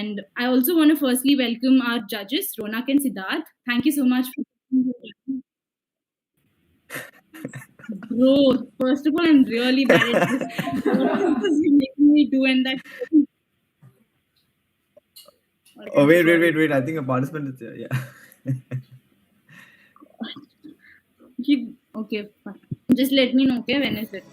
And I also want to firstly welcome our judges, Ronak and Siddharth. Thank you so much for Bro, first of all, I'm really bad at this. What was you making me do and that? Okay, Oh, I'm wait. sorry. I think a participant is there. Yeah. Okay, fine. Just let me know, okay, when is it?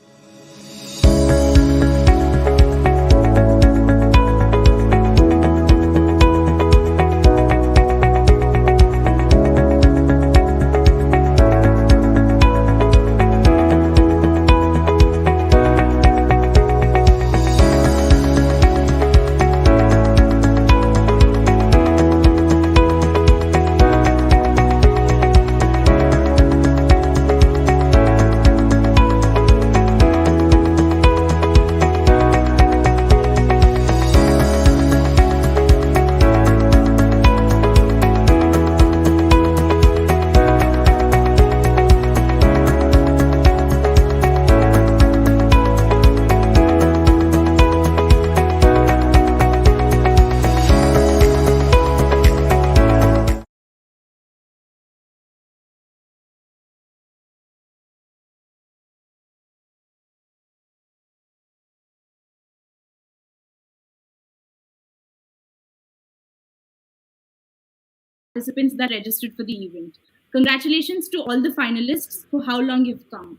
Participants that registered for the event. Congratulations to all the finalists for how long you've come.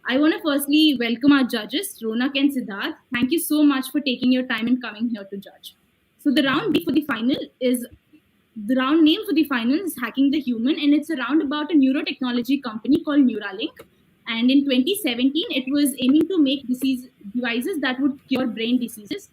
I want to firstly welcome our judges, Ronak and Siddharth. Thank you so much for taking your time and coming here to judge. So the round name for the final is Hacking the Human, and it's a round about a neurotechnology company called Neuralink. And in 2017, it was aiming to make devices that would cure brain diseases.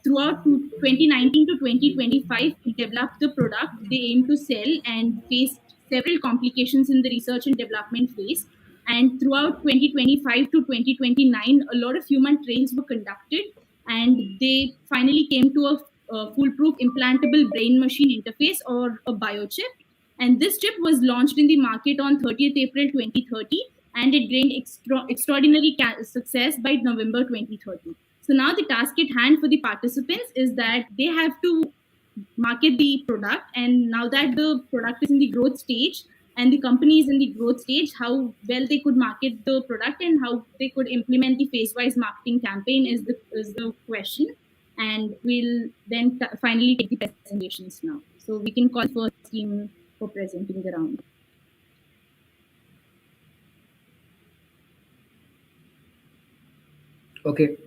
Throughout 2019 to 2025, it developed the product they aim to sell and faced several complications in the research and development phase. And throughout 2025 to 2029, a lot of human trials were conducted, and they finally came to a foolproof implantable brain machine interface, or a biochip. And this chip was launched in the market on 30th April 2030, and it gained extraordinary success by November 2030. So now the task at hand for the participants is that they have to market the product, and now that the product is in the growth stage and the company is in the growth stage, how well they could market the product and how they could implement the phase-wise marketing campaign is the question. And we'll then finally take the presentations now. So we can call the first team for presenting the round. Okay.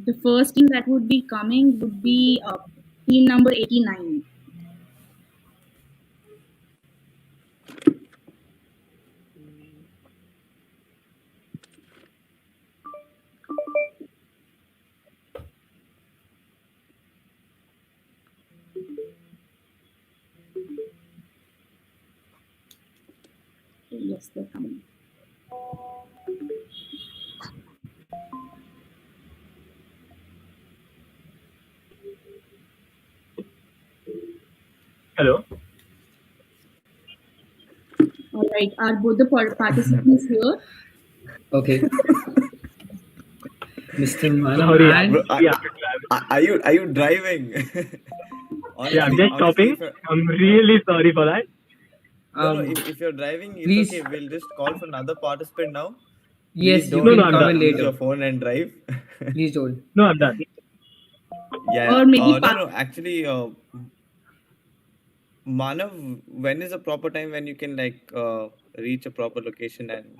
The first team that would be coming would be team number 89. Yes, they're coming. Hello. All right. Are both the participants here? Okay. Mr. Manav. Sorry. And Are you driving? Yeah, I'm just stopping. I'm really sorry for that. No, if you're driving, it's please. okay. We'll just call for another participant now. Yes, Please you don't can come in use later. your phone and drive. Please don't. No, I'm done. Yeah. Or maybe No. Actually, Manav, when is a proper time when you can reach a proper location and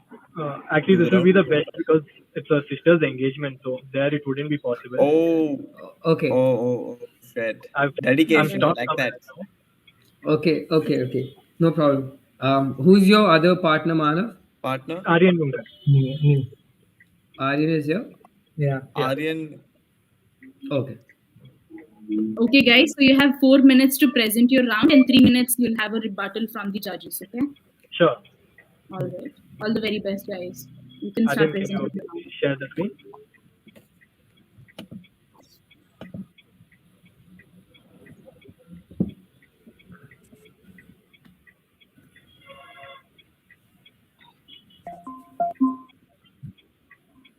Actually, do this the will be round? the best because it's a sister's engagement, so there it wouldn't be possible. Oh, Okay. shit. I'm Dedication. I stopped like somewhere that. now. Okay. No problem. Who's your other partner, Manav? Partner? Aryan Munkar. Aryan is here? Yeah. Aryan. Okay. Okay, guys, so you have 4 minutes to present your round, and 3 minutes you'll have a rebuttal from the judges, okay? Sure. All right. All the very best, guys. You can start Aryan, can presenting you your round. share the screen?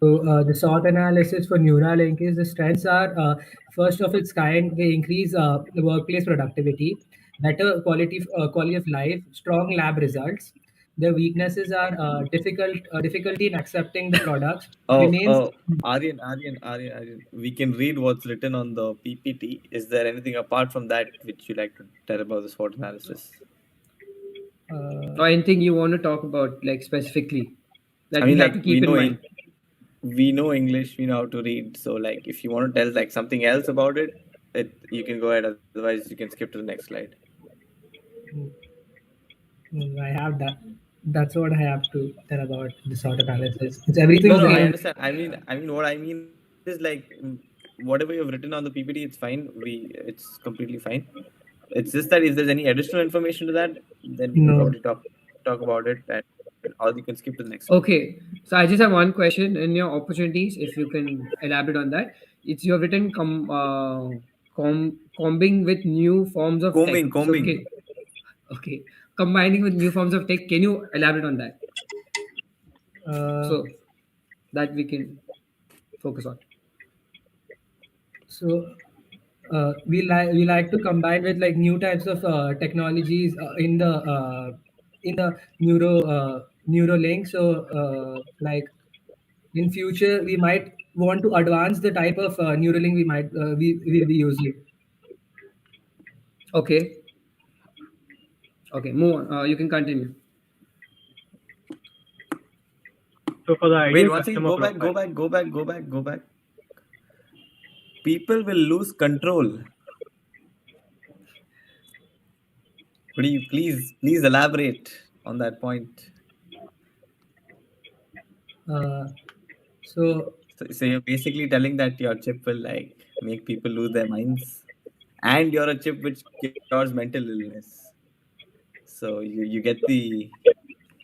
So the SWOT analysis for Neuralink is the strengths are first of its kind. They increase the workplace productivity, better quality of life, strong lab results. The weaknesses are difficulty in accepting the products. Oh, Remains oh, Aryan. We can read what's written on the PPT. Is there anything apart from that which you like to tell about the SWOT analysis? Or anything you want to talk about, like specifically, that I we mean, have to like keep in mind? we know English, we know how to read. So, like, if you want to tell like something else about it, you can go ahead. Otherwise, you can skip to the next slide. I have that. That's what I have to tell about the SWOT analysis. It's everything. No, I understand. What I mean is like whatever you've written on the PPT, it's fine. It's completely fine. It's just that if there's any additional information to that, then we can No. probably talk about it, and or you can skip to the next slide. Okay, so I just have one question in your opportunities, if you can elaborate on that. It's you have written combing with new forms of tech. Combing. So okay, combining with new forms of tech. Can you elaborate on that Uh, so that we can focus on? so we like to combine with like new types of technologies in the neuralink. So like in future we might want to advance the type of neuralink we will be using. Okay, okay, move on. You can continue. So for the Wait, ideal one second. customer Go back. People will lose control. Could you please elaborate on that point? So So you're basically telling that your chip will like make people lose their minds, and you're a chip which cures mental illness. So you get the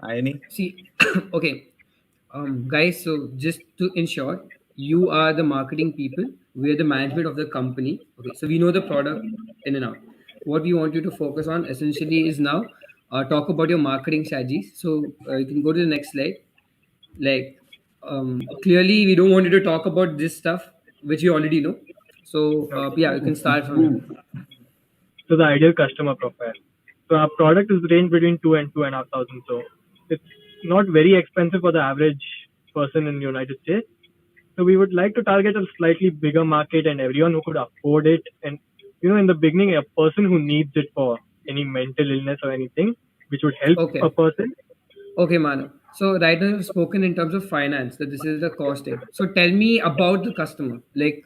irony. See, okay, guys. So just to ensure, you are the marketing people. We are the management of the company. Okay, so we know the product in and out. What we want you to focus on essentially is now talk about your marketing strategies. So you can go to the next slide. Like, clearly, we don't want you to talk about this stuff which you already know. So yeah, you can start from here. So the ideal customer profile. So our product is range between 2 and 2,500. So it's not very expensive for the average person in the United States. So we would like to target a slightly bigger market and everyone who could afford it. And in the beginning, a person who needs it for any mental illness or anything, which would help a Okay. person. Okay, Manu. So right now you've spoken in terms of finance that this is the costing. So tell me about the customer. Like,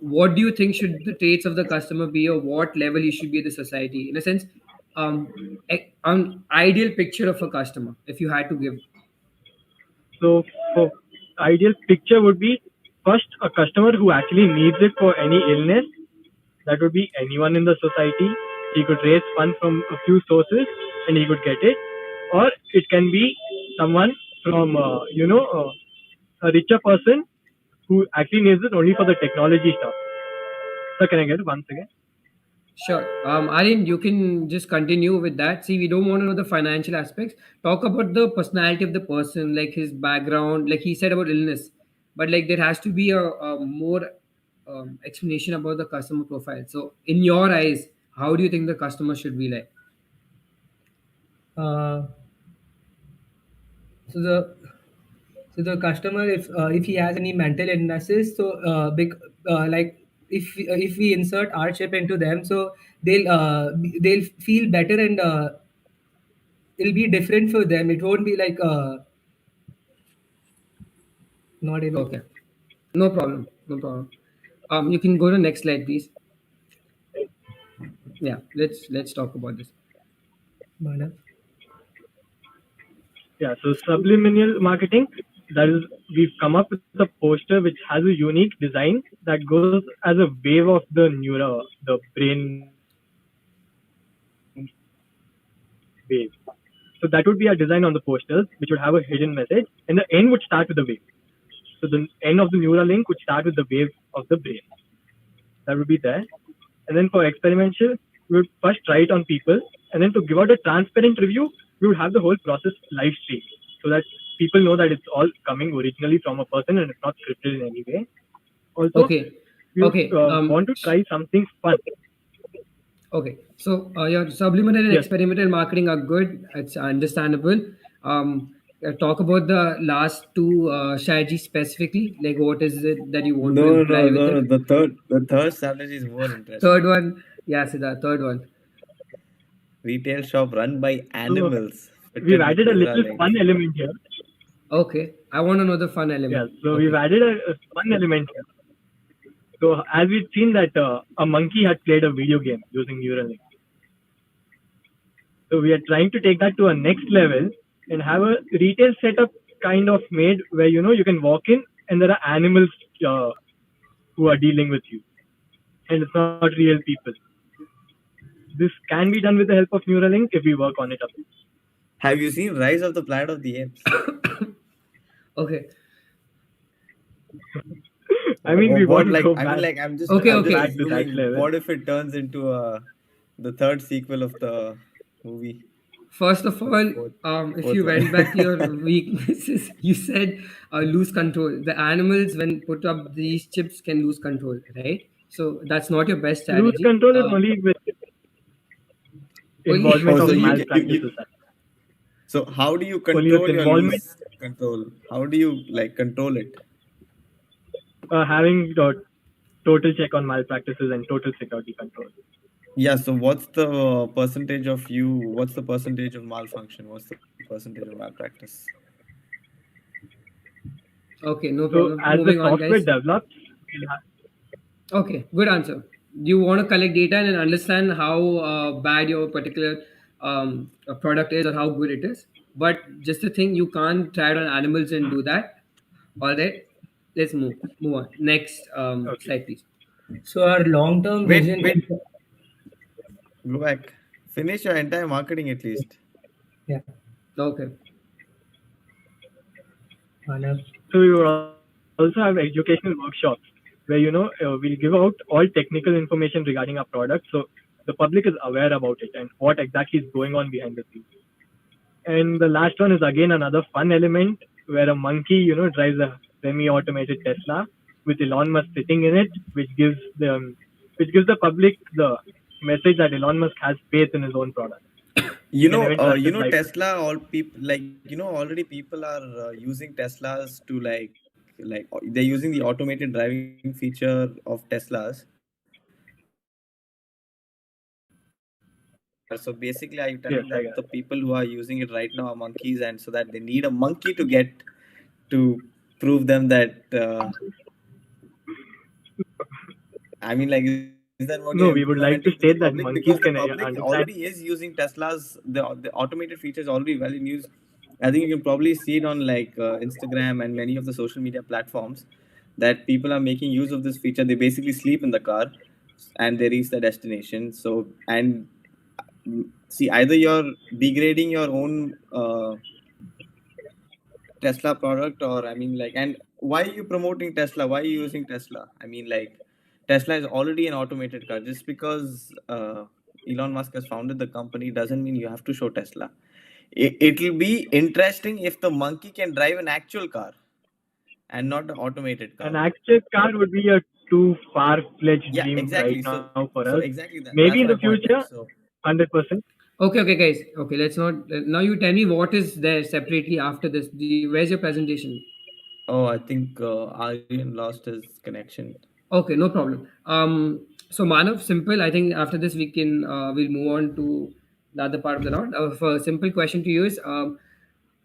what do you think should the traits of the customer be, or what level he should be in the society? In a sense, an ideal picture of a customer, if you had to give. So for ideal picture would be first a customer who actually needs it for any illness. That would be anyone in the society. He could raise funds from a few sources and he could get it. Or it can be someone from, a richer person who actually needs it only for the technology stuff. So can I get it once again? Sure. Aryan, you can just continue with that. See, we don't want to know the financial aspects. Talk about the personality of the person, like his background, like he said about illness. But like there has to be a more explanation about the customer profile. So, in your eyes, how do you think the customer should be like? uh, so the customer, if he has any mental illnesses, so big like if we insert our chip into them, so they'll feel better, and it'll be different for them. It won't be like not able. Okay, no problem, no problem. You can go to the next slide, please. Yeah, let's talk about this. Manav. Yeah, so subliminal marketing, that is, we've come up with a poster which has a unique design that goes as a wave of the brain wave. So that would be our design on the posters, which would have a hidden message, and the end would start with the wave. So the end of the neural link would start with the wave of the brain. That would be there. And then for experimental, we would first try it on people, and then to give out a transparent review, we would have the whole process live stream, so that people know that it's all coming originally from a person and it's not scripted in any way. Also, Okay. we Okay. want to try something fun. Okay, so your subliminal and Yes. experimental marketing are good. It's understandable. Talk about the last two strategies specifically. Like, what is it that you want to No, imply no, with no, no. it? The third strategy is more Third interesting. one, yeah, Siddharth. Third one. Retail shop run by So animals we've fitted with added a little Neuralink. fun element here. Okay, I want to know the fun Yes. element. So we've Okay, added a fun element here. So as we've seen that a monkey had played a video game using Neuralink. So we are trying to take that to a next level and have a retail setup kind of made where you can walk in and there are animals uh, who are dealing with you, and it's not real people. This can be done with the help of Neuralink if we work on it a bit. Have you seen Rise of the Planet of the Apes? okay, I mean, we What won't like go I mean back like I'm just okay, I'm just okay. back to that assuming level. what if it turns into the third sequel of the movie? First of all, Fourth, if fourth you went back to one. your weaknesses, you said lose control. The animals, when put up these chips, can lose control, right? So that's not your best Lose strategy. control is only with Only involvement Oh, of so malpractices. so how do you Only with control your involvement, loose control? How do you like control it? having total check on malpractices and total security control. Yeah, so what's the percentage of you? What's the percentage of malfunction? What's the percentage of malpractice? okay, no So problem. as the Moving on, software guys. develops, we'll have, Okay, good answer. You want to collect data and understand how bad your particular product is or how good it is. But just the thing, you can't try it on animals and do that. All right, let's move on. Next okay. slide, please. So our long-term Wait, vision. wait, go back. Finish your entire marketing at least. Yeah, Okay. Manav. So we will also have educational workshops where we'll give out all technical information regarding our product, so the public is aware about it and what exactly is going on behind the scenes. And the last one is again another fun element where a monkey drives a semi-automated Tesla with Elon Musk sitting in it, which gives the public the message that Elon Musk has faith in his own product. He can even trust his life. Tesla. All people like already people are using Teslas to like they're using the automated driving feature of Teslas to like drive their car. So basically, are you telling that Yes, the I people guess. who are using it right now are monkeys, and so that they need a monkey to get to prove them that? I mean, like, is that what you're No, implementing we to the would like to public? state Because that the monkeys public can already understand. is using Teslas. The automated features already well in use. I think you can probably see it on like Instagram and many of the social media platforms that people are making use of this feature. They basically sleep in the car and they reach the destination. So, and see, either you're degrading your own Tesla product, or I mean, like, and why are you promoting Tesla? Why are you using Tesla? I mean, like, Tesla is already an automated car. Just because Elon Musk has founded the company doesn't mean you have to show Tesla. It'll be interesting if the monkey can drive an actual car and not an automated An car. actual car would be a too far-fledged Yeah, dream right exactly. now So, for us. so exactly Maybe that's in my the point. Like, future, so 100%. Okay, guys. Okay, let's not. Now you tell me what is there separately after this. Where's your presentation? oh, I think Aryan lost his connection. Okay, no problem. So Manav, simple. I think after this we'll move on to the other part of the round. For a simple question to you is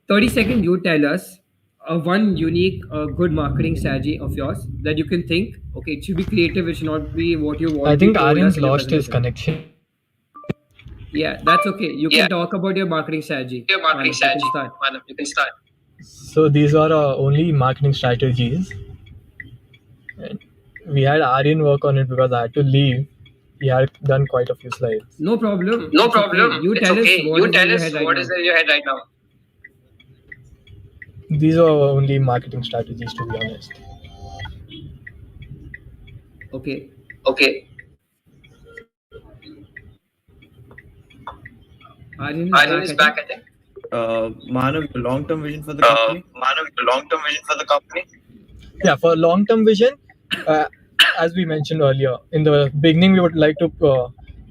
30 seconds. You tell us one unique, good marketing strategy of yours that you can think. Okay, it should be creative. It should not be what you've I already think told us Aryan's in your lost his presentation. connection. Yeah, that's okay. You can talk about your marketing strategy, Your marketing Manav. You can strategy, start. Manav. You can start. So these are only marketing strategies. And we had Aryan work on it because I had to leave. He had done quite a few slides. No problem. No It's okay. problem. You It's tell us okay. what You is in tell your us head right what is now. in your head right now. These are only marketing strategies, to be honest. Okay. Okay. Aryan is Aryan back, is I back, think. I think. Manav, your long-term vision for the company? Manav, your long-term vision for the company? Yeah, for long-term vision, uh, as we mentioned earlier, in the beginning, we would like to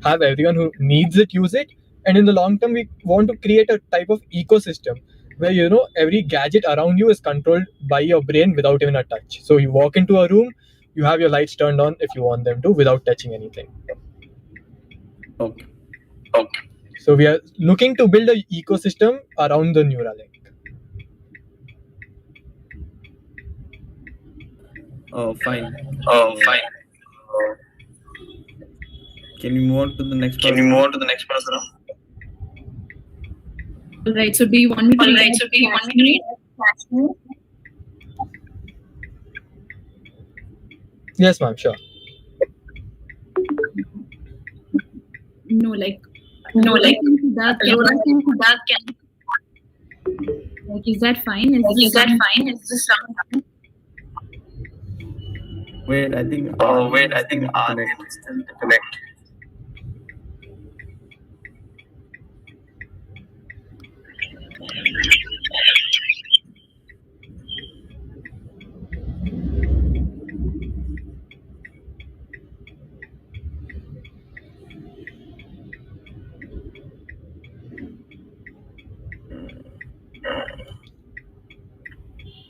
have everyone who needs it use it, and in the long term, we want to create a type of ecosystem where every gadget around you is controlled by your brain without even a touch. So you walk into a room, you have your lights turned on if you want them to without touching anything. Okay. Okay. So we are looking to build an ecosystem around the Neuralink. Oh, fine. Fine. Can we move on to the next part? Can we move on to the next part of the round? All right. So do you want me to? All right. So do you want me to read? Yes, ma'am. Sure. No, like That can. like, is that fine? Is that fine? Is this something? Wait, I think. I think Aryan is still connect.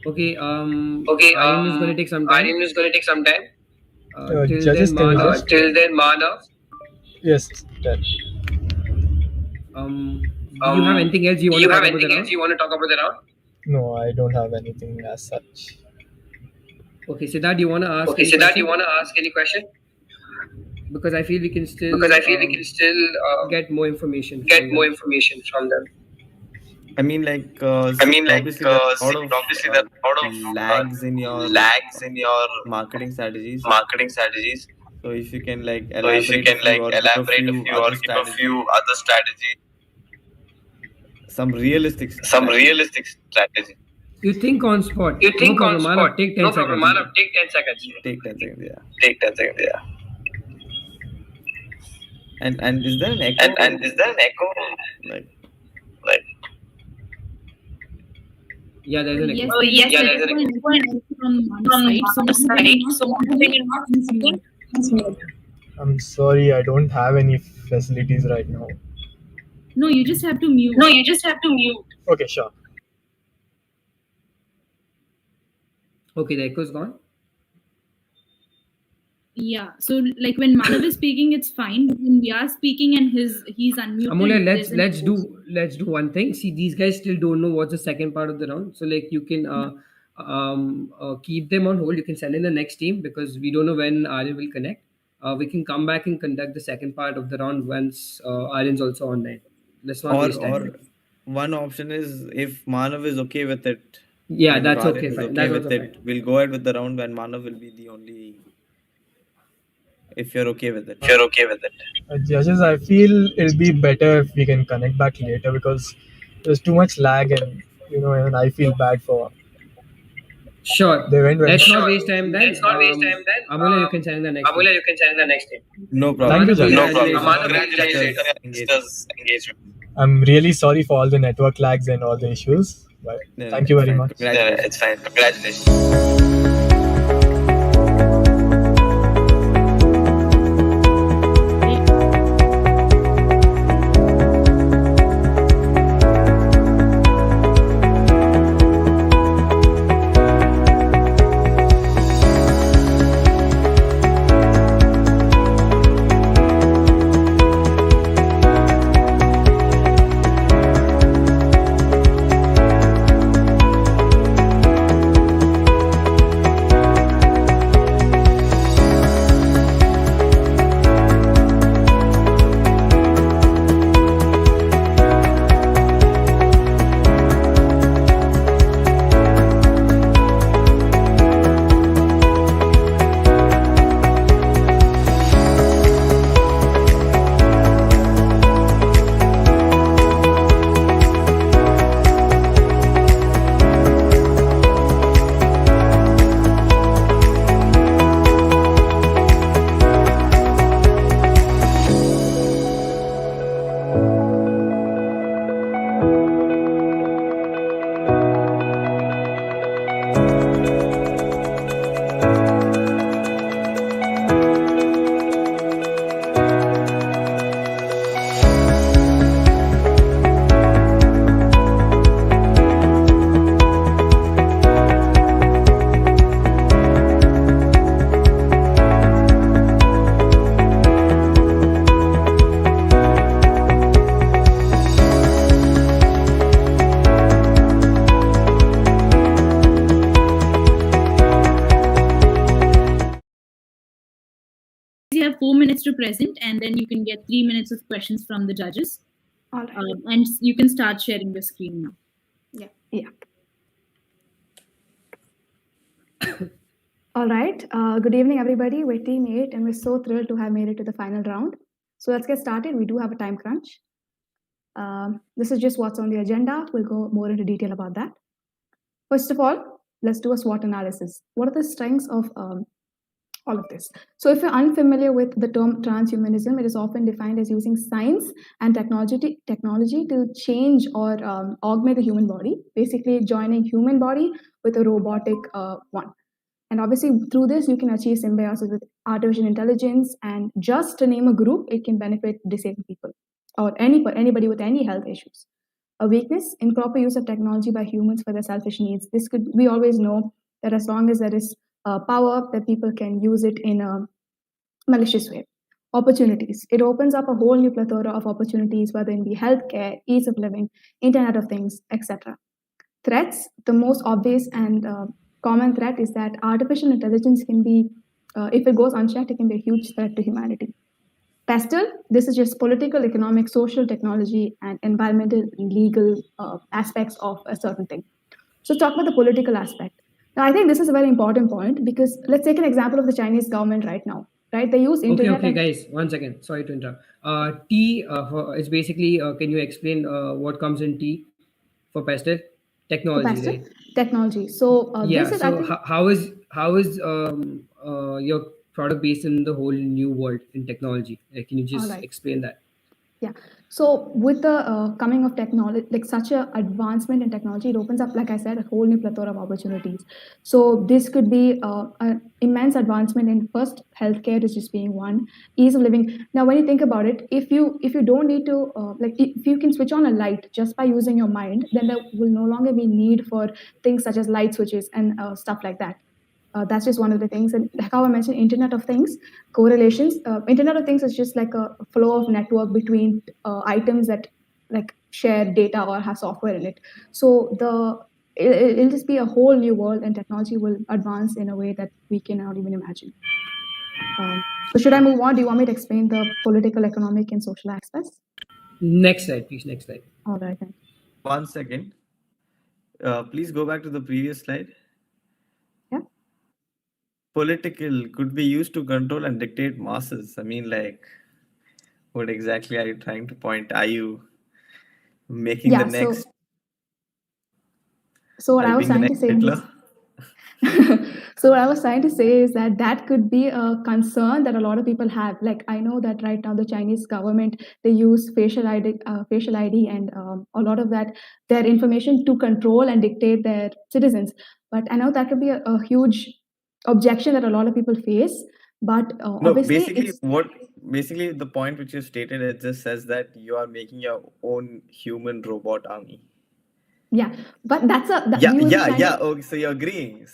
Okay. Okay. Aryan is going to take some time. Aryan is going to take some time. Till Judges, then, can you Manav. just- Till then, Manav. Yes. Tell. Do you have anything else you want Do you to have talk about anything the else round? you want to talk about the round? No, I don't have anything as such. Okay, Siddharth, do you want to ask? Okay, any Siddharth, do question? you want to ask any question? Because I feel we can still. Because I feel we can still get more information. get from more them. information from them. I mean, like. Obviously, there are a lot of lags in your marketing strategies. strategies. So if you can like So if you can elaborate a few or give a few other strategies, some realistic some realistic strategy. You think on spot. You think no on problem, spot. Manav, take 10 No seconds. problem, Manav. Take 10 seconds. Take 10 seconds, yeah. Take 10 seconds. Yeah. And is there an echo? And is there an echo? Like Yeah, there's an echo. yes, Oh, yes, there there's is an an echo from one side. So I'm sorry, I don't have any facilities right now. no, you just have to mute. No, you just have to mute. Okay, sure. Okay, the echo's gone. Yeah. So like when Manav is speaking, it's fine. But when we are speaking and he's unmuted. Amulya, there's an let's do one thing. See, these guys still don't know what's the second part of the round. So like you can keep them on hold. You can send in the next team because we don't know when Aryan will connect. We can come back and conduct the second part of the round once Aryan's also online. Let's not waste time. or one option is if Manav is okay with it. Yeah, and that's Aryan okay. is Fine. okay That's with also it. fine. We'll go ahead with the round when Manav will be the only. If you're okay with it. If you're okay with it. Judges, I feel it'll be better if we can connect back later because there's too much lag and even I feel bad for. Sure. They went Let's well. not waste time then. Let's not waste time then. Amulya, you can send in the next. Amulya, you can send in the next team. No problem. Thank you, Judges. No problem. Congratulations. Congratulations. Engagement. Sisters engagement. I'm really sorry for all the network lags and all the issues. But No, thank you it's very fine. much. Congratulations. It's fine. Congratulations. have 4 minutes to present, and then you can get 3 minutes of questions from the judges. All right. And you can start sharing your screen now. Yeah. All right. Good evening, everybody. We're Team 8, and we're so thrilled to have made it to the final round. So let's get started. We do have a time crunch. This is just what's on the agenda. We'll go more into detail about that. First of all, let's do a SWOT analysis. What are the strengths of all of this? So if you're unfamiliar with the term transhumanism, it is often defined as using science and technology to change or augment the human body, basically joining human body with a robotic one. And obviously, through this, you can achieve symbiosis with artificial intelligence. And just to name a group, it can benefit disabled people or anybody with any health issues. A weakness, improper use of technology by humans for their selfish needs. We always know that as long as there is power, that people can use it in a malicious way. Opportunities. It opens up a whole new plethora of opportunities, whether it be healthcare, ease of living, Internet of Things, etc. Threats. The most obvious and common threat is that artificial intelligence can be, if it goes unchecked, it can be a huge threat to humanity. Pestle, this is just political, economic, social, technology, and environmental and legal aspects of a certain thing. So let's talk about the political aspect. Now, I think this is a very important point because let's take an example of the Chinese government right now. Right? They use internet. Okay, guys, 1 second. Sorry to interrupt. T is basically. Can you explain what comes in T for pestle? Technology, right? Technology. So yeah. This is, so I think, how is your product based in the whole new world in technology? Can you just explain that? Yeah. So with the coming of technology, like such a advancement in technology, it opens up, like I said, a whole new plethora of opportunities. So this could be an immense advancement in first healthcare is just being one, ease of living. Now, when you think about it, if you don't need to if you can switch on a light just by using your mind, then there will no longer be need for things such as light switches and stuff like that. That's just one of the things. And like how I mentioned, Internet of Things, correlations. Internet of Things is just like a flow of network between items that like share data or have software in it. So it'll just be a whole new world, and technology will advance in a way that we cannot even imagine. So should I move on? Do you want me to explain the political, economic, and social aspects? Next slide, please. Next slide. All right. Then. 1 second. Please go back to the previous slide. Yeah. Political could be used to control and dictate masses. I mean, like, what exactly are you trying to point? Are you making the next? So what I was trying to say. So what I was trying to say is that could be a concern that a lot of people have. Like I know that right now the Chinese government, they use facial ID and a lot of their information to control and dictate their citizens. But I know that could be a huge objection that a lot of people face. But No, obviously, basically the point which you stated, it just says that you are making your own human robot army. Yeah, but that's Okay, so you're agreeing.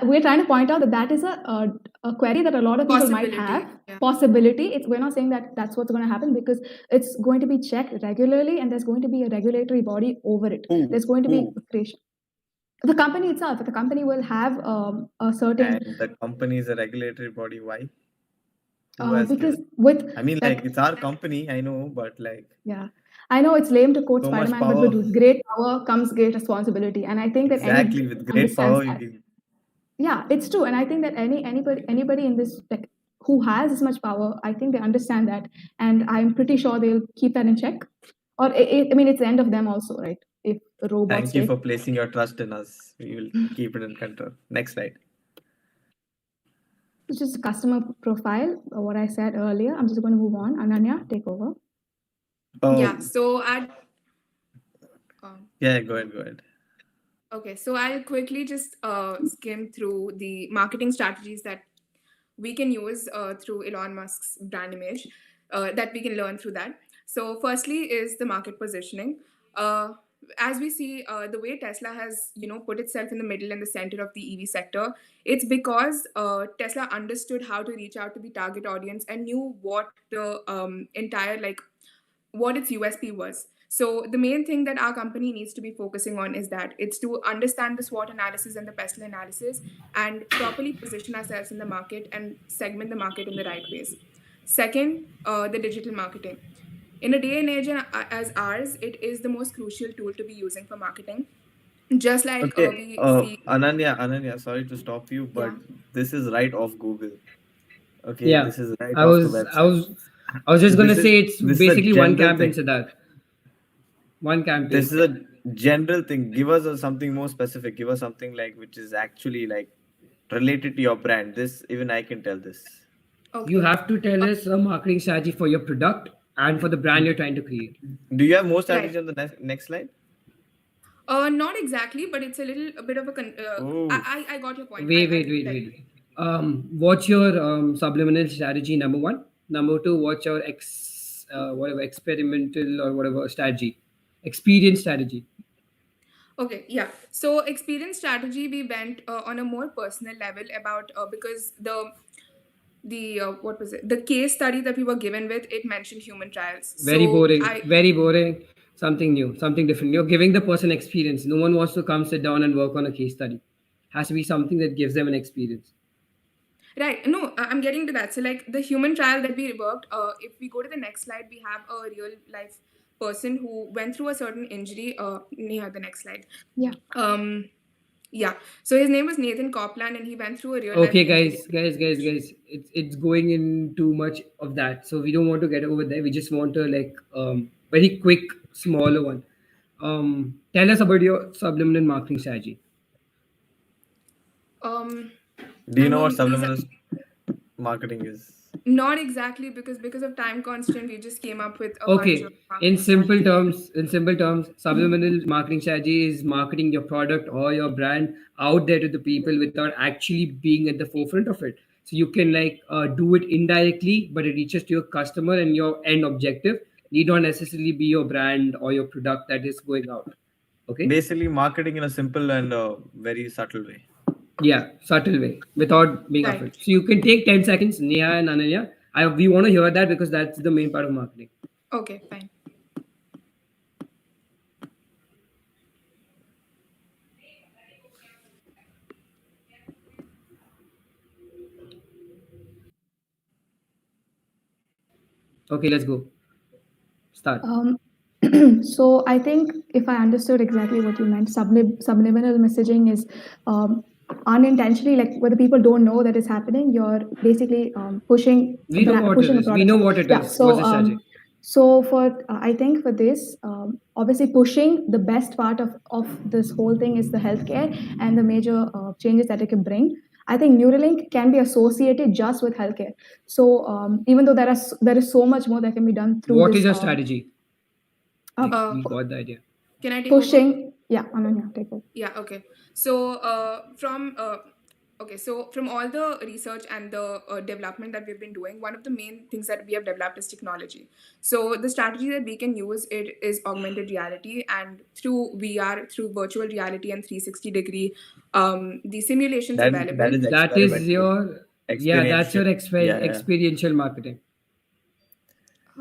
We're trying to point out that is a query that a lot of people might have. Yeah. Possibility. We're not saying that that's what's going to happen because it's going to be checked regularly, and there's going to be a regulatory body over it. There's going to be creation. The company itself. The company will have a certain. And the company is a regulatory body. Why? Because it's our company. I know, but yeah. I know it's lame to quote Spider-Man, but with great power comes great responsibility, and I think that with great power, yeah, it's true, and I think that anybody in this who has this much power, I think they understand that, and I'm pretty sure they'll keep that in check. Or it's the end of them also, right? If robots. Thank you for placing your trust in us. We will keep it in control. Next slide. It's just a customer profile. What I said earlier. I'm just going to move on. Ananya, take over. Yeah, so yeah, go ahead. Okay, so I'll quickly just skim through the marketing strategies that we can use through Elon Musk's brand image that we can learn through that. So firstly is the market positioning. As we see, the way Tesla has, put itself in the middle and the center of the EV sector, it's because Tesla understood how to reach out to the target audience and knew what the entire, what its USP was. So the main thing that our company needs to be focusing on is that it's to understand the SWOT analysis and the PESTL analysis and properly position ourselves in the market and segment the market in the right ways. Second, the digital marketing. In a day and age as ours, it is the most crucial tool to be using for marketing. Just like Okay, we see, Ananya, sorry to stop you, but yeah. this is right off Google. Okay, Yeah, this is right I off the was I website. was I was just gonna This is say it's this is a basically one general campaign, thing. Siddharth. One This campaign. is a general thing. Give us something more specific. Give us something like which is actually like related to your brand. This even I can tell this. You Okay. have to tell us a marketing strategy for your product and for the brand you're trying to create. Do you have more strategy Right. on the next slide? Not exactly, but it's a bit of a. Oh, I got your point. Wait, wait, I'll wait, like. wait. What's your subliminal strategy? Number one. Number two, what's your whatever experimental or whatever strategy, experience strategy? Okay, yeah. So experience strategy, we went on a more personal level about because the what was it? The case study that we were given with, it mentioned human trials. Very So boring. Very boring. Something new, something different. You're giving the person experience. No one wants to come sit down and work on a case study. Has to be something that gives them an experience. right. No, I'm getting to that. So like the human trial that we worked. If we go to the next slide, we have a real life person who went through a certain injury. Near the next slide. Yeah. Yeah. So his name was Nathan Copland, and he went through a real life Okay, injury. guys. It's going in too much of that, so we don't want to get over there. We just want to like very quick, smaller one. Tell us about your subliminal marketing strategy. Um, do you I know what mean, subliminal marketing is? not exactly because of time constraint, we just came up with a bunch of Okay, marketing in simple terms, subliminal marketing strategy is marketing your product or your brand out there to the people without actually being at the forefront of it. So you can like do it indirectly, but it reaches to your customer and your end objective need not necessarily be your brand or your product that is going out. Okay. Basically, marketing in a simple and very subtle way. Yeah, subtle way without being Right. upfront. So you can take 10 seconds, Neha and Ananya. We want to hear that because that's the main part of marketing. Okay, fine. Okay, let's go. Start. So I think if I understood exactly what you meant, subliminal messaging is unintentionally, like whether people don't know that it's happening, you're basically pushing We know what it pushing a is. We product. know what it Yeah. is. What's the strategy? So for I think for this, obviously pushing the best part of this whole thing is the healthcare and the major changes that it can bring. I think Neuralink can be associated just with healthcare. So even though there is so much more that can be done through What this. is your strategy? Like, we Uh, got the idea. can I take over? Pushing. Yeah, Ananya, take it. Yeah, okay. So from all the research and the development that we've been doing, one of the main things that we have developed is technology. So the strategy that we can use it is augmented reality, and through VR, through virtual reality and 360-degree, the simulations available. That is That is experimental. your that's your Experiential. Yeah. experiential marketing.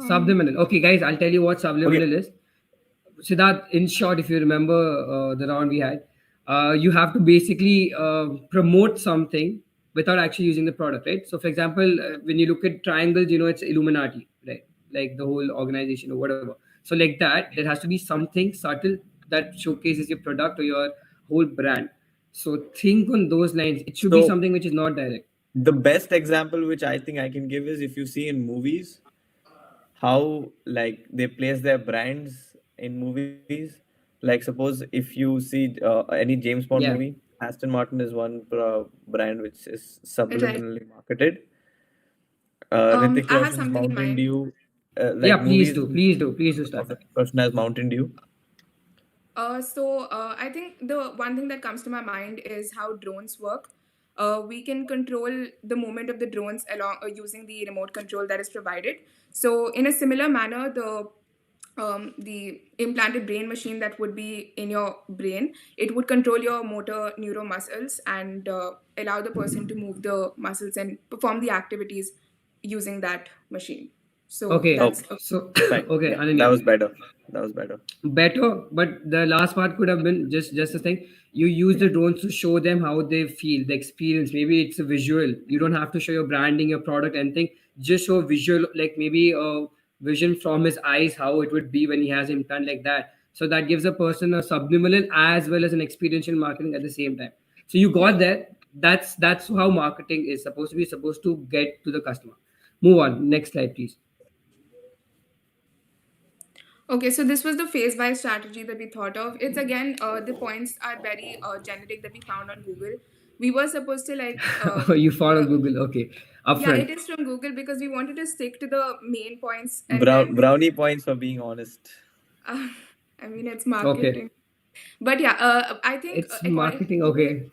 Um, Subliminal. Okay, guys, I'll tell you what subliminal Okay. is. Siddharth, in short, if you remember the round we had, you have to basically promote something without actually using the product, right? So, for example, when you look at triangles, you know it's Illuminati, right? Like the whole organization or whatever. So, like that, there has to be something subtle that showcases your product or your whole brand. So, think on those lines. It should be So something which is not direct. the best example which I think I can give is if you see in movies how like they place their brands in movies. Like suppose if you see any James Bond Yeah. movie, Aston Martin is one brand which is right. subliminally marketed. Hrithik I have Roshan's something in Mountain mind. Dew, Yeah, like movies please do start. of Hrithik Roshan as Mountain Dew. I think the one thing that comes to my mind is how drones work. We can control the movement of the drones along using the remote control that is provided. So, in a similar manner, the implanted brain machine that would be in your brain, it would control your motor neuromuscles and allow the person to move the muscles and perform the activities using that machine. So Okay. that's So Fine. okay, Yeah, Ananya. that was better. That was better. Better, but the last part could have been just a thing. You use the drones to show them how they feel, the experience. Maybe it's a visual. You don't have to show your branding, your product, anything. Just show visual, like maybe a vision from his eyes, how it would be when he has implant like that. So that gives a person a subliminal as well as an experiential marketing at the same time. So you got there. That's how marketing is supposed to be, supposed to get to the customer. Move on. Next slide, please. okay. So this was the phase-wise strategy that we thought of. It's again, the points are very generic that we found on Google. We were supposed to like You found on the Google. Okay, yeah, it upfront. is from Google because we wanted to stick to the main points and then Brownie points for being honest. uh, I mean it's Okay, marketing. But yeah, I think it's according marketing. the way Okay.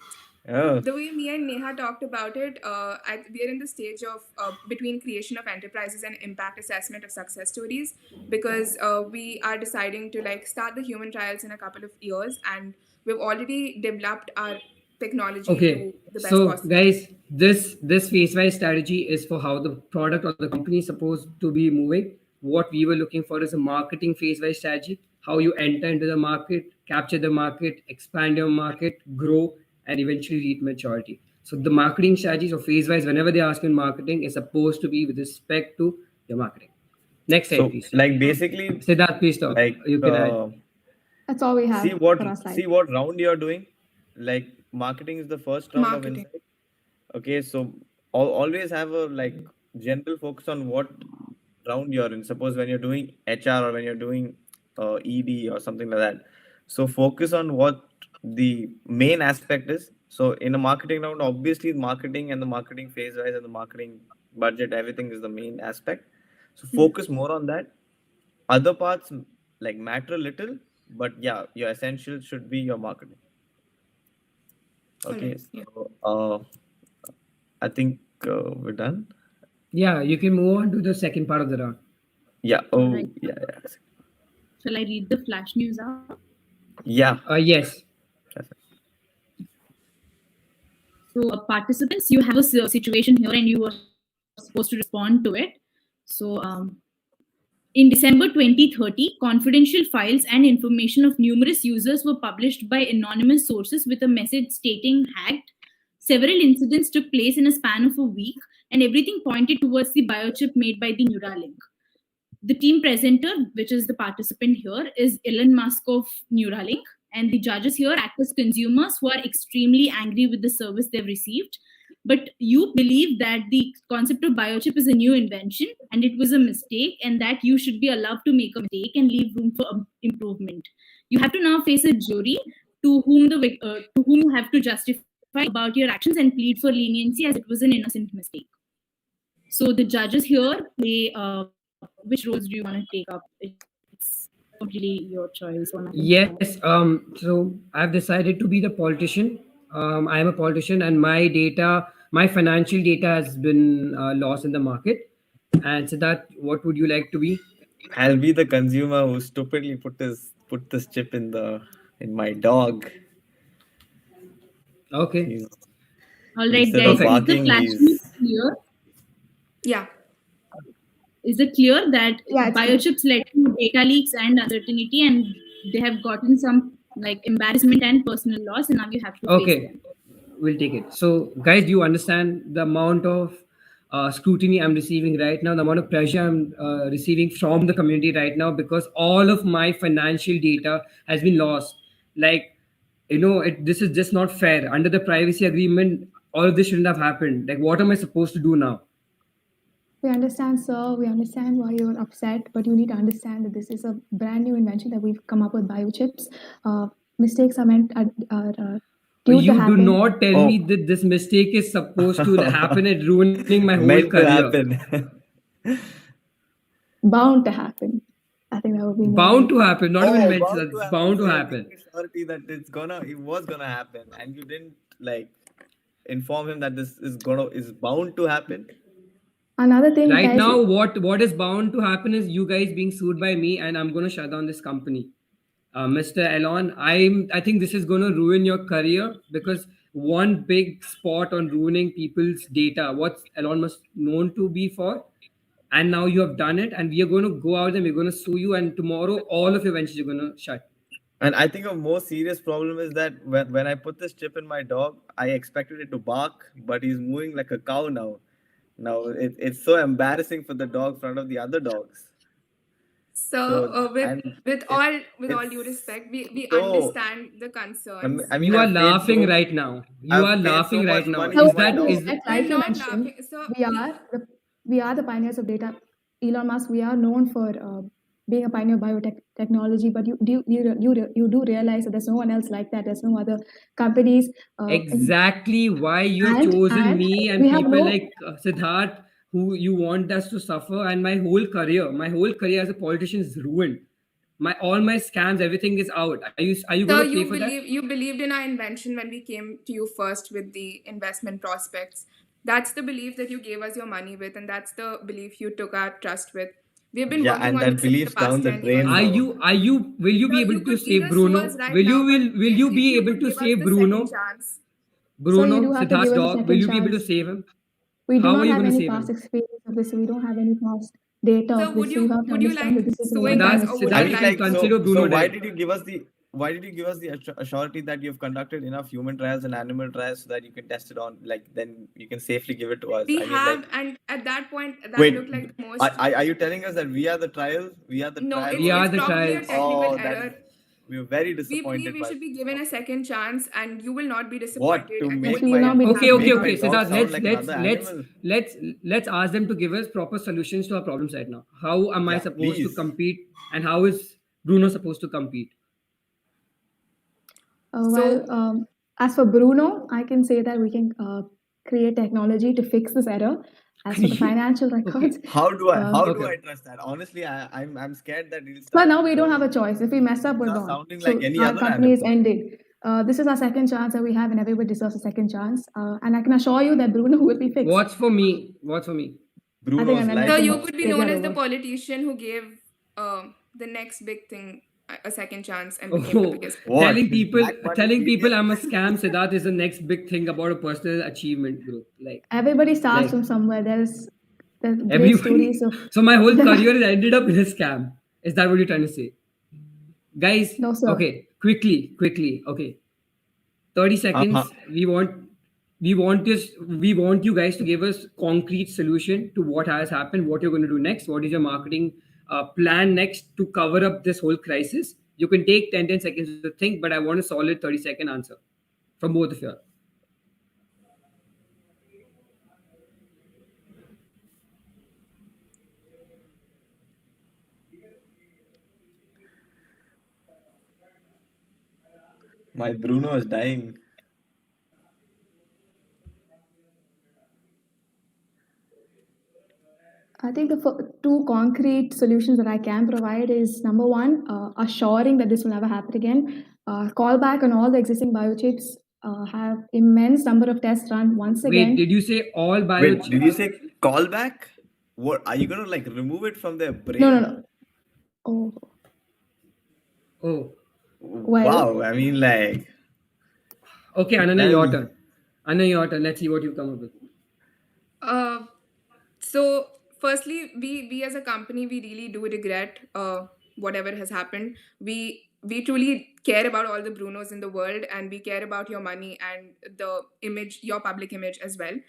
Oh, the way me and Neha talked about it, we are in the stage of between creation of enterprises and impact assessment of success stories because we are deciding to like start the human trials in a couple of years, and we've already developed our technology Okay, to the best so possible. guys, this phase wise strategy is for how the product or the company is supposed to be moving. What we were looking for is a marketing phase wise strategy, how you enter into the market, capture the market, expand your market, grow, and eventually reach maturity. So the marketing strategies or phase wise, whenever they ask you in marketing, is supposed to be with respect to your marketing. Next slide, so please. like basically, Siddharth, please talk. like You can add. That's all we have for our see slide. what round you're doing. Like marketing is the first round of Marketing. insight. Okay, so always have a like general focus on what round you're in. Suppose when you're doing HR or when you're doing ED or something like that. So focus on what the main aspect is. So in a marketing round, obviously marketing and the marketing phase wise and the marketing budget, everything is the main aspect. So focus more on that. Other parts like matter a little, but yeah, your essential should be your marketing. All Okay, right. Yeah. so I think we're done. Yeah, you can move on to the second part of the round. Yeah. All Oh, right. yeah, yeah. Shall I read the flash news out? Yeah. Yes. So, participants, you have a situation here and you are supposed to respond to it. So, in December 2030, confidential files and information of numerous users were published by anonymous sources with a message stating hacked. Several incidents took place in a span of a week, and everything pointed towards the biochip made by the Neuralink. The team presenter, which is the participant here, is Elon Musk of Neuralink, and the judges here act as consumers who are extremely angry with the service they've received. But you believe that the concept of biochip is a new invention and it was a mistake, and that you should be allowed to make a mistake and leave room for improvement. You have to now face a jury to whom you have to justify about your actions and plead for leniency as it was an innocent mistake. So the judges here play which roles do you want to take up? It's completely your choice. One Yes. So I've decided to be the politician. I am a politician, and my data, my financial data, has been lost in the market. And so that, what would you like to be? I'll be the consumer who stupidly put this chip in my dog. Okay. He's, All right, instead guys. of Perfect. Is the barking, flash news he's clear? Yeah. Is it clear that Yeah, it's clear. biochips led to data leaks and uncertainty, and they have gotten some like embarrassment and personal loss, and now you have to face Okay. them? We'll take it. So, guys, do you understand the amount of scrutiny I'm receiving right now, the amount of pressure I'm receiving from the community right now because all of my financial data has been lost. Like, this is just not fair. Under the privacy agreement, all of this shouldn't have happened. Like, what am I supposed to do now? We understand, sir. We understand why you're upset, but you need to understand that this is a brand new invention that we've come up with biochips. Mistakes are due to You do happen. not tell me oh that this mistake is supposed to happen and ruining my whole meant to career. happen. Bound to happen. I think that would be more Bound right. to happen, not even Oh, meant to, bound to it's happen. bound to So you're happen. giving surety that it was gonna happen, and you didn't like inform him that this is bound to happen. Another thing, Right guys, now, what is bound to happen is you guys being sued by me, and I'm going to shut down this company. Mr. Elon, I think this is going to ruin your career because one big spot on ruining people's data. What's Elon Musk known to be for? and now you have done it, and we are going to go out and we're going to sue you, and tomorrow all of your ventures are going to shut. And I think a more serious problem is that when I put this chip in my dog, I expected it to bark, but he's moving like a cow now. Now it's so embarrassing for the dog in front of the other dogs. So, with all due respect, we understand the concerns. I mean, You are I've paid laughing so- right now. You I've are paid so laughing much right now. money So Is for my that dog. is like We're you not mentioned, laughing. So we are the pioneers of data. Elon Musk, we are known for being a pioneer of technology, but you do realize that there's no one else like that. There's no other companies. exactly why you have And chosen me and we have people no. like Siddharth, who you want us to suffer, and my whole career as a politician is ruined. All my scams, everything is out. Are you So going to pay for that? you believed in our invention when we came to you first with the investment prospects. That's the belief that you gave us your money with, and that's the belief you took our trust with. We've been Yeah, working and on that this for the belief's past down the 10 drain years. now. Will you So be able you to could save either sue Bruno? us right Will you now, but will you if be you able could to give us save the Bruno? second chance. So you do have to Siddharth's give us a dog, second will you be able to chance. save him? We do How not are you have going to any save past him? experience of this. We don't have any past data So of this. So you have to would you understand like that this is a suing one-time us, or would I you mean, Siddharth, like you like, consider so Bruno why dead. did you give us the assurity that you've conducted enough human trials and animal trials so that you can test it on, like, then you can safely give it to us? we I mean, have, like, and at that point that wait, looked like the most. are you telling us that we are the trial? We are the No, trial? We are it's the probably a trials. technical Oh, that error. is, we were very We believe disappointed we by should be this. given a second chance, and you will not be What, disappointed. to And you make will you will my not be Okay, disappointed. make my dog Siddharth, sound like another animal? let's ask them to give us proper solutions to our problems right now. How am I Yeah, supposed to please. compete, and how is Bruno supposed to compete? Well, as for Bruno, I can say that we can create technology to fix this error. As for the financial records, How do Okay. I trust that? Honestly, I'm scared that he'll well, start. now we don't have a choice. If we mess up, we're Start gone. sounding So like any our other company is animal. ended. This is our second chance that we have, and everybody deserves a second chance. And I can assure you that Bruno will be fixed. What's for me? I think Bruno's Ananya life so can you now. could be take known that as the over. politician who gave the next big thing a second chance and became the biggest. What? telling people Black money, telling people BTS? I'm a scam, Siddharth, is the next big thing about a personal achievement, bro. Like Everybody starts Like- from somewhere. There's great everybody. stories of. So my whole career has ended up in a scam. Is that what you're trying to say? Guys, No, sir. okay, quickly, okay. 30 seconds. We want you guys to give us concrete solution to what has happened, what you're going to do next, what is your marketing plan next to cover up this whole crisis. You can take 10 seconds to think, but I want a solid 30-second answer from both of you. My Bruno is dying. I think the two concrete solutions that I can provide is number one, assuring that this will never happen again. Call back on all the existing biochips. Have immense number of tests run once again. Wait, did you say all bio? Wait, did you say callback? What are you gonna like remove it from their brain? No. Oh, Oh, well. Wow, I mean, like, okay, Ananya, your Damn. turn. Ananya, your turn. Let's see what you come up with. So firstly, we as a company, we really do regret whatever has happened. We truly care about all the Brunos in the world, and we care about your money and the image, your public image as well.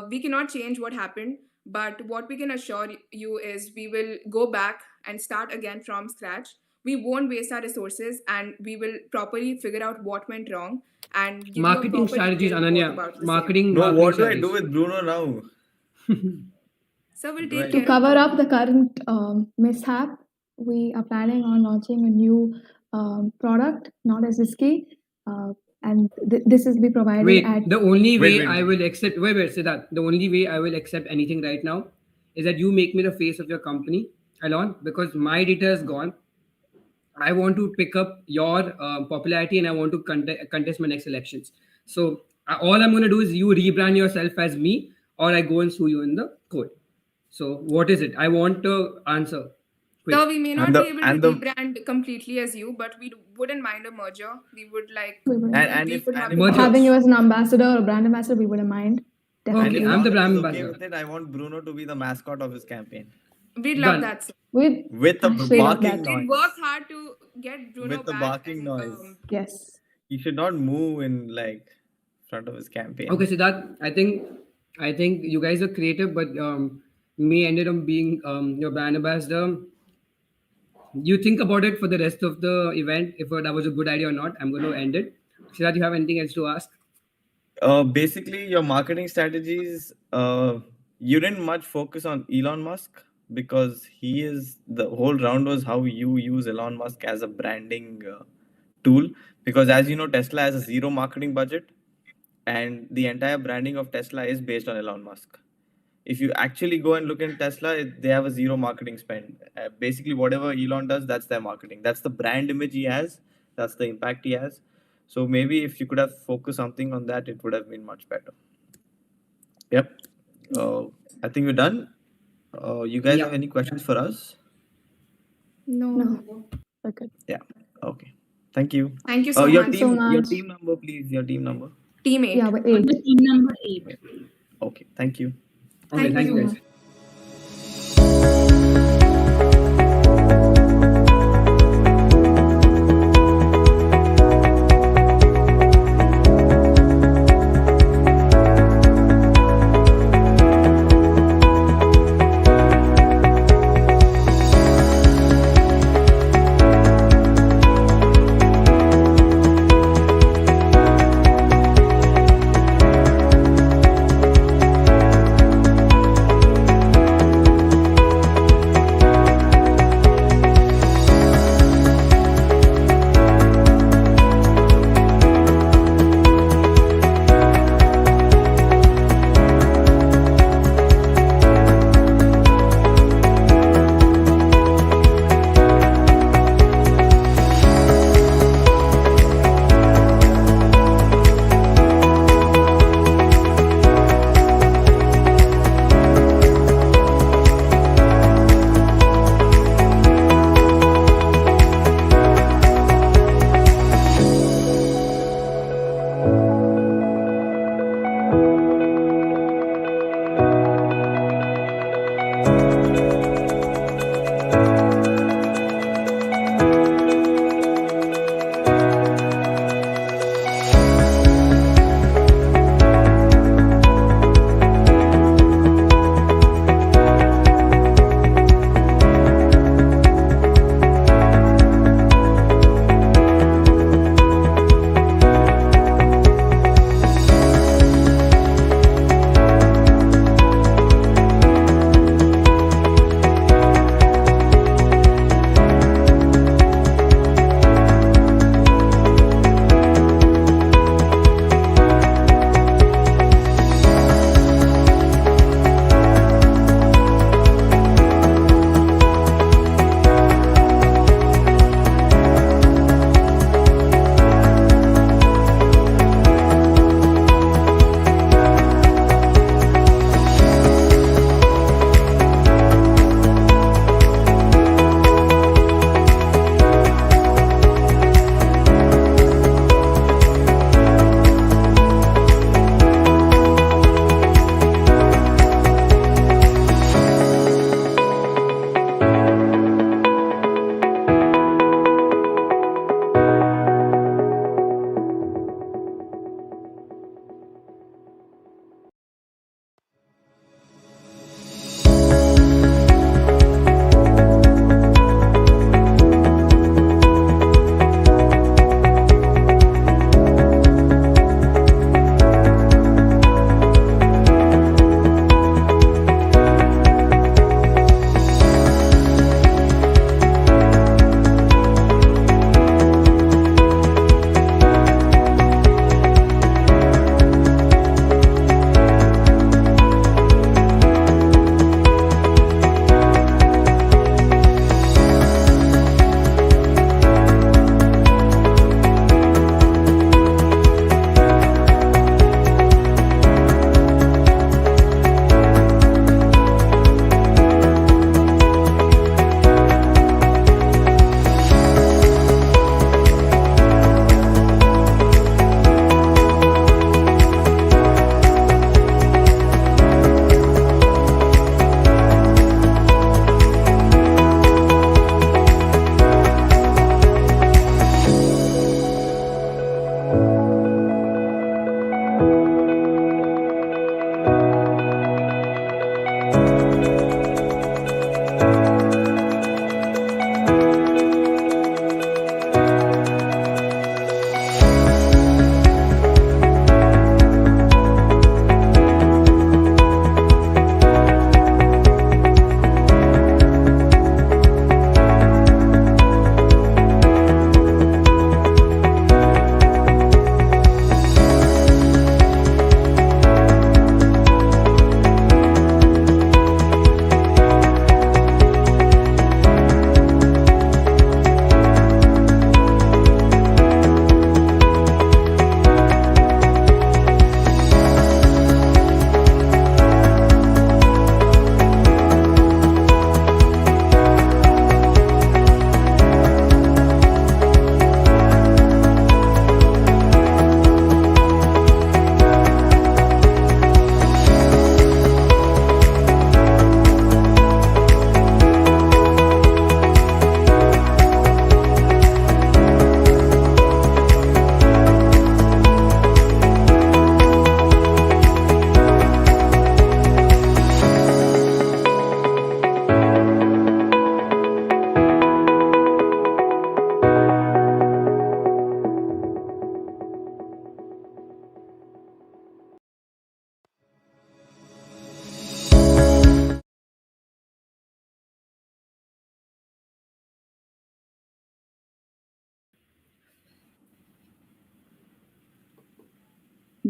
We cannot change what happened, but what we can assure you is we will go back and start again from scratch. We won't waste our resources, and we will properly figure out what went wrong and give you a Marketing proper strategies, detailed report Ananya. about the same. Marketing. No, marketing what do I do strategies. with Bruno now? So we'll Do I- take To care cover of up the current mishap, we are planning on launching a new product, not as risky, and this is be provided Wait, at. the only way Wait. I will accept. Wait, Siddharth. The only way I will accept anything right now is that you make me the face of your company, Alon, because my data is gone. I want to pick up your popularity and I want to contest my next elections. So all I'm going to do is you rebrand yourself as me, or I go and sue you in the court. So what is it? I want to answer. Quick. So we may not And the- be able and to the- rebrand completely as you, but we wouldn't mind a merger. We would like We would- And we if would have Merger. having you as an ambassador or brand ambassador, we wouldn't mind. And Okay, if I'm the Ronald brand is okay ambassador. with it, I want Bruno to be the mascot of his campaign. We'd love Done. that, sir. We'd With a actually love barking that. We'd noise. work hard to get Bruno With the back. barking And, noise. Yes. He should not move in like front of his campaign. Okay, Siddharth, I think you guys are creative, but me ended up being your brand ambassador. You think about it for the rest of the event if that was a good idea or not. I'm going to end it. Siddharth, you have anything else to ask? Basically, your marketing strategies, you didn't much focus on Elon Musk because he is the whole round was how you use Elon Musk as a branding tool. Because as you know, Tesla has a zero marketing budget, and the entire branding of Tesla is based on Elon Musk. If you actually go and look in Tesla, they have a zero marketing spend. Basically, whatever Elon does, that's their marketing. That's the brand image he has. That's the impact he has. So maybe if you could have focused something on that, it would have been much better. Yep. I think we're done. You guys Yeah. have any questions for us? No. Okay. Yeah. Okay. Thank you. Thank you so Your much. team, so your much. team number, please. Your team number. Team 8. Yeah, but On the 8. team number 8. Okay. Thank you. Okay, thank you you. guys.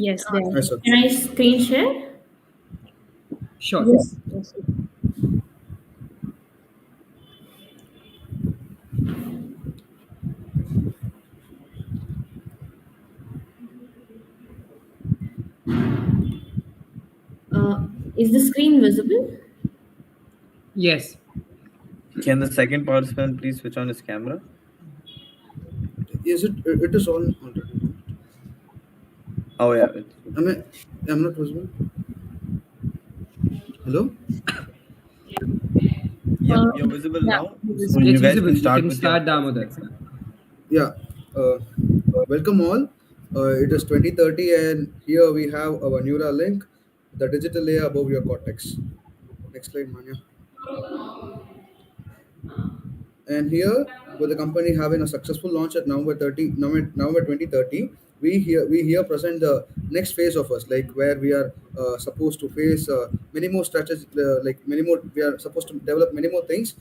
Yes, there. Hi, sir. Can I screen share? Sure. Yes. Yes. Is the screen visible? Yes. Can the second participant please switch on his camera? Is it? It is on already. Oh yeah. I'm not visible. Hello. Yep, Uh, you're visible yeah. now. So It's you guys visible. can You start can with your start, Damodar. Yeah. Uh, Welcome all. It is 2030, and here we have our Neuralink, the digital layer above your cortex. Next slide, Manya. And here, with the company having a successful launch at November 2030, we here present the next phase of us, like where we are supposed to face many more strategies, like many more. We are supposed to develop many more things,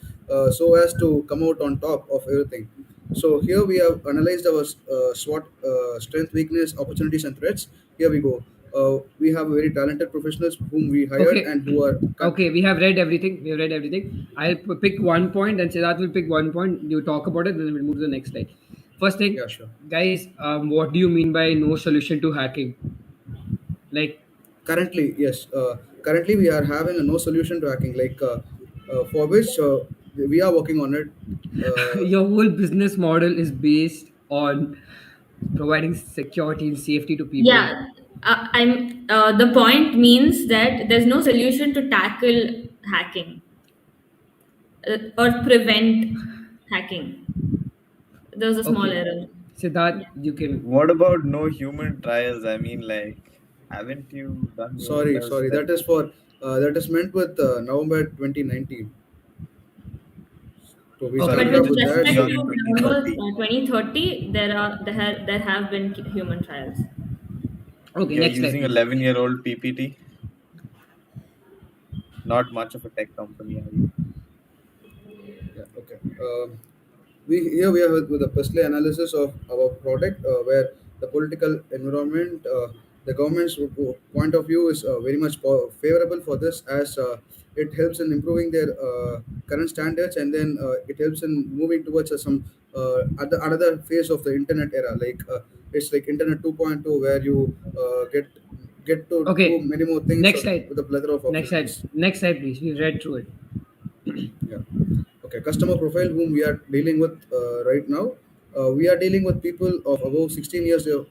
so as to come out on top of everything. So here we have analyzed our SWOT, strength, weakness, opportunities, and threats. Here we go. We have very talented professionals whom we hired Okay. and who are Okay, we have read everything. We have read everything. I'll pick one point, and Siddharth will pick one point. You talk about it, then we'll move to the next slide. First thing, yeah, sure. guys, what do you mean by no solution to hacking? Like, Currently, yes. Currently, we are having a no solution to hacking, like for which we are working on it. your whole business model is based on providing security and safety to people. Yeah, I'm. The point means that there's no solution to tackle hacking or prevent hacking. There was a small Okay, error. Siddharth, you can. What about no human trials? I mean, like, haven't you done your Sorry, best? sorry. That That is for that is meant with November 2019. So we Okay, But started with up with that. respect beyond to So November 2030. 2030, there have been human trials. okay, You're next slide, using a please. 11-year-old PPT. Not much of a tech company, are you? yeah, okay. We are with a Presley analysis of our product, where the political environment, the government's point of view is very much favorable for this, as it helps in improving their current standards, and then it helps in moving towards some another phase of the internet era, like it's like internet 2.2, where you get to do Okay, many more things next slide. with a plethora of Next slide. opportunities. Next slide, please. We read through it. Yeah. Okay. Customer profile whom we are dealing with right now. We are dealing with people of above 16 years of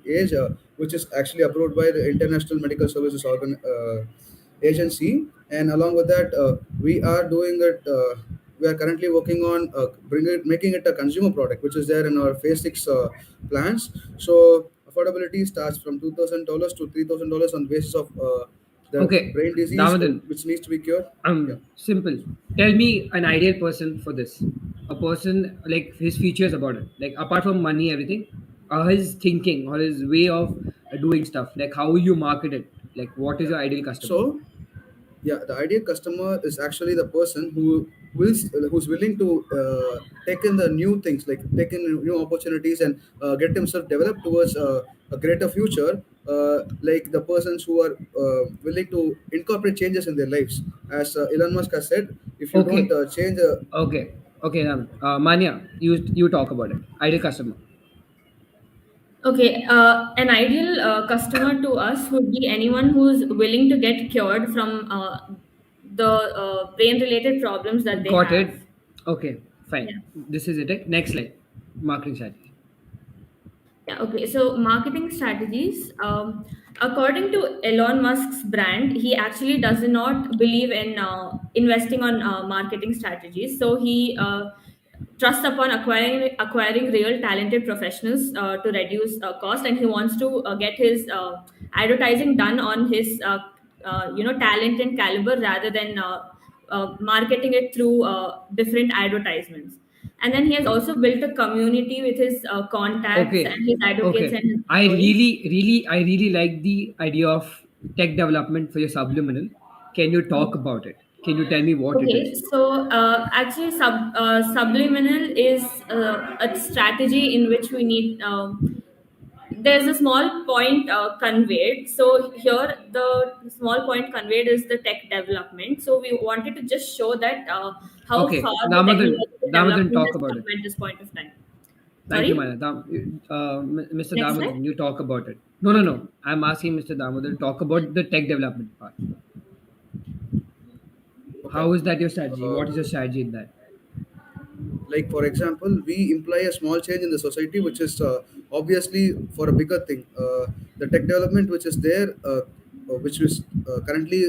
age, which is actually approved by the International Medical Services Agency. And along with that, we are doing it. We are currently working on making it a consumer product, which is there in our Phase 6 plans. So affordability starts from $2,000 to $3,000 on basis of the Okay, brain disease Damodar, which needs to be cured. Yeah. simple. Tell me an ideal person for this. A person, like his features about it, like apart from money, everything, his thinking or his way of doing stuff. Like how will you market it? Like what is Yeah. your ideal customer? So, yeah, the ideal customer is actually the person who's willing to take in the new things, like take in new opportunities, and get himself developed towards a greater future. Like the persons who are willing to incorporate changes in their lives, as Elon Musk has said, if you don't Okay, change. okay, okay. Manya, you talk about it. Ideal customer. Okay, an ideal customer to us would be anyone who's willing to get cured from the brain related problems that they Got have. it. Okay, fine. Yeah. This is it. Next slide. Marketing strategy. Yeah, okay. So, marketing strategies. According to Elon Musk's brand, he actually does not believe in investing on marketing strategies. So, he trusts upon acquiring real talented professionals to reduce cost, and he wants to get his advertising done on his talent and caliber rather than marketing it through different advertisements. And then he has also built a community with his contacts and Okay, his advocates okay. and his I employees. really like the idea of tech development for your subliminal. Can you talk about it? Can you tell me what it Okay, is? so actually, subliminal is a strategy in which we need there's a small point conveyed. So here the small point conveyed is the tech development. So we wanted to just show that how Okay, far the Damodaran, technological Damodaran, development talk has about come it. at this point of time. Thank you, Sorry. Maya. Mr. Next Damodaran, slide. you talk about it. No, no, no. I'm asking Mr. Damodaran, talk about the tech development part. Okay. How is that your strategy? Uh, What is your strategy in that? like for example, we imply a small change in the society, which is obviously for a bigger thing. The tech development, which is there, which is currently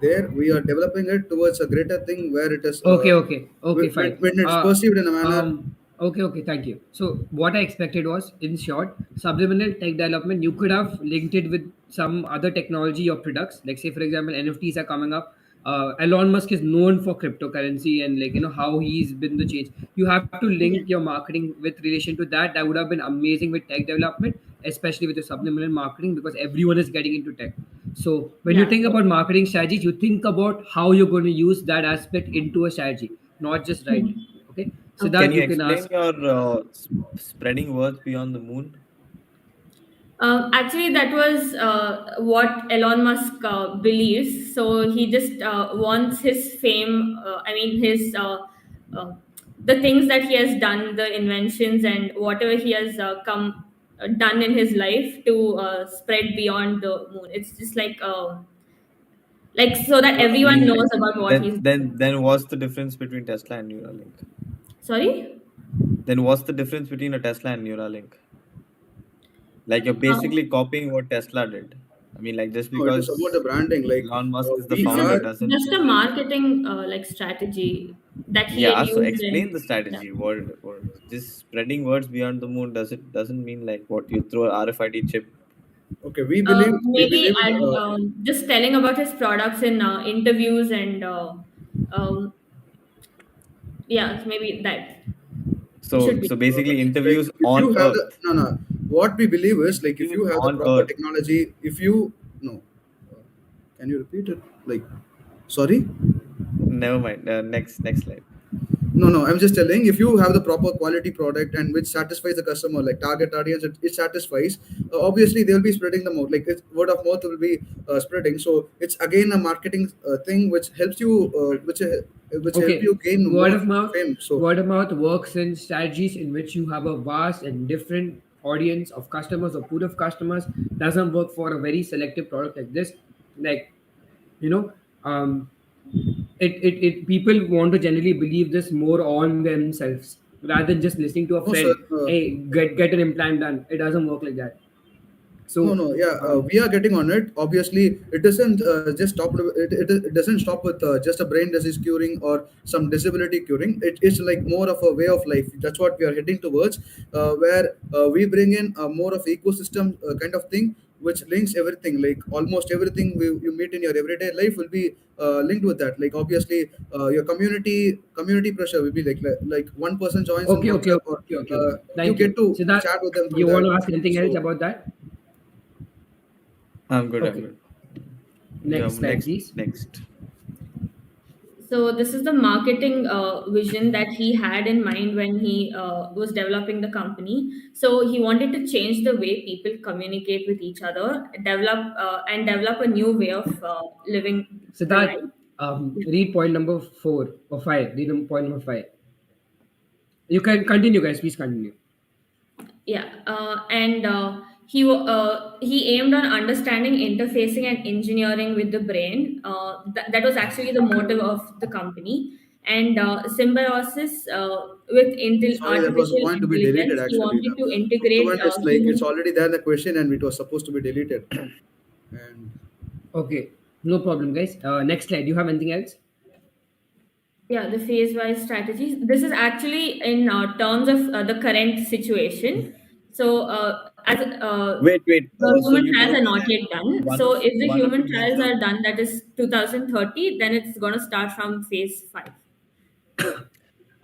there, we are developing it towards a greater thing where it is Okay, fine. when it's perceived in a manner. Okay, thank you. So what I expected was, in short, subliminal tech development. You could have linked it with some other technology or products. Like say, for example, NFTs are coming up. Elon Musk is known for cryptocurrency and how he's been the change. You have to Yeah. link your marketing with relation to that. That would have been amazing with tech development, especially with the subliminal marketing because everyone is getting into tech. So when you Yeah. think about marketing strategies, you think about how you're going to use that aspect into a strategy, not just write it. Hmm. Okay. So Okay. Can that you you can explain ask. your spreading words beyond the moon? Actually, that was what Elon Musk believes. So he just wants his fame. I mean, his uh, the things that he has done, the inventions, and whatever he has come done in his life to spread beyond the moon. It's just like so that I everyone mean, knows about what he's doing. then what's the difference between Tesla and Neuralink? Sorry. Then what's the difference between a Tesla and Neuralink? Like you're Um, basically copying what Tesla did. I mean, like just No, it is about because the branding. Like Elon Musk is the we this founder is are doesn't just a marketing like strategy that he had yeah. So used explain in. the Yeah. strategy. What just spreading words beyond the moon doesn't mean like what you throw a RFID chip. okay. We believe Maybe in just telling about his products in interviews and um, yeah, maybe that it So should be. so basically like interviews if you on have the Earth. no no what we believe is like if Interviews you have the on proper Earth. technology, if you no can you repeat it, like sorry. Never mind. Next slide. No, I'm just telling if you have the proper quality product and which satisfies the customer, like target audience, it satisfies. Obviously, they'll be spreading the mouth. Like it's, word of mouth will be spreading. So it's again a marketing thing which helps you, which help Okay. you gain Word more of mouth. fame. So Word of mouth works in strategies in which you have a vast and different audience of customers or pool of customers. Doesn't work for a very selective product like this. Like you know, um, it people want to generally believe this more on themselves rather than just listening to a no, sir. friend. Hey, get an implant done. It doesn't work like that. So No, yeah, um, we are getting on it. Obviously, it doesn't just stop. It doesn't stop with just a brain disease curing or some disability curing. It is like more of a way of life. That's what we are heading towards, where we bring in more of ecosystem kind of thing, which links everything. Like almost everything you meet in your everyday life will be linked with that. Like obviously, your community pressure will be like one person joins in okay, WhatsApp, or okay. you Thank get you. to So that chat with them through you want that. to ask anything else So. about that? I'm good. I'm Okay. good. Yeah. Next slide, please. Next. So this is the marketing vision that he had in mind when he was developing the company. So he wanted to change the way people communicate with each other, develop a new way of living So the that life. Yeah. read point number 4 or 5. Read point number 5. You can continue, guys. Please continue. Yeah, and he aimed on understanding, interfacing, and engineering with the brain. That was actually the motive of the company. And symbiosis with Sorry, that was artificial going to be deleted intelligence. He actually. wanted The to integrate document is like it's human. already there, the question, and it was supposed to be deleted. And Okay, no problem, guys. Next slide. You have anything else? Yeah, the phase wise strategies. This is actually in terms of the current situation. So, as Wait. the So human you trials told are me not that yet done. one So, of if the one of your human trials major are done, that is 2030, then it's going to start from phase 5.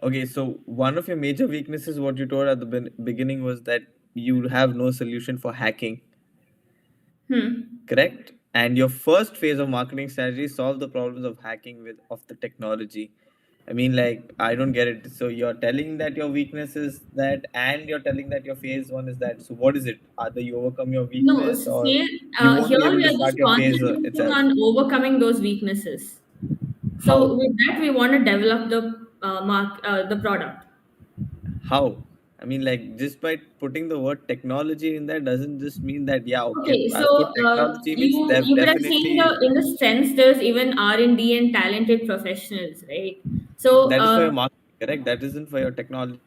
okay. So one of your major weaknesses, what you told at the beginning, was that you have no solution for hacking. Hmm. Correct. And your first phase of marketing strategy solve the problems of hacking with of the technology. I mean, like, I don't get it. So you're telling that your weakness is that, and you're telling that your phase one is that. So what is it? Either you overcome your No, weakness, or you won't here be able we to are just start your phase concentrating itself. on overcoming those weaknesses. So How? with that, we want to develop the product. How? I mean, like, just by putting the word technology in there doesn't just mean that, yeah, okay, Okay, so I've put technology means you would have seen definitely in the sense there's even R&D and talented professionals, right? So that is for your marketing, correct? That isn't for your technological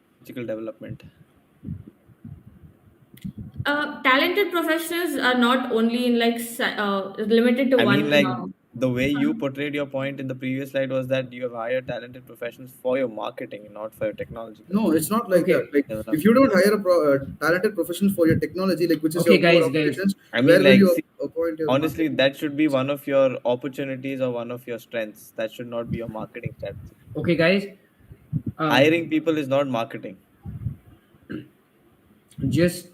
development. talented professionals are not only in like limited to I one. mean, like, the way you portrayed your point in the previous slide was that you have hired talented professionals for your marketing and not for your technological No, it's not like that. Okay, Like, if you development. don't hire talented professional for your technology, like which is your okay, core guys. operations, I where mean, will like, you see, appoint your honestly, marketing? that should be one of your opportunities or one of your strengths. That should not be your marketing strategy. Okay, guys. Hiring Um, people is not marketing. just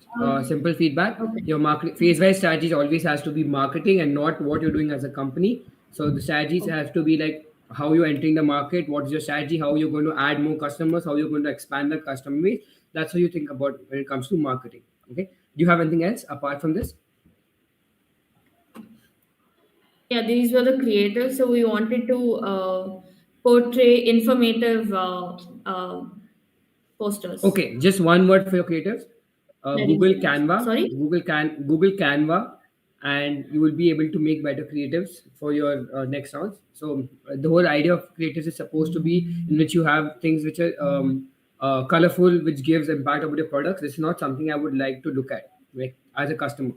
simple feedback. Okay. Your market phase wise strategies always has to be marketing and not what you're doing as a company. So the strategies Okay. have to be like how you're entering the market, what is your strategy, how you're going to add more customers, how you're going to expand the customer base. That's what you think about when it comes to marketing. Okay. Do you have anything else apart from this? Yeah, these were the creators. So we wanted to portray informative posters. Okay, just one word for your creatives. I didn't Google get it. Canva, Sorry. Google Canva, and you will be able to make better creatives for your next rounds. So the whole idea of creatives is supposed to be in which you have things which are colorful, which gives impact about your products. This is not something I would like to look at, like, as a customer.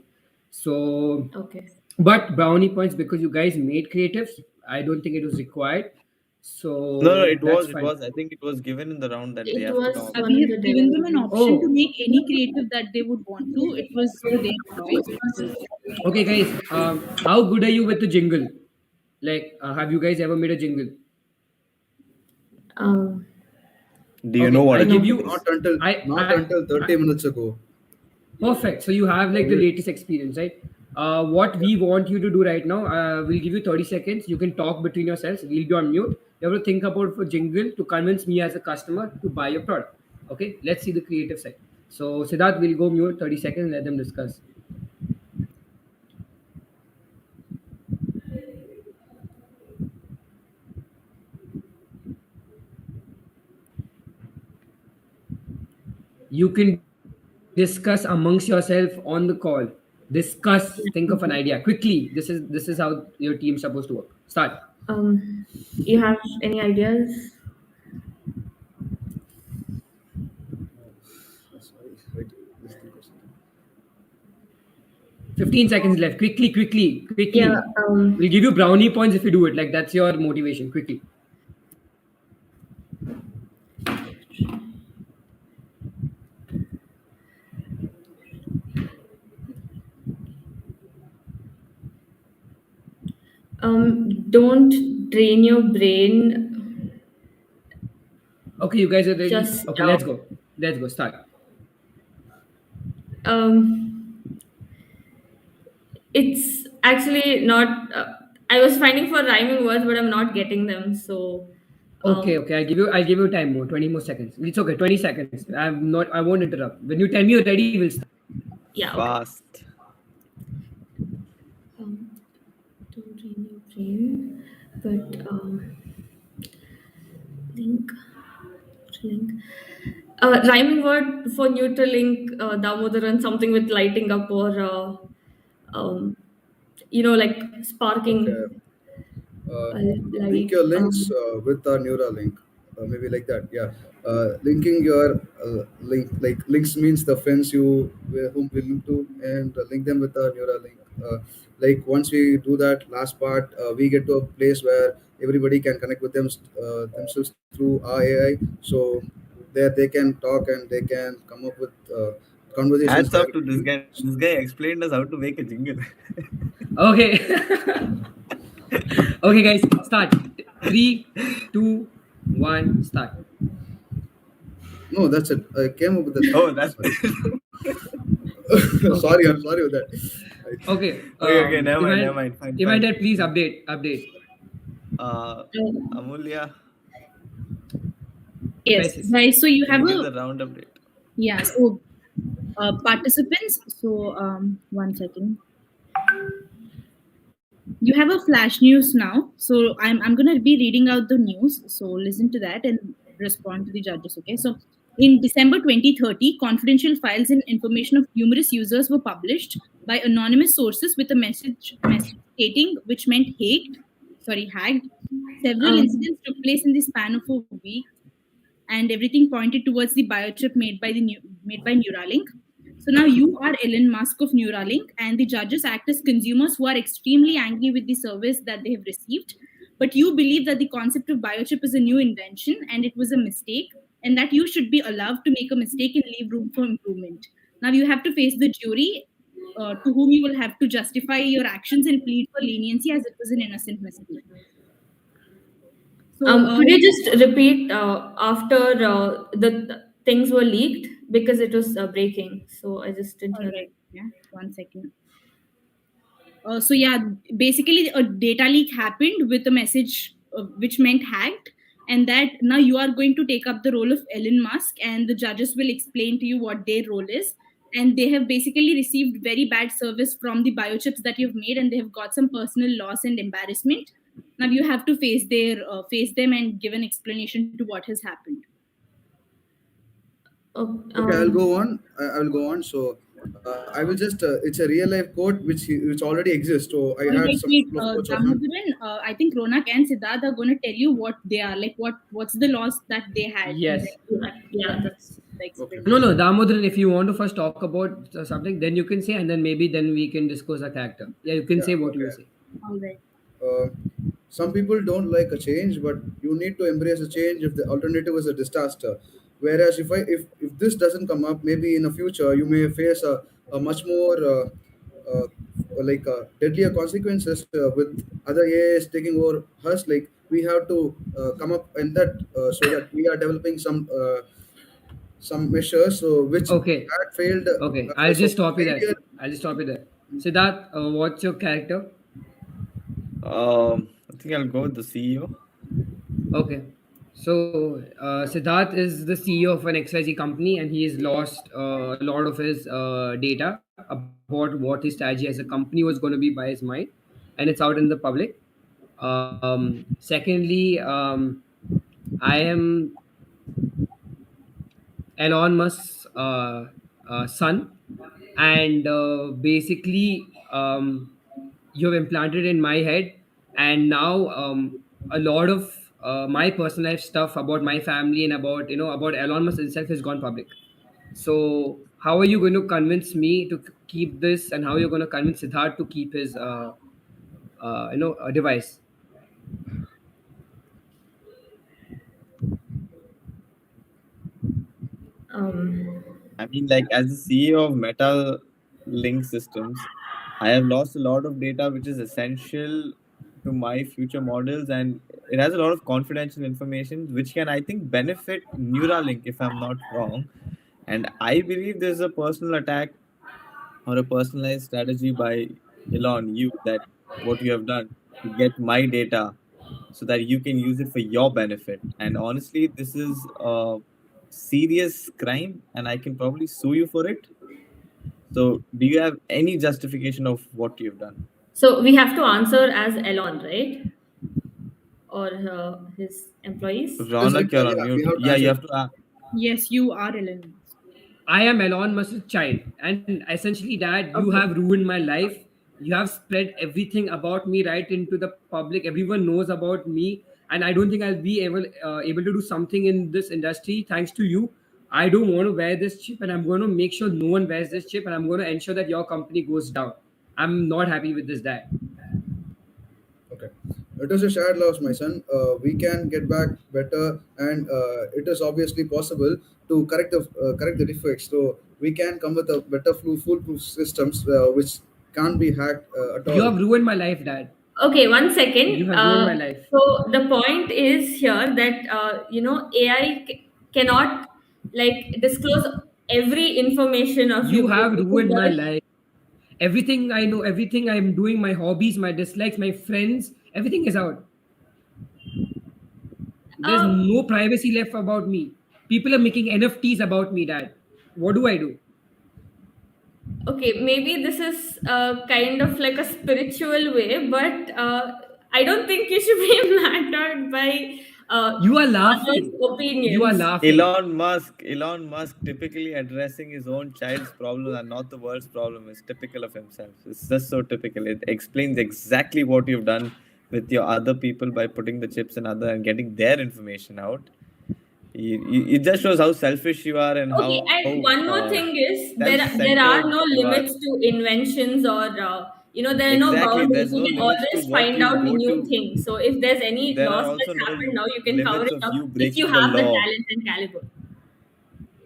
So, Okay. but brownie points because you guys made creatives. I don't think it was required. No, So it that's was. It fine. was. I think it was given in the round that they It have to was come up with one We of have the given them an deliverables. option to Oh, make any creative that they would want to. It was to their choice. okay, guys. How good are you with the jingle? Like, have you guys ever made a jingle? Um, Do you know Okay, what I'll a give no. jingle you. is? Not until I 30 minutes ago. perfect. So you have like the We- latest experience, right? What we want you to do right now, we'll give you 30 seconds. You can talk between yourselves. We'll be on mute. You have to think about a jingle to convince me as a customer to buy your product. Okay, let's see the creative side. So Siddharth will go mute 30 seconds. Let them discuss. 'You can discuss amongst yourself on the call. Discuss. Think of an idea quickly. This is how your team's supposed to work. Start. You have any ideas? Sorry, wait, let's think of something. 15 seconds left. Quickly, quickly, Yeah. quickly. We'll give you brownie points if you do it. Like, that's your motivation. Quickly. Don't drain your brain. Okay, you guys are ready. Just Okay, let's go. Let's go. Start. um, it's actually not. I was finding for rhyming words, but I'm not getting them. So, Okay, um, okay. I'll give you time more. 20 more seconds. It's okay. 20 seconds. I'm not. I won't interrupt. When you tell me you're ready, we'll start. yeah. Okay. Fast. Um, don't drain your brain, but link, link. Rhyming word for Nutrilink, Damodaran, something with lighting up or um, like Okay. sparking Uh, Link light. your links with our Neuralink. Maybe like that. Yeah. Linking your links means the friends you whom we link to, and link them with our Neuralink. Like once we do that last part, we get to a place where everybody can connect with themselves through our AI. So there they can talk and they can come up with conversations Hats off to this directly. guy. This guy explained us how to make a jingle. Okay. Okay, guys. Start. Three, two, one. Start. No, that's it. I came up with that. Oh, that's Sorry. Okay. I'm sorry with that. Okay. okay. Never mind. Never mind. Fine. If I Fine. did, please update. Update. Uh, Amulya. Yes, Crisis. guys. So you Can have you give a the round update? yeah. So participants. So 1 second. You have a flash news now. So I'm gonna be reading out the news. So listen to that and respond to the judges. Okay. So in December 2030, confidential files and information of numerous users were published by anonymous sources with a message stating which meant hacked. Several Um, incidents took place in the span of a week, and everything pointed towards the biochip made by Neuralink. So now you are Elon Musk of Neuralink, and the judges act as consumers who are extremely angry with the service that they have received. But you believe that the concept of biochip is a new invention and it was a mistake, and that you should be allowed to make a mistake and leave room for improvement. Now you have to face the jury, to whom you will have to justify your actions and plead for leniency as it was an innocent mistake. So, could you just repeat after the things were leaked because it was breaking? So I just didn't all hear that. right, yeah, 1 second. So yeah, basically a data leak happened with a message which meant hacked, and that now you are going to take up the role of Elon Musk, and the judges will explain to you what their role is. And they have basically received very bad service from the biochips that you've made, and they have got some personal loss and embarrassment. Now you have to face them and give an explanation to what has happened. Oh, Okay, I'll go on. I will go on. So I will just. It's a real life code which already exists. So I All had right, some wait, couple of quotes of him. Damodaran, I think Ronak and Siddharth are going to tell you what they are, like what's the loss that they had, and then Yes. you have to give yeah, us that's the Okay. No, explanation. no, Damodran, if you want to first talk about something, then you can say, and then maybe then we can discuss a character. Yeah, you can Yeah. say what you Okay. say. All right. Uh, some people don't like a change, but you need to embrace a change if the alternative is a disaster. Whereas if this doesn't come up, maybe in the future you may face a much more deadlier consequences with other AIs taking over us. Like we have to come up in that so that we are developing some measures so which Okay, had failed. okay. I'll So just stop you there. failure. I'll just stop you there. Siddharth, what's your character? I think I'll go with the CEO. Okay. So Siddharth is the CEO of an XYZ company, and he has lost a lot of his data about what his strategy as a company was going to be by his mind, and it's out in the public. Secondly, I am Elon Musk's son, and basically, you have implanted in my head, and now a lot of my personal life stuff about my family and about about Elon Musk itself has gone public. So, how are you going to convince me to keep this, and how are you going to convince Siddharth to keep his device? um, I mean, like as the CEO of Meta Link Systems, I have lost a lot of data which is essential to my future models, and it has a lot of confidential information which can, I think, benefit Neuralink if I'm not wrong. And I believe there's a personal attack or a personalized strategy by Elon, you that what you have done to get my data so that you can use it for your benefit. And honestly, this is a serious crime, and I can probably sue you for it. So, do you have any justification of what you've done? so we have to answer as Elon, right? Or his employees? Yes, Ronak, you're on yeah, we mute. have to Yeah, you answer. have to. Yes, you are Elon Musk. I am Elon Musk's child, and essentially, Dad, you have Okay. ruined my life. You have spread everything about me right into the public. Everyone knows about me, and I don't think I'll be able to do something in this industry thanks to you. I don't want to wear this chip, and I'm going to make sure no one wears this chip, and I'm going to ensure that your company goes down. I'm not happy with this, Dad. Okay. It is a shared loss, my son. We can get back better, and it is obviously possible to correct the defects. So we can come with a better foolproof systems which can't be hacked at You all. have ruined my life, Dad. Okay, one You second. have ruined my life. So the point is here that AI cannot like disclose every information of You you have because ruined my there life. Everything I know, everything I'm doing, my hobbies, my dislikes, my friends, everything is out. There's are no privacy left about me. People are making NFTs about me, Dad. What do I do? Okay, maybe this is kind of like a spiritual way, but I don't think you should be mattered by You are others' laughing. You are opinions. laughing. Elon Musk typically addressing his own child's problems and not the world's problem is typical of himself. It's just so typical. It explains exactly what you've done with your other people by putting the chips in other and getting their information out. It just shows how selfish you are and Okay, how and one more thing is there are self-centered no you are. limits to inventions, or there are no Exactly. boundaries. There's You no can limits to always what find you out go new to. things. So if there's any There are loss also that's no happened now, you can cover limits it of up you if you breaking the have the law. talent and caliber.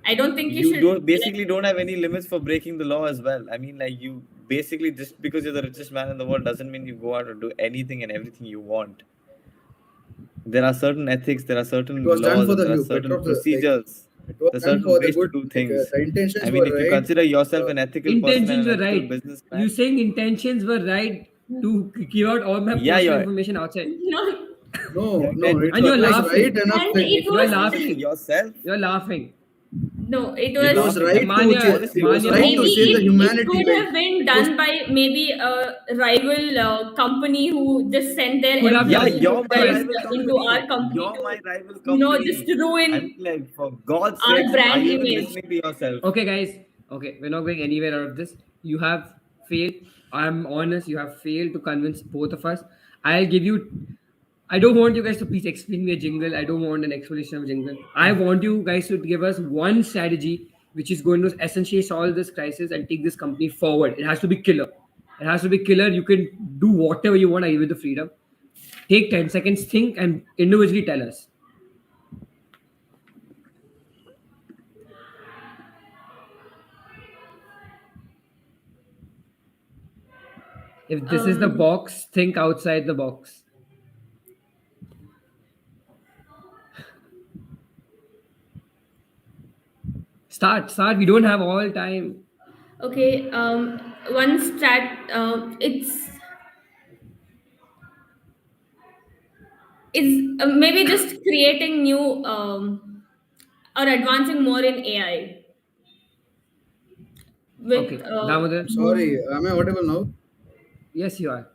I don't think you You should don't basically don't have any limits for breaking the law as well. I mean, like, you basically, just because you're the richest man in the world doesn't mean you go out and do anything and everything you want. There are certain ethics, there are It certain was done laws, for and the there are better certain of the like. procedures. It was There are done certain for the ways to good. do Like things. the intentions I mean, were if you right. consider yourself Uh, an ethical person and Intentions an were ethical right. businessman, You saying intentions were right to give out all my yeah, personal you're information outside. no, no, yeah, no, good And for you're it was you. right laughing. enough. and Like it You're was Honestly, laughing. yourself, You're laughing. no, it you're it was was laughing. right to Manya, Honestly, it was what's Manya, right wrong to maybe with save you? the it humanity. could Like have been it was done by maybe a rival company who just sent their could have Yeah, done. employees you're my So just rival into our company. company You're my rival just company. to I mean, ruin like, for God's our sakes, are brand you even image. listening to yourself? okay, guys. Okay, we're not going anywhere out of this. You have failed. I'm honest. You have failed to convince both of us. I'll give you. I don't want you guys to please explain me a jingle. I don't want an explanation of jingle. I want you guys to give us one strategy which is going to essentially solve this crisis and take this company forward. It has to be killer. It has to be killer. You can do whatever you want. I give you the freedom. Take 10 seconds, think, and individually tell us. If this is the Um, box, think outside the box. Start. We don't have all time. okay, one it's maybe just creating new or advancing more in AI with Okay, Damodar. sorry. Am I audible now? Yes, you are.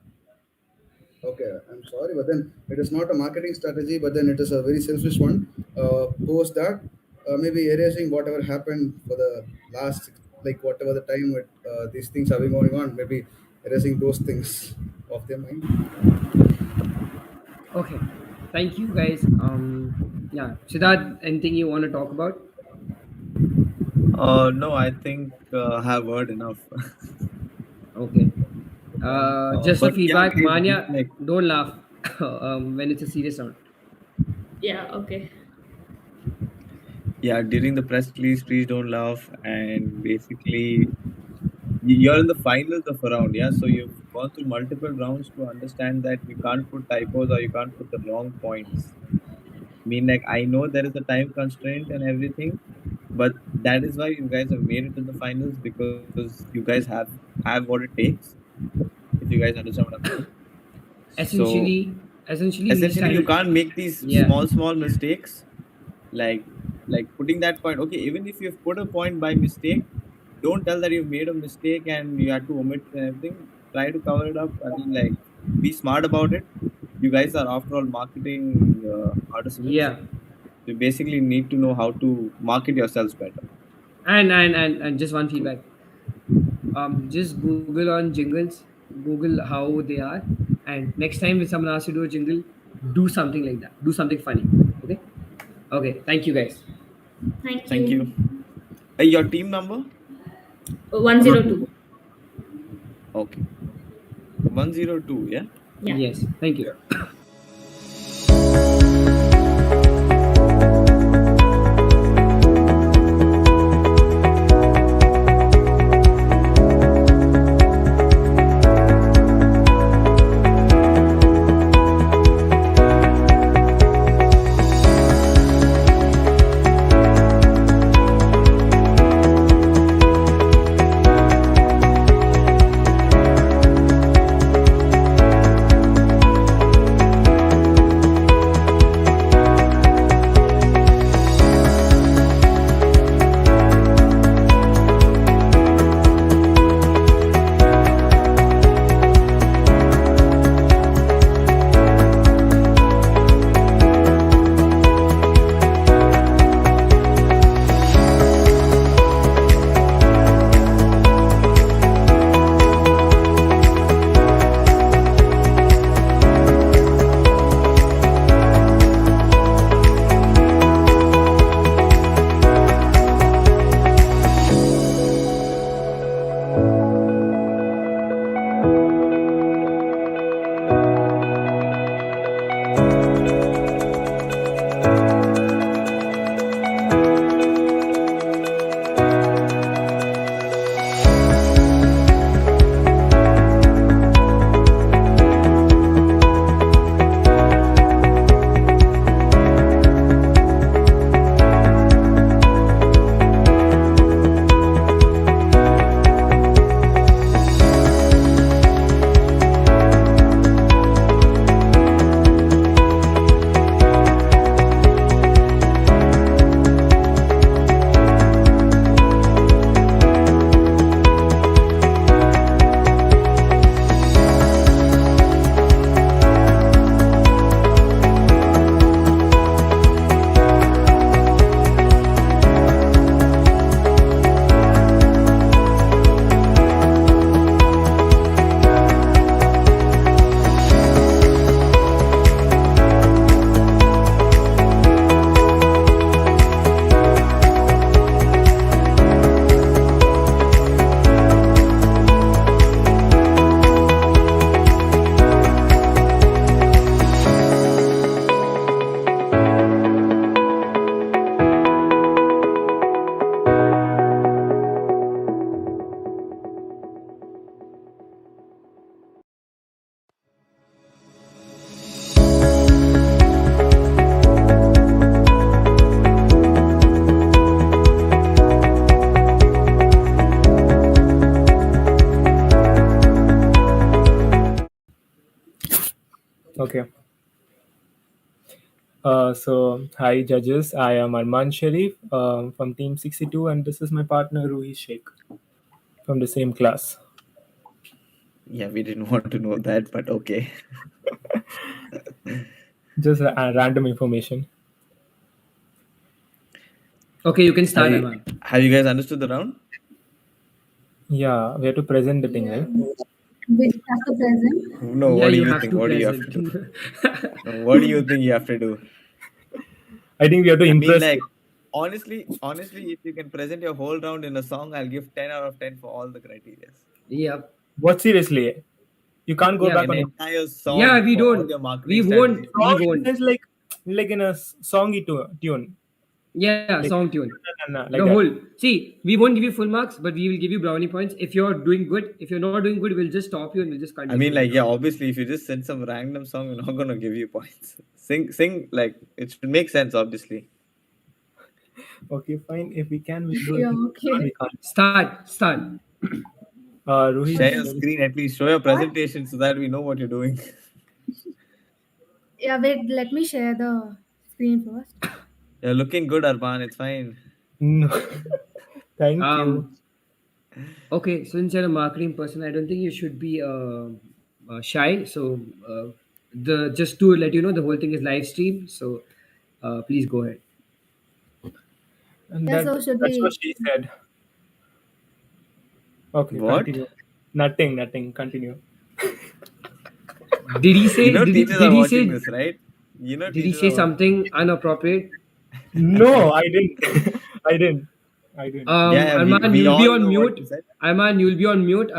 Okay, I'm sorry, but then it is not a marketing strategy, but then it is a very selfish one. Post that, maybe erasing whatever happened for the last, like whatever the time with these things have been going on, maybe erasing those things off their mind. Okay. Thank you, guys. Yeah, Siddharth, anything you want to talk about? No, I think I have heard enough. Okay. Just a But yeah, feedback, guys, I mean, Manya. like, Don't laugh when it's a serious round. yeah, okay. yeah, during the press release, please don't laugh. And basically, you're in the finals of a round, yeah. So you've gone through multiple rounds to understand that you can't put typos or you can't put the wrong points. I mean, like, I know there is a time constraint and everything, but that is why you guys have made it to the finals, because you guys have what it takes. If you guys understand what I'm saying. So Essentially, we essentially, you decided. can't make these Yeah. small mistakes, like putting that point. Okay, even if you've put a point by mistake, don't tell that you've made a mistake and you had to omit and everything. Try to cover it up. I mean, like, be smart about it. You guys are, after all, marketing artisans. Yeah. You basically need to know how to market yourselves better. And just one feedback. Just Google on jingles. Google how they are, and next time when someone asks you to do a jingle, do something like that. Do something funny. Okay. Okay. Thank you, guys. Thank Thank you. you. Your team number? 102. Okay. 102, yeah? Yeah. Yes. Thank you. Hi judges, I am Arman Sharif from Team 62, and this is my partner Ruhi Sheikh from the same class. Yeah, we didn't want to know that, but okay. Just random information. Okay, you can start, Arman. Have you guys understood the round? Yeah, we have to present the thing, right? We just have to present. No, Yeah, what do you you have think? to What do you have to present. do? No, what do you think you have to do? I think we have to I mean, impress. like, honestly, if you can present your whole round in a song, I'll give 10 out of 10 for all the criteria. Yeah. What seriously? You can't go Yeah. back An on it. entire song Yeah, we for all don't. your We marketing won't. strategies. We Song won't. is like in a songy tune. Yeah, Like, song tune. like The that. whole. See, we won't give you full marks, but we will give you brownie points. If you're doing good, if you're not doing good, we'll just stop you and we'll just I continue. mean, like, yeah, obviously, if you just send some random song, we're not gonna give you points. Sing, like, it should make sense, obviously. Okay, fine. If we can, we'll do Yeah, it. okay. We can't. Start. Ruhi, Share your screen, at least show your presentation so that we know what you're doing. Yeah, wait, let me share the screen first. You're looking good, Arban. It's fine. No. Thank you. Okay, since you're a marketing person, I don't think you should be shy. So, the just to let you know, the whole thing is live stream. So, please go ahead. And Yeah, so should that's we? what she said. Okay, What? continue. Nothing. Continue. Did he say? You know, did teachers he are say? watching this, right? You know, Did he teachers say are watching. something inappropriate? No, I didn't. I didn't. Yeah, Arman, we you'll all be on know what mute. you said. Arman, you'll be on mute.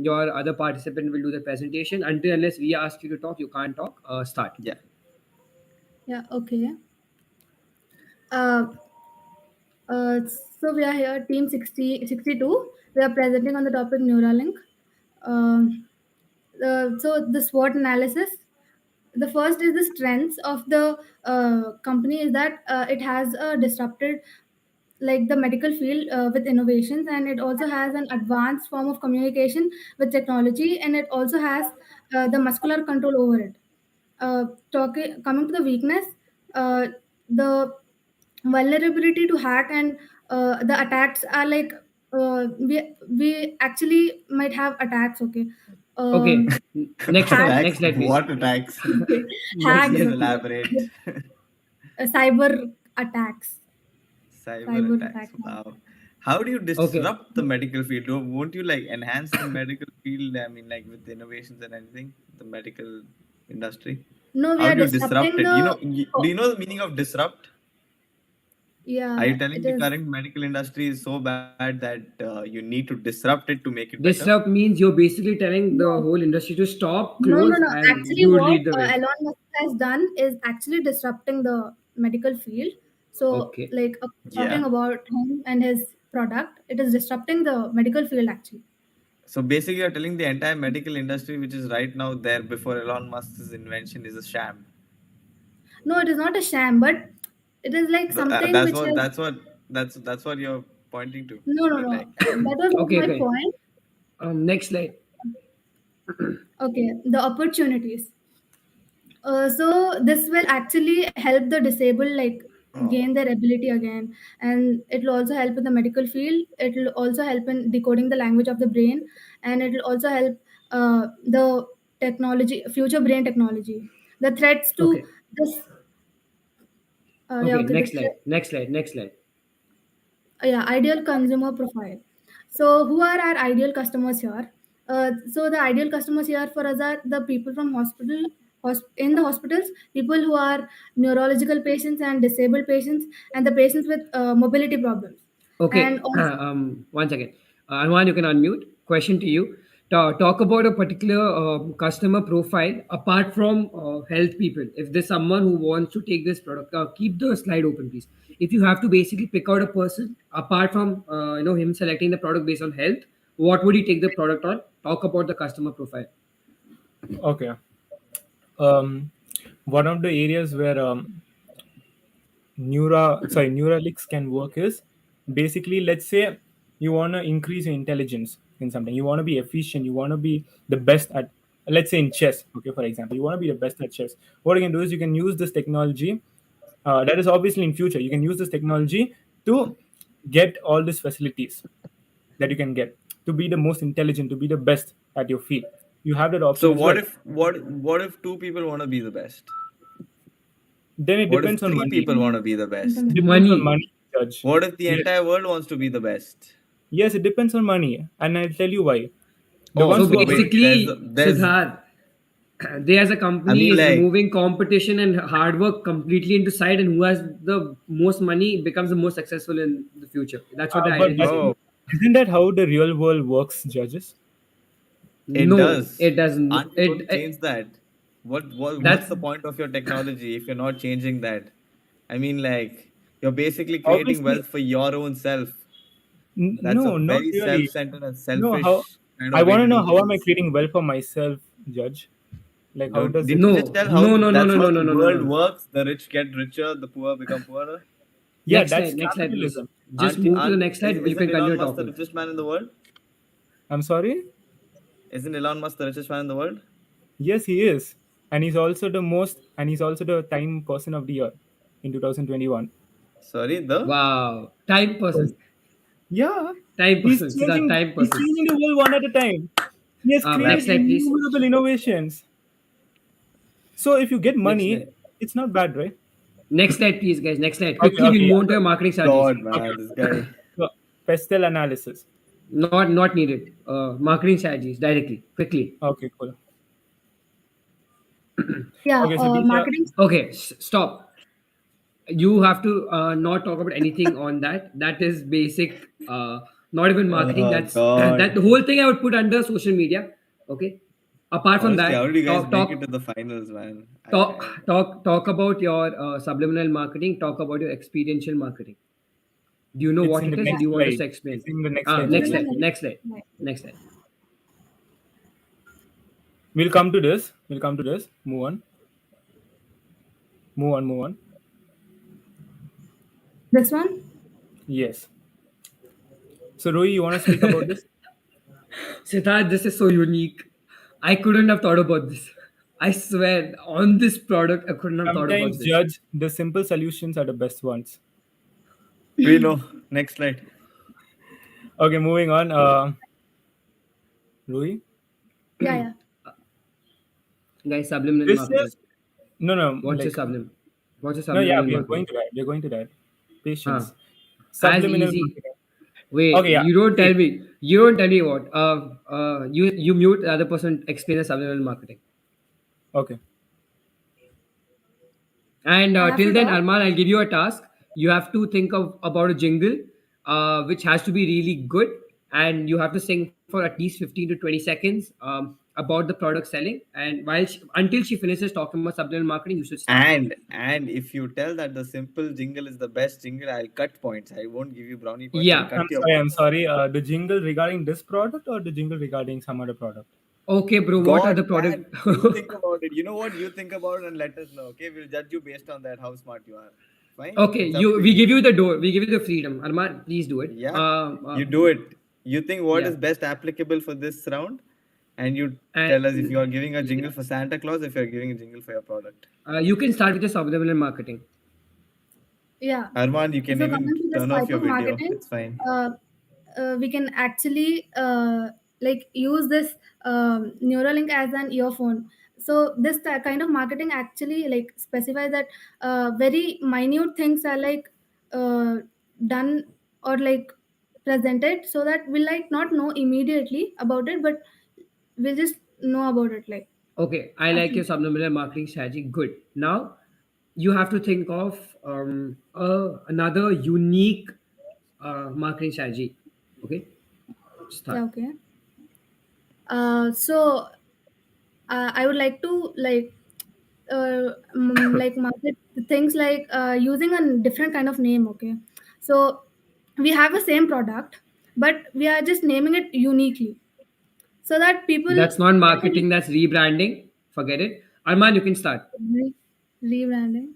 Your other participant will do the presentation. Until unless we ask you to talk, you can't talk. Start. Yeah. Yeah, okay. Uh, so we are here, team 62. We are presenting on the topic Neuralink. So the SWOT analysis. The first is the strengths of the company is that it has disrupted like the medical field with innovations, and it also has an advanced form of communication with technology, and it also has the muscular control over it. Talking coming to the weakness, the vulnerability to hack and the attacks are like we actually might have attacks. Okay. Okay. um Next slide. Hack, Next slide, please. What attacks? Next hacks, Please slide. elaborate. cyber attacks. Cyber attacks. Attack. Wow. How do you disrupt the medical field? Won't you like enhance the medical field? I mean, like with innovations and anything, the medical industry. No, we How are do you disrupt disrupting it? You know, the. do you know the meaning of disrupt? Are you Yeah, telling it the is. current medical industry is so bad that you need to disrupt it to make it better? Disrupt means you're basically telling the No, whole industry to stop, no, close, no. and Actually, you what lead the way. Elon Musk has done is actually disrupting the medical field. So, Okay. like talking Yeah. about him and his product, it is disrupting the medical field actually. So basically, you're telling the entire medical industry, which is right now there before Elon Musk's invention, is a sham. No, it is not a sham, but it is like something That's which what is. that's what you're pointing to. No, I no, mean, no. like, That was not my Okay. point. Next slide. Okay, the opportunities. So this will actually help the disabled like gain their ability again, and it will also help in the medical field. It will also help in decoding the language of the brain, and it will also help the technology, future brain technology. The threats to Okay. this. Yeah, Okay. okay. Next slide. Next slide. Next slide. Yeah, ideal consumer profile. So who are our ideal customers here? So the ideal customers here for us are the people from in the hospitals, people who are neurological patients and disabled patients, and the patients with mobility problems. And Okay. also, One second. Anwan, you can unmute. Question to you. Talk about a particular customer profile apart from health people. If there's someone who wants to take this product, keep the slide open, please. If you have to basically pick out a person apart from him selecting the product based on health, what would he take the product on? Talk about the customer profile. Okay. One of the areas where Neuralix can work is basically, let's say you want to increase your intelligence in something. You want to be efficient. You want to be the best at let's say in chess, okay, for example, you want to be the best at chess. What you can do is you can use this technology. That is obviously in future. You can use this technology to get all these facilities that you can get to be the most intelligent, to be the best at your field. You have that So option as what well. if what if two people want to be the best? Then it What if depends on three money. people want to be the best? Depends Money. on money, Judge. What if the Yes. entire world wants to be the best? Yes, it depends on money, and I'll tell you why. The Oh, ones So who are wait, basically, there's Siddharth, they as a I company mean, is like, removing competition and hard work completely into side, and who has the most money becomes the most successful in the future. That's what the but idea is. oh, isn't that how the real world works, judges? it No, does. it doesn't. Aren't you going to change that? What's That's the point of your technology if you're not changing that? I mean, like, you're basically creating Obviously, wealth for your own self. That's a no, not very really. self-centered and No, how selfish kind I of way want to to know do how am I things. creating well for myself, Judge? Like how does it? Didn't you just no, tell how no, no, no, that's no, how no, the no, no, no, world no. works? The rich get richer, the poor become poorer. Yeah, Next that's slide, next slide, please. capitalism. Just Aren't move to the aren't next slide. You isn't can Elon continue Musk the talking. richest man in the world? I'm sorry. Isn't Elon Musk the richest man in the world? Yes, he is, and he's also the time person of the year in 2021. Sorry, the Wow, time Yes. person, Yeah, time he's person, Siddharth, changing. time He's person. changing the world one at a time. He has well, Next created slide, please. innumerable innovations. So if you get next money, day. it's not bad, right? Next slide, please, guys. Next slide. Okay, Quickly, we'll okay, move yeah. on to your marketing strategies. God, Okay, man, this guy. so, pestle analysis. Not needed. Marketing strategies directly, quickly. Okay, cool. Yeah, Okay, so these are marketing. Okay, stop. You have to not talk about anything on that. That is basic. Not even marketing. Oh That's that God. the whole thing I would put under social media. Okay. Apart from Honestly, how that, did you guys talk make it talk to the finals, man? talk talk about your subliminal marketing. Talk about your experiential marketing. Do you know it's what in the it is, or Yeah. do next you want us slide. to explain? It's in the next Ah, slide, It's next in Judge. the slide. Actually, Next slide. Right. Next slide. we'll come to this. We'll come to this. Move on. Move on. Move on. This one? Yes. So, Rohi, you want to speak about this? Siddharth, this is so unique. I couldn't have thought about this. I swear, on this product, I couldn't have thought about Sometimes, this. Judge, the simple solutions are the best ones. We know. Next slide. Okay, moving on. Rohi, Yeah, yeah. Guys, subliminal this marketing. is no, What's a like subliminal? What's a no, yeah, subliminal we are going marketing? to that. We are going to that. Huh. Patience. As Subliminal easy. marketing. Wait, Okay, yeah. you don't See, tell me. You don't tell me what. You mute the other person. Explain the subliminal marketing. okay. And I have till to then, talk. Arman, I'll give you a task. You have to think of about a jingle, which has to be really good, and you have to sing for at least 15 to 20 seconds about the product selling. And until she finishes talking about subliminal marketing, you should start. And if you tell that the simple jingle is the best jingle, I'll cut points. I won't give you brownie points. I'll Yeah. cut I'm your sorry. I'm points. sorry. The jingle regarding this product or the jingle regarding some other product? Okay, bro. What are God, the man, product? you think about it. You know what? You think about it and let us know. Okay, we'll judge you based on that. How smart you are. Fine. Okay, It's up to we you. give you the door. We give you the freedom. Arman, please do it. Yeah, you do it. You think what yeah. is best applicable for this round, and you And tell us if you are giving a jingle for Santa Claus, if you are giving a jingle for your product. you can start with the subliminal marketing. Yeah. Arman, you can So even coming to this turn off type your of video. marketing, It's fine. we can actually like use this Neuralink as an earphone. So this kind of marketing actually like specify that very minute things are like done or like presented so that we like not know immediately about it, but we'll just know about it like. Okay, I like your subliminal marketing strategy. Good. Now you have to think of another unique marketing strategy. Okay, start. Yeah, okay. So I would like to like market things like using a different kind of name. Okay, so we have the same product, but we are just naming it uniquely so that people That's not can marketing. That's rebranding. Forget it. Arman, you can start. rebranding.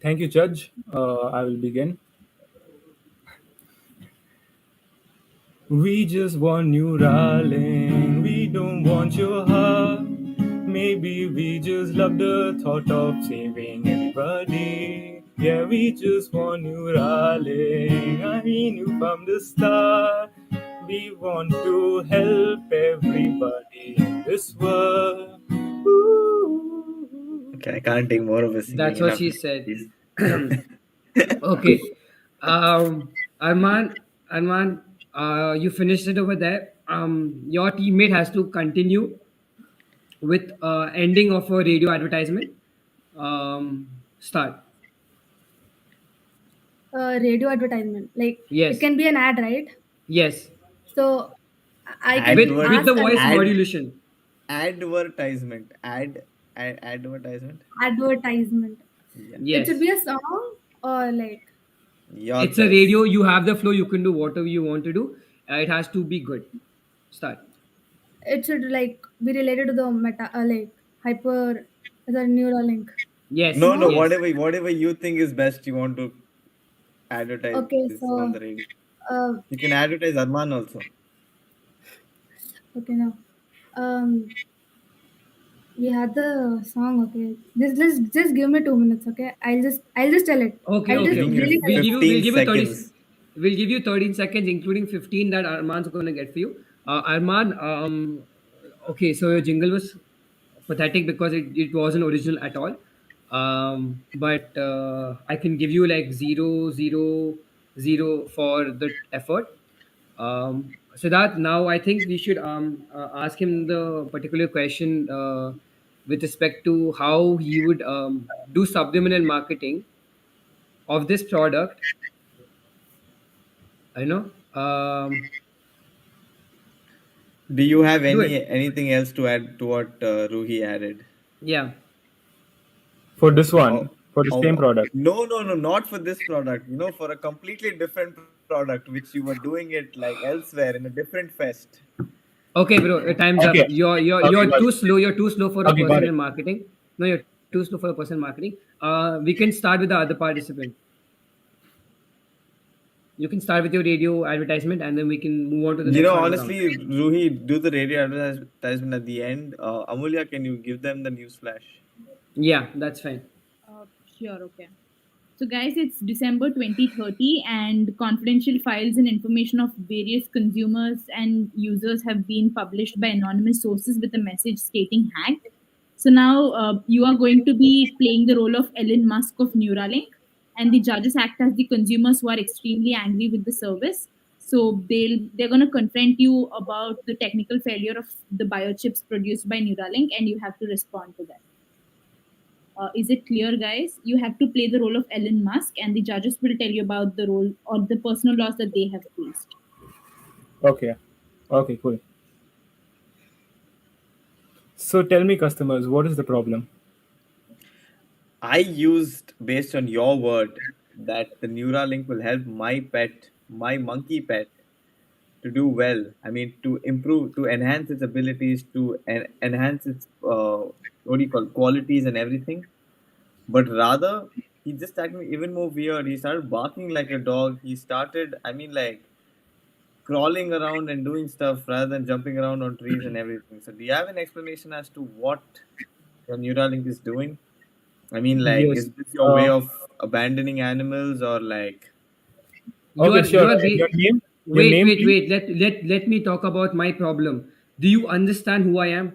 Thank you, Judge. I will begin. We just want Neuralink. We don't want your heart. Maybe we just love the thought of saving everybody. Yeah, we just want you, darling. I mean you from the start. We want to help everybody in this world. Ooh. Okay, I can't take more of a singing. That's what Enough, she said. please. Okay. Arman, you finished it over there. Your teammate has to continue with ending of a radio advertisement. Start. Radio advertisement. Like it Yes. can be an ad, right? Yes. So I can With the ask voice Arman modulation. Advertisement. Advertisement. advertisement. Yeah. It should Yes. be a song or like Your It's a choice. radio. You have the flow. You can do whatever you want to do. It has to be good. Start. it should like be related to the meta like hyper the Neuralink. Yes. No, no. No? Yes. Whatever you think is best, you want to advertise Okay, on so the radio. uh You can advertise Arman also. okay now. Um we had the song, okay. Just give me 2 minutes, okay? I'll just tell it. Okay. I'll just Okay. Giving you really Okay. tell it. We'll 15 give you 30. seconds. We'll give you 13 seconds, including 15 that Arman's gonna get for you. Arman. Okay. So your jingle was pathetic because it wasn't original at all. But I can give you like 0, 0, 0 for the effort. Siddharth, now I think we should ask him the particular question with respect to how he would do subliminal marketing of this product. I know. Do you have Do it. anything else to add to what Ruhi added? Yeah. For this one, Oh, for the same product. No, not for this product. For a completely different product, which you were doing it like elsewhere in a different fest. Okay, bro. Time's Okay. up. You're got too it. slow. You're too slow for a Okay, got person it. in marketing. No, you're too slow for a person in marketing. We can start with the other participant. You can start with your radio advertisement, and then we can move on to the next one. Honestly, Ruhi, do the radio advertisement at the end. Amulya, can you give them the news flash? Yeah, that's fine. Sure, okay. So, guys, it's December 2030, and confidential files and information of various consumers and users have been published by anonymous sources with a message stating hacked. So, now you are going to be playing the role of Elon Musk of Neuralink, and the judges act as the consumers who are extremely angry with the service. So, they're going to confront you about the technical failure of the biochips produced by Neuralink, and you have to respond to that. Is it clear, guys? You have to play the role of Elon Musk, and the judges will tell you about the role or the personal laws that they have faced. Okay. Okay, cool. So tell me, customers, what is the problem? I used, based on your word, that the Neuralink will help my pet, my monkey pet, to do well. I mean, to improve, to enhance its abilities, to enhance its what do you call qualities and everything. But rather, he just started even more weird. He started barking like a dog. He started, I mean, like crawling around and doing stuff rather than jumping around on trees and everything. So, do you have an explanation as to what your Neuralink is doing? I mean, like, Yes. is this your way of abandoning animals or like? Okay, sure. You are Your name? wait, please? wait. Let me talk about my problem. Do you understand who I am?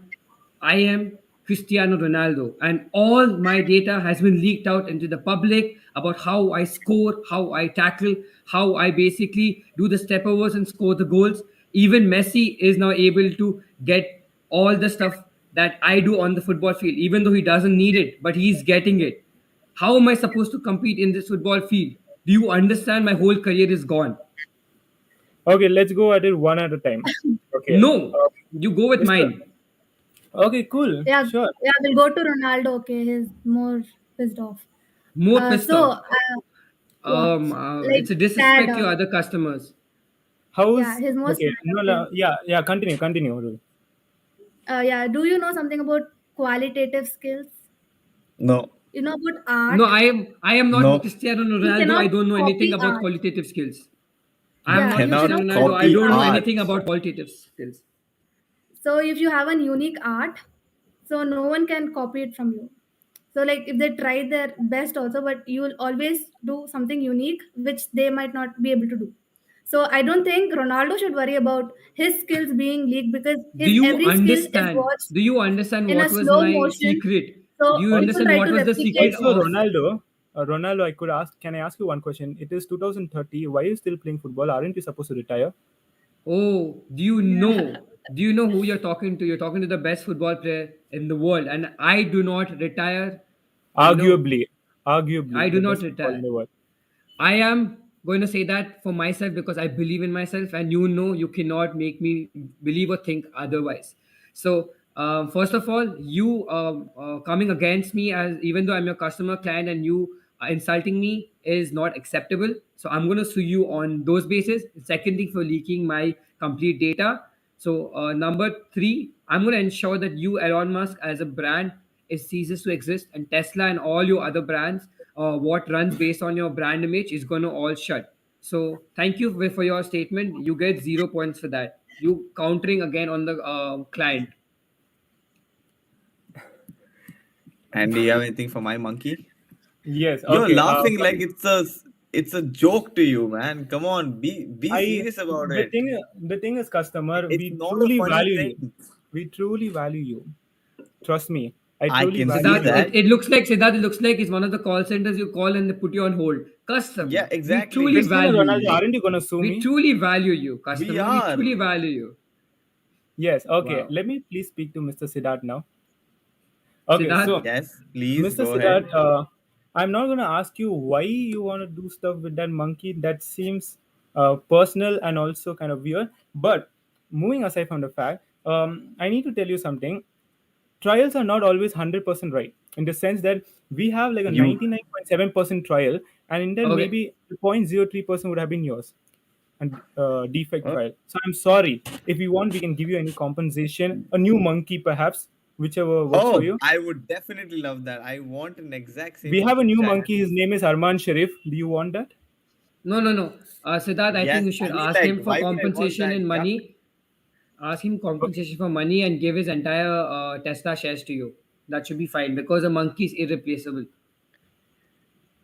I am Cristiano Ronaldo, and all my data has been leaked out into the public about how I score, how I tackle, how I basically do the stepovers and score the goals. Even Messi is now able to get all the stuff that I do on the football field, even though he doesn't need it, but he's getting it. How am I supposed to compete in this football field? Do you understand my whole career is gone? Okay, let's go at it one at a time. Okay. No, you go with Yes, sir. mine. Okay, cool. Yeah, Sure. yeah, we'll go to Ronaldo, okay. He's more pissed off. More pissed So off. yeah, like It's a sad disrespect to your other customers. How's yeah, he's more okay? sad, No, okay. no, yeah. Continue. Ruhi. Yeah, do you know something about qualitative skills? No. You know about art? No, I am not No. Cristiano You Ronaldo. cannot I don't know anything copy about art. qualitative skills. I You am Yeah, not you cannot Cristiano cannot Ronaldo. I copy don't know art. anything about qualitative skills. So if you have a unique art, so no one can copy it from you. So like if they try their best also, but you will always do something unique which they might not be able to do. So I don't think Ronaldo should worry about his skills being leaked, because Do his you every skill is understand? watched Do you understand in a what was slow my motion. secret? Do So you people understand try what to was the replicate. secret Also, of? Ronaldo, I could ask. Can I ask you one question? It is 2030. Why are you still playing football? Aren't you supposed to retire? Oh, do you know? Do you know who you're talking to? You're talking to the best football player in the world, and I do not retire. You know, Arguably, I arguably do the not best football in retire. the world. I am going to say that for myself because I believe in myself, and you know, you cannot make me believe or think otherwise. So, first of all, you coming against me as even though I'm your customer client and you insulting me is not acceptable. So, I'm going to sue you on those bases. Second thing, for leaking my complete data. So, number three, I'm going to ensure that you, Elon Musk, as a brand, it ceases to exist, and Tesla and all your other brands, what runs based on your brand image is going to all shut. So thank you for your statement. You get 0 points for that. You countering again on the client. And do you have anything for my monkey? Yes. You're Okay. laughing like it's a joke to you, man. Come on, be I serious about the it. thing is, customer, It's we not a truly funny value you. thing. We truly value you. Trust me, I I truly can value see Siddharth, you. that. it looks like Siddharth, it looks like it's one of the call centers you call and they put you on hold. Customer, Yeah, we truly exactly. Cristiano value Ronaldo, you. aren't you gonna sue We me? truly value you, We customer. We are. truly value you. Yes. Okay. Wow. Let me please speak to Mr. Siddharth now. Okay. Siddharth, So, Yes, please Mr. go ahead. Siddharth, I'm not gonna ask you why you want to do stuff with that monkey. That seems personal and also kind of weird. But moving aside from the fact, I need to tell you something. Trials are not always 100% right, in the sense that we have like a You 99.7% trial, and in that okay. maybe 0.03% would have been yours and defect oh, trial. So I'm sorry. If you want, we can give you any compensation, a new monkey perhaps, whichever works for oh, you. I would definitely love that. I want an exact same We have a monkey which new I had. monkey. His name is Arman Sharif. Do you want that? No, no, no. Siddharth, I think Yes, you I should mean, ask like, him for why would I want compensation that? in Yuck. money. Ask him Okay. compensation for money and give his entire Tesla shares to you. That should be fine because the monkey is irreplaceable.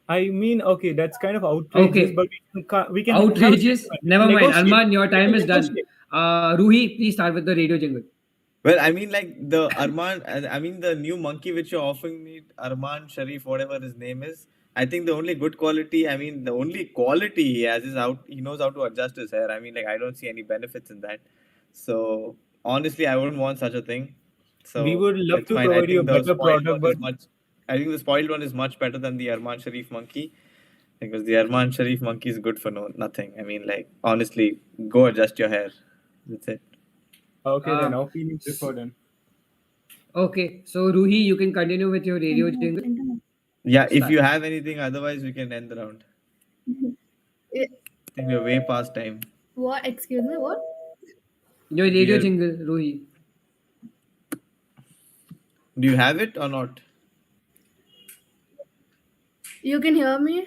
I mean, okay, that's kind of outrageous, Okay, but we can have a outrageous. settlement. We can Never mind. negotiate. Arman, your We time can is done. negotiate. Ruhi, please start with the radio jingle. Well, I mean, like the Arman, I mean, the new monkey which you're offering me, Arman Sharif, whatever his name is. I think the only good quality, I mean, the only quality he has is out. He knows how to adjust his hair. I mean, like, I don't see any benefits in that. So honestly, I wouldn't want such a thing. We So would love it's to fine. I provide you a think the better spoiled product, one but is much. I think the spoiled one is much better than the Arman Sharif monkey because the Arman Sharif monkey is good for nothing. I mean, like, honestly, go adjust your hair. That's it. okay, then Uh, opinion s- differ then. okay, so Ruhi, you can continue with your radio Internet, jingle. internet. Yeah, if Start. you have anything, otherwise we can end the round. Eh, I think we're way past time. what? Excuse me. What? Your We radio are. jingle, Ruhi. Do you have it or not? You can hear me?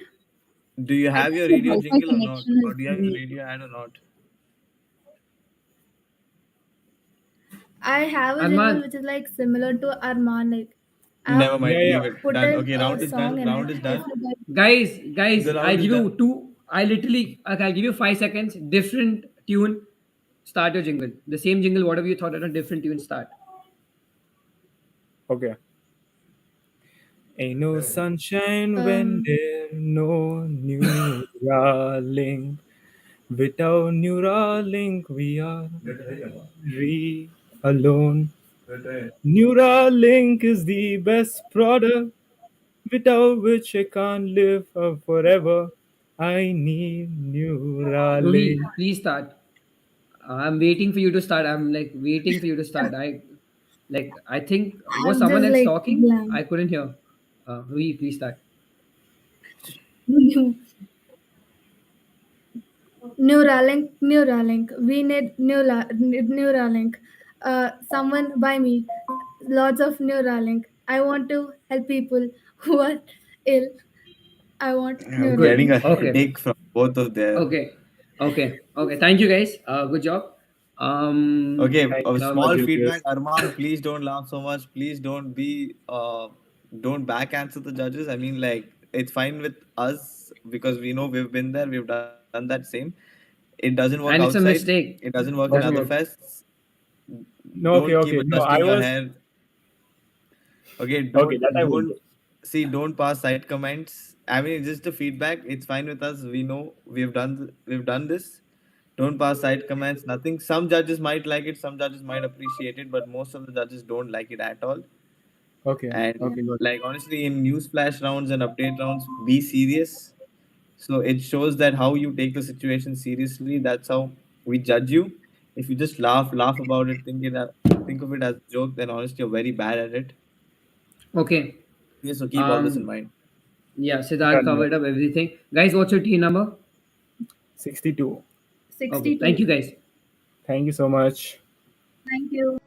Do you I have think your the radio Wi-Fi jingle or not? connection Or is do you have your weak. radio ad or not? I have a jingle Arman, which is like similar to Arman. Like I have Never Yeah, mind. yeah. Leave it. put Done. in Okay, a round is song done. in it. Round is If done. you guys, guys, The I'll round is give you done. two. I literally, okay, I'll give you 5 seconds. Different tune. Start your jingle. The same jingle, whatever you thought at a different tune. Start. Okay. Ain't no sunshine when um, there's no Neuralink. Without Neuralink, we are alone. Neuralink is the best product, without which I can't live forever. I need Neuralink. Ruhi, please start. I'm waiting for you to start. I'm like waiting for you to start. I think was I'm someone just else like talking? blank. I couldn't hear. Ruhi, please start. Neuralink, Neuralink. We need Neuralink. Someone buy me lots of Neuralink. I want to help people who are ill. I want I'm Good. getting Neuralink. a Okay. headache from both of them. Okay. Okay. Okay. Thank you guys. Good job. Okay, Thank a you so small much, feedback, DPS. Arman. Please don't laugh so much. Please don't back answer the judges. I mean, like it's fine with us because we know we've been there. We've done that same. It doesn't work And it's outside. a It mistake. doesn't work in other Doesn't work. fests. No, Don't okay, keep okay. No, adjusting I your was hair. Okay, okay. That I would don't do. see. Don't pass side comments. I mean, it's just a feedback. It's fine with us. We know we've done this. Don't pass side comments. Nothing. Some judges might like it. Some judges might appreciate it, but most of the judges don't like it at all. Okay, And okay, got it. like honestly, in news flash rounds and update rounds, be serious. So it shows that how you take the situation seriously. That's how we judge you. If you just laugh about it, think of it as a joke, then honestly you're very bad at it. Okay. Yeah, so keep all this in Um. mind. Yeah, Siddharth Done, covered up everything. Guys, what's your team number? 62. Okay. Thank 62. you, guys. Thank you so much. Thank you.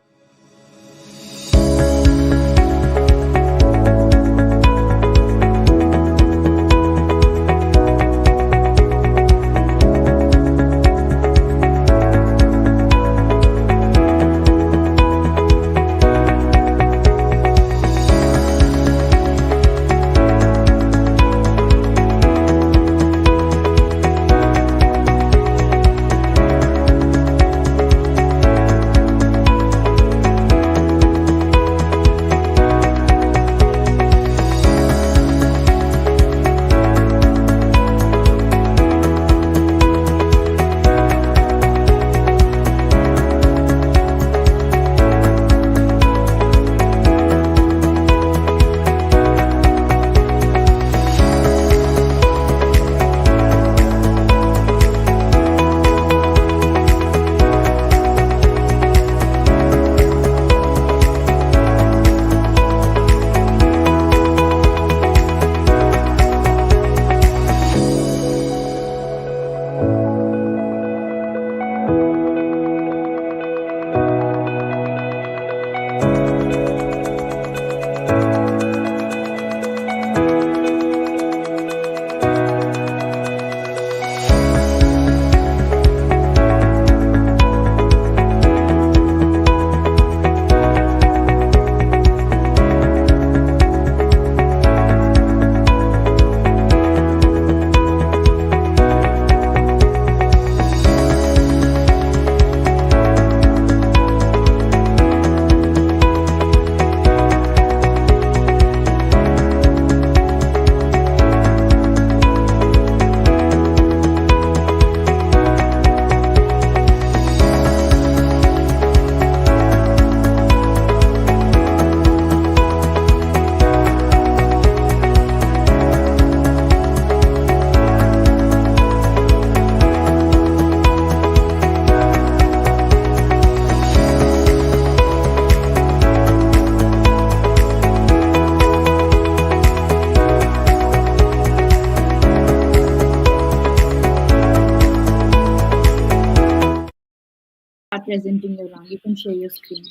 Start presenting your round. You can share your screen.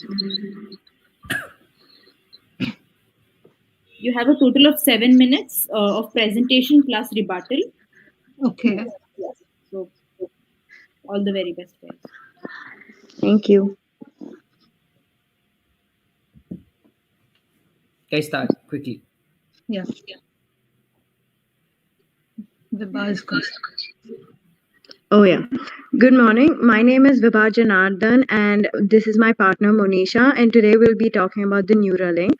You have a total of 7 minutes of presentation plus rebuttal. Okay. Yes. So all the very best, guys. Thank you. Guys, start quickly. Yeah. Vibha is good. Oh, yeah. Good morning. My name is Vibha Janardhan, and this is my partner Monisha, and today we'll be talking about the Neuralink.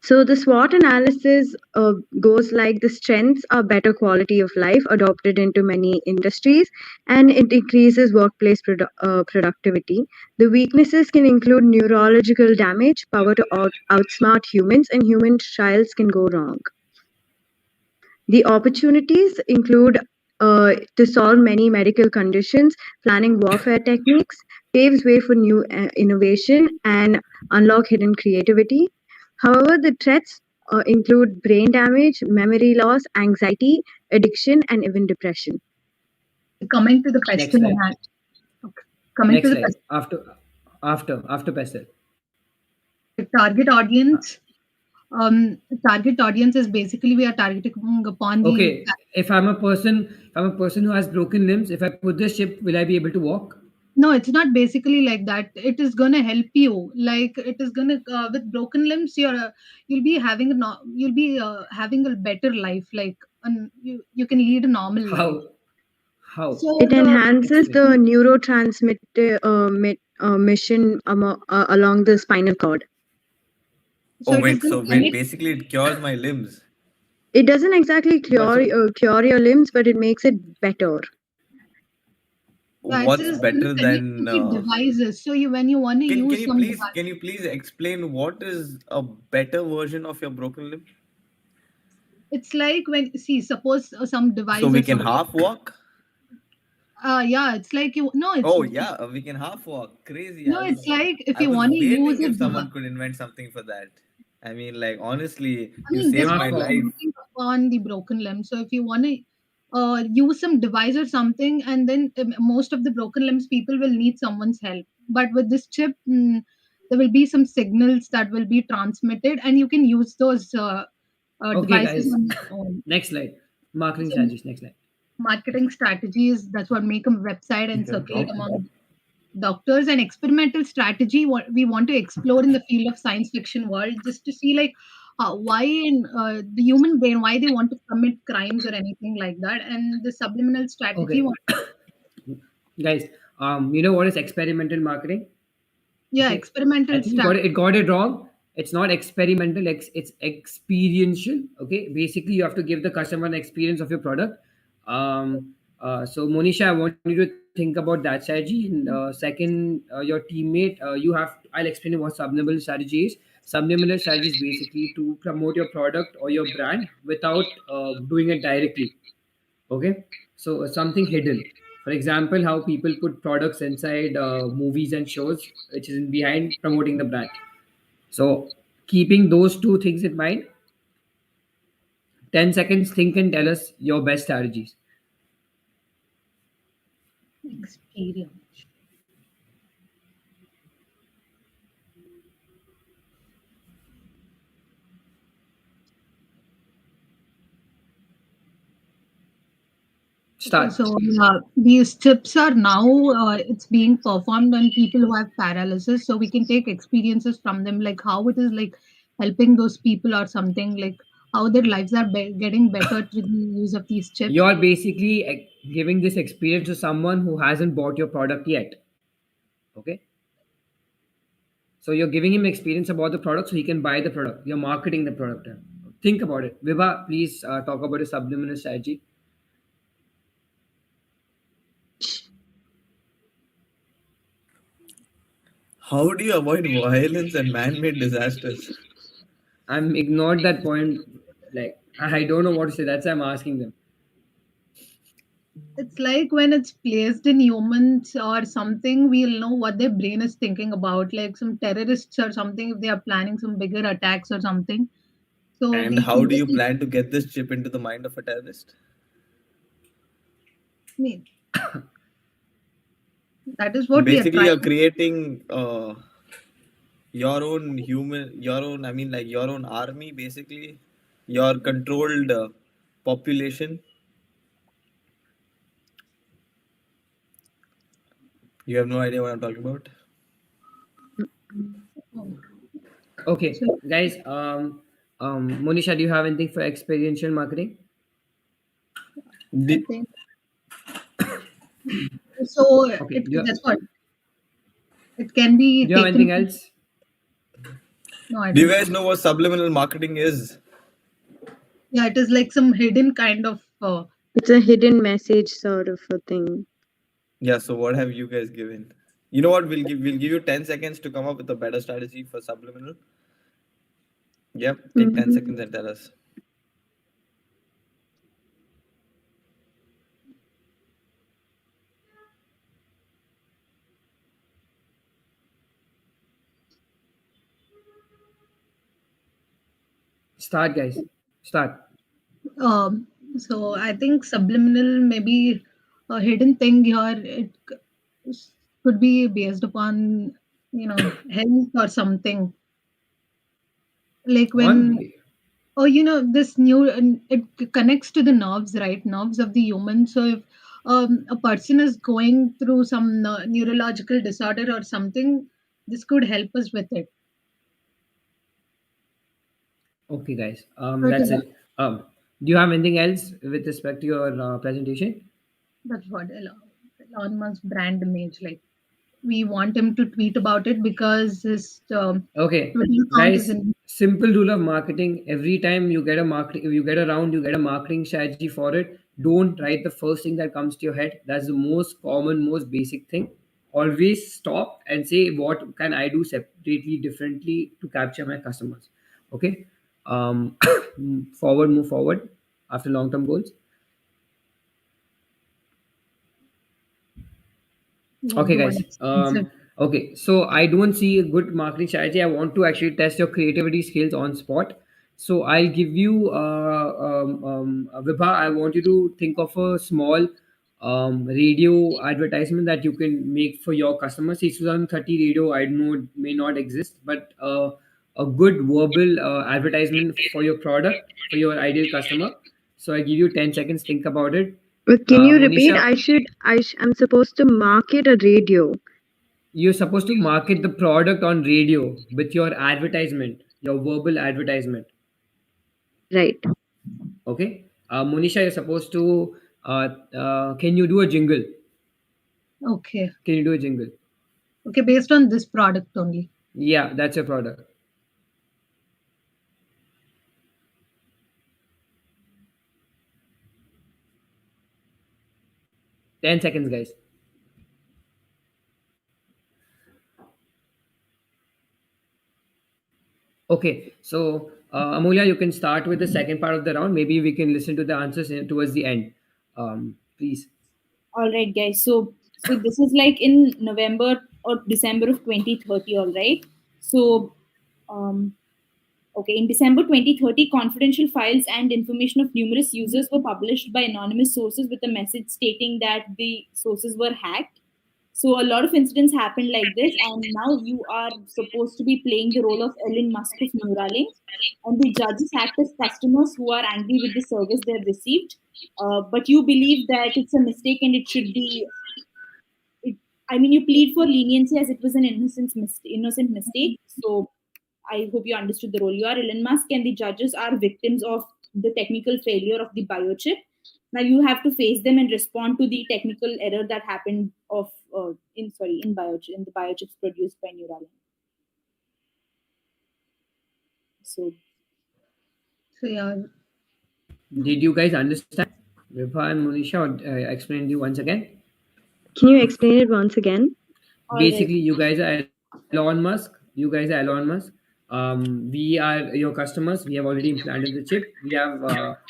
So, the SWOT analysis goes like the strengths are better quality of life adopted into many industries, and it increases workplace productivity. The weaknesses can include neurological damage, power to outsmart humans, and human trials can go wrong. The opportunities include to solve many medical conditions, planning warfare techniques, paves way for new innovation, and unlock hidden creativity. However, the threats include brain damage, memory loss, anxiety, addiction, and even depression. Coming to the Next question slide. at hand. Okay. Coming Next to the slide. question. After Pestel. Okay, target audience. Target audience is basically we are targeting upon the. Okay. If I'm a person who has broken limbs, if I put this chip, will I be able to walk? No, it's not basically like that. It is gonna help you. Like it is gonna with broken limbs, you'll be having you'll be having a better life. Like you can lead a normal life. How? How? So It the enhances Explain. the neurotransmitter mission along the spinal cord. so Oh it is wait, gonna so wait, connect. basically it cures my limbs. It doesn't exactly But so, cure your limbs, but it makes it better. Yeah, it What's is gonna better connect to than the devices. So you when you want to can use you some please device. explain what is a better version of your broken limb? It's like when see suppose some So we devices. can half walk? Yeah, it's like you. No, Oh yeah, we can half walk. Crazy. it's like if I you was want to use waiting a if device. someone could invent something for that. I mean, like honestly, I you mean, this saved half my one is walk. life. working upon the broken limb. So if you want to use some device or something, and then most of the broken limbs people will need someone's help. But with this chip, there will be some signals that will be transmitted, and you can use those Okay, devices guys. on your own. Next slide. Marketing So strategies. Next slide. marketing strategies, that's what make a website and Yeah, circulate drop. among doctors, and experimental strategy what we want to explore in the field of science fiction world, just to see like why in the human brain, why they want to commit crimes or anything like that, and the subliminal strategy Okay, guys. You know what is experimental marketing? yeah, Okay, I experimental think you got it. strategy. It got it wrong. It's not experimental. It's experiential. Okay, basically you have to give the customer an experience of your product. So Monisha, I want you to think about that strategy. And second, your teammate, I'll explain you what subliminal strategy is. Subliminal strategy is basically to promote your product or your brand without doing it directly. Okay, so something hidden. For example, how people put products inside movies and shows, which is behind promoting the brand. So keeping those two things in mind, 10 seconds, think and tell us your best strategies. Experience. Okay, Start. so these chips are now it's being performed on people who have paralysis, so we can take experiences from them, like how it is like helping those people or something, like how their lives are getting better through the use of these chips. You're basically giving this experience to someone who hasn't bought your product yet. Okay, so you're giving him experience about the product so he can buy the product. You're marketing the product. Think about it. Viva, please talk about a subliminal strategy. How do you avoid violence and man-made disasters? I'm ignored that point. Like I don't know what to say. That's why I'm asking them. It's like when it's placed in humans or something, we'll know what their brain is thinking about, like some terrorists or something, if they are planning some bigger attacks or something. So And we how can do you just, plan to get this chip into the mind of a terrorist? I mean, that is what we are Basically, trying. you're creating your own, I mean, like your own army, basically, your controlled population. You have no idea what I'm talking about. Okay, So guys. Monisha, do you have anything for experiential marketing? I Do, think so. Okay. That's what it can be Do you have taken. anything else? No, I do you don't. guys know what subliminal marketing is? Yeah, it is like some hidden kind of. It's a hidden message sort of a thing. Yeah. So what have you guys given? You know what? We'll give you 10 seconds to come up with a better strategy for subliminal. Yep. Take 10 seconds and tell us. Start, guys. Start. So I think subliminal maybe a hidden thing here. Could be based upon health or something, like On. when this new, and it connects to the nerves, right? Nerves of the human. So if a person is going through some neurological disorder or something, this could help us with it. Okay, guys. So it That's is, it. Do you have anything else with respect to your presentation? that's what Elon Musk brand image. Like, we want him to tweet about it because his Okay, Twitter account is guys. in. Simple rule of marketing: every time you get a market, you get a round, you get a marketing strategy for it. Don't write the first thing that comes to your head. That's the most common, most basic thing. Always stop and say, what can I do separately, differently to capture my customers? Okay. Move forward after long-term goals. We'll Okay, do an guys. extensive. Okay, so I don't see a good marketing strategy. I want to actually test your creativity skills on spot. So I'll give you, Vibha, I want you to think of a small radio advertisement that you can make for your customers. See, 2030 radio, I know may not exist, but a good verbal advertisement for your product, for your ideal customer. So I give you 10 seconds, think about it. Can you repeat? Monisha, I'm supposed to market a radio. you're supposed to market the product on radio with your advertisement, your verbal advertisement. Right. Okay. Monisha, you're supposed to. Can you do a jingle? Okay. Can you do a jingle? Okay, based on this product only. Yeah, that's your product. Ten seconds, guys. Okay, so Amulya, you can start with the second part of the round. Maybe we can listen to the answers towards the end. Please. All right, guys. So this is like in November or December of 2030. All right. So um, okay, in December 2030, confidential files and information of numerous users were published by anonymous sources with a message stating that the sources were hacked. So a lot of incidents happened like this, and now you are supposed to be playing the role of Elon Musk of Neuralink, and the judges act as customers who are angry with the service they've received. But you believe that it's a mistake and it should be. It, I mean, you plead for leniency as it was an innocent mistake. So I hope you understood the role. You are Elon Musk, and the judges are victims of the technical failure of the biochip. Now you have to face them and respond to the technical error that happened of in the biochips produced by Neuralink. So So yeah, Did you guys understand? Vibha and Monisha, explain you once again. Can you explain it once again? all right. Basically, you guys are Elon Musk. You guys are Elon Musk. We are your customers. We have already implanted the chip. We have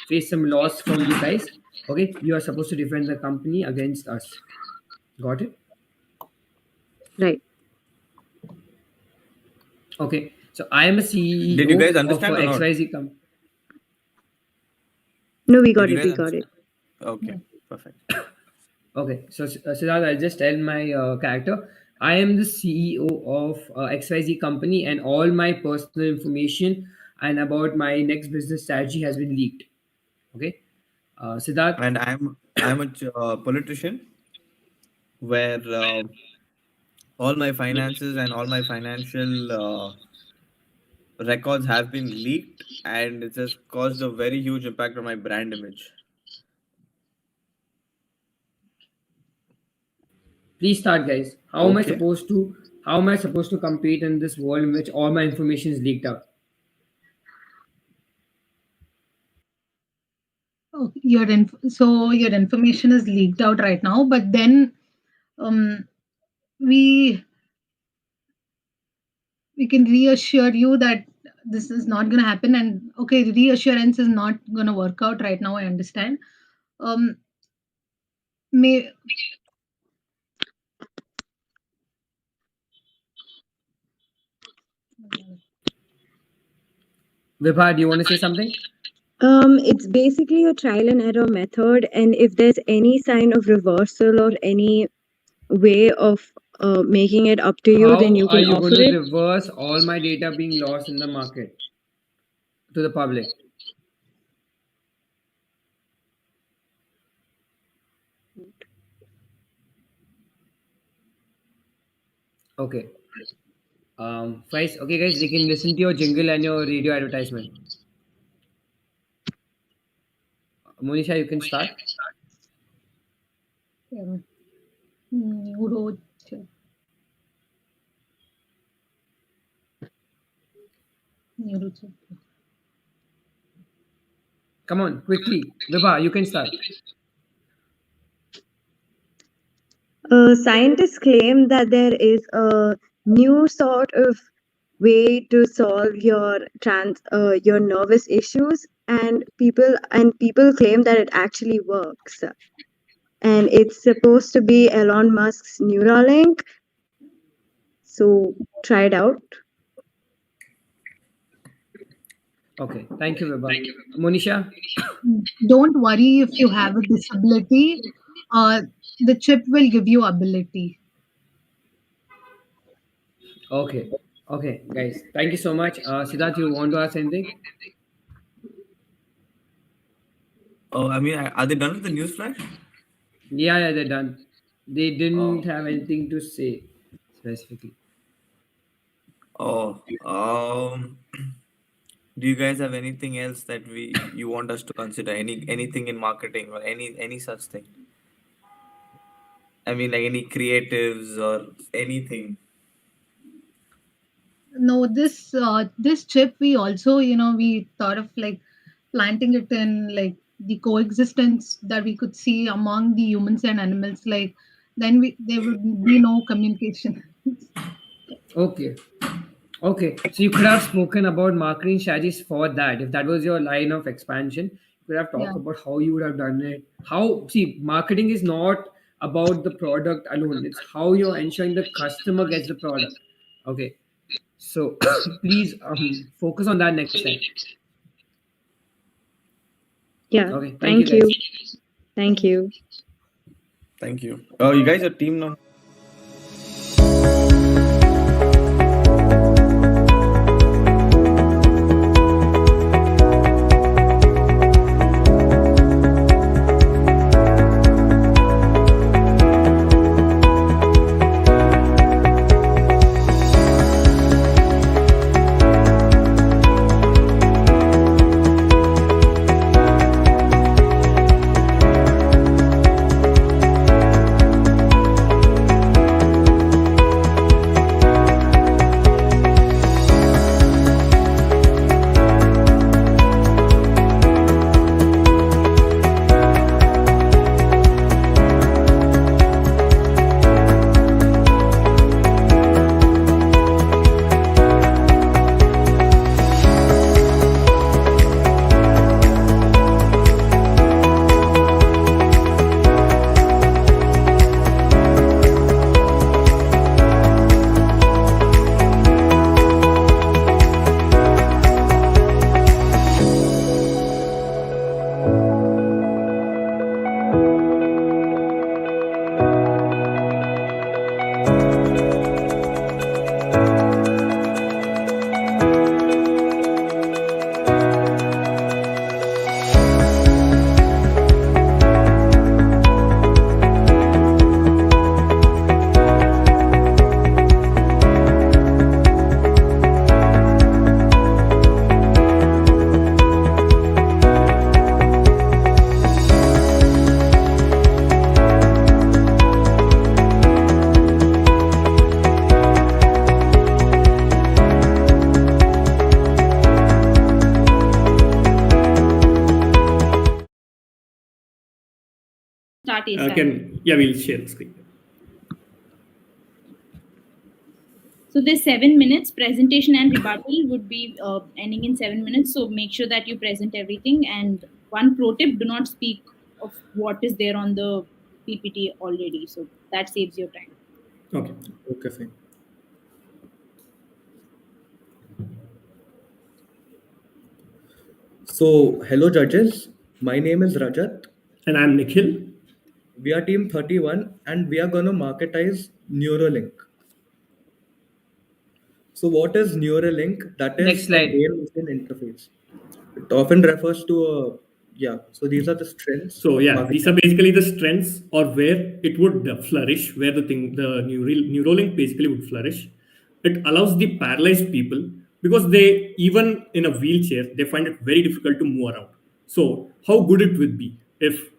faced some loss from you guys. Okay, you are supposed to defend the company against us. Got it? Right. Okay. So I am a Did you guys CEO of understand or not? XYZ company. No, we Did got you it. guys We got understand? it. Okay, perfect. Okay, so Siddharth, I'll just tell my character. I am the CEO of XYZ company, and all my personal information and about my next business strategy has been leaked. Okay, Siddharth. And I'm a politician where all my finances and all my financial records have been leaked, and it has caused a very huge impact on my brand image. Please start, guys. Okay. How am I supposed to compete in this world in which all my information is leaked out? oh, your information is leaked out right now, but then um, we we can reassure you that this is not going to happen. And okay, reassurance is not going to work out right now. I understand. Um, may Vibha, do you want to say something? It's basically a trial and error method, and if there's any sign of reversal or any way of making it up to you, then How you are can you going offer to it. reverse all my data being lost in the market to the public? Okay. First, okay, guys, they can listen to your jingle and your radio advertisement. Monisha, you can start. Neurochip. Neurochip. Come on, quickly. Vibha, you can start. Scientists claim that there is a new sort of way to solve your nervous issues, and people claim that it actually works. And it's supposed to be Elon Musk's Neuralink. So try it out. Okay, thank you, Vibha. Monisha? Don't worry if you have a disability. The chip will give you ability. Okay. Okay, guys. Thank you so much. Siddharth, you want to ask anything? Oh, I mean, are they done with the news flash? Yeah, they're done. They didn't have anything to say specifically. Oh, do you guys have anything else that you want us to consider? Anything in marketing or any such thing? I mean, like any creatives or anything. No, this chip we also we thought of like planting it in like the coexistence that we could see among the humans and animals. Like then there would be no communication. Okay. Okay. So you could have spoken about marketing strategies for that. If that was your line of expansion, you could have Yeah. talked about how you would have done it. How, see, marketing is not about the product alone, it's how you're ensuring the customer gets the product. Okay. So please focus on that next time. Yeah. Okay. Thank you, you. guys. Thank you. Thank you. Oh, you guys are team now. Start ASAP. We'll share the screen. So there's 7 minutes. Presentation and rebuttal would be ending in 7 minutes. So make sure that you present everything. And one pro tip: do not speak of what is there on the PPT already. So that saves your time. Okay. Okay, fine. So, hello judges. My name is Rajat. And I'm Nikhil. We are team 31 and we are going to marketize Neuralink. So, what is Neuralink? That is Next a slide. brain machine interface. It often refers to a Yeah, so these are the strengths So of yeah, these are marketing. basically the strengths or where it would flourish, where the Neuralink basically would flourish. It allows the paralyzed people because they, even in a wheelchair, they find it very difficult to move around. So how good it would be if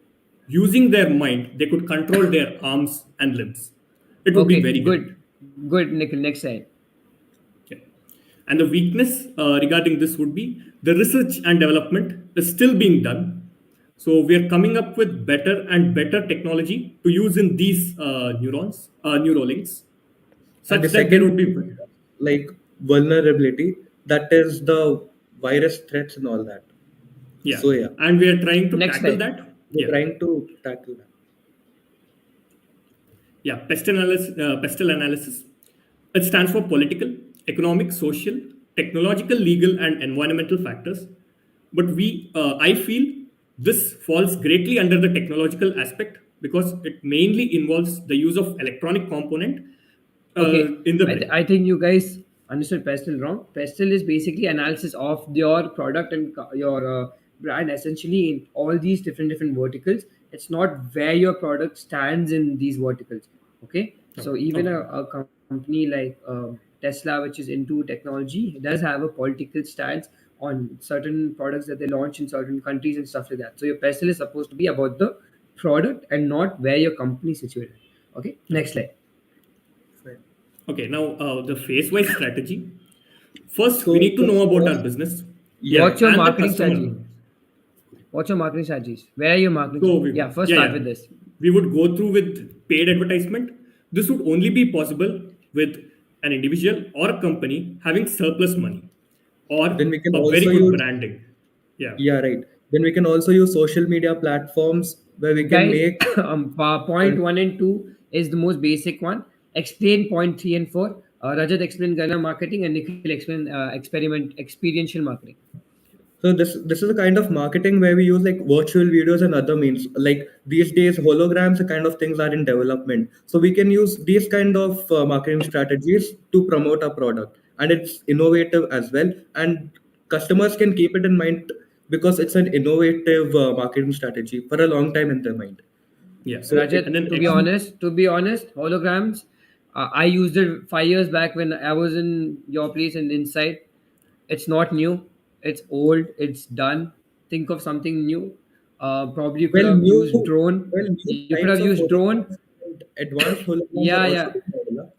using their mind they could control their arms and limbs. It would be Okay, very good. good, Nikhil. Next slide. Yeah. And the weakness regarding this would be the research and development is still being done. So we are coming up with better and better technology to use in these neurolinks, And the such that there second would be. thing is like vulnerability, that is the virus threats and all that. Yeah, So yeah, and we are trying to Next tackle slide. that. we're Yeah, trying to tackle that. yeah. Pestle analysis. It stands for political, economic, social, technological, legal, and environmental factors. But I feel this falls greatly under the technological aspect because it mainly involves the use of electronic component Okay, in the brain. I think you guys understood Pestle wrong. Pestle is basically analysis of your product and your brand essentially in all these different verticals. It's not where your product stands in these verticals. Okay, so even Okay. a company like Tesla, which is into technology, does have a political stance on certain products that they launch in certain countries and stuff like that. So your Pestle is supposed to be about the product and not where your company is situated. Okay, next slide. Okay, now the phase wise strategy. First, we So need to the know about our first, business. yeah, Yeah, What's your and the marketing customer. strategy? What's your marketing strategies? Where are your marketing? So Yeah, first yeah, start yeah, with this. we would go through with paid advertisement. This would only be possible with an individual or a company having surplus money or then we can a very also good use, branding. Yeah, yeah, right. Then we can also use social media platforms where we can Guys, make, point one and two is the most basic one. Explain point three and four. Rajat explain guerrilla marketing and Nikhil explain experiential marketing. so this is a kind of marketing where we use like virtual videos and other means. Like these days, holograms and kind of things are in development. So we can use these kind of marketing strategies to promote our product, and it's innovative as well. And customers can keep it in mind because it's an innovative marketing strategy for a long time in their mind. yeah, So it and Rajat, then to be honest, holograms. I used it 5 years back when I was in your place and inside. It's not new. It's old. It's done. Think of something new. Probably you could well, have used drone. new You could types have of used drone. holograms and advanced holograms are Yeah, also yeah. being developed.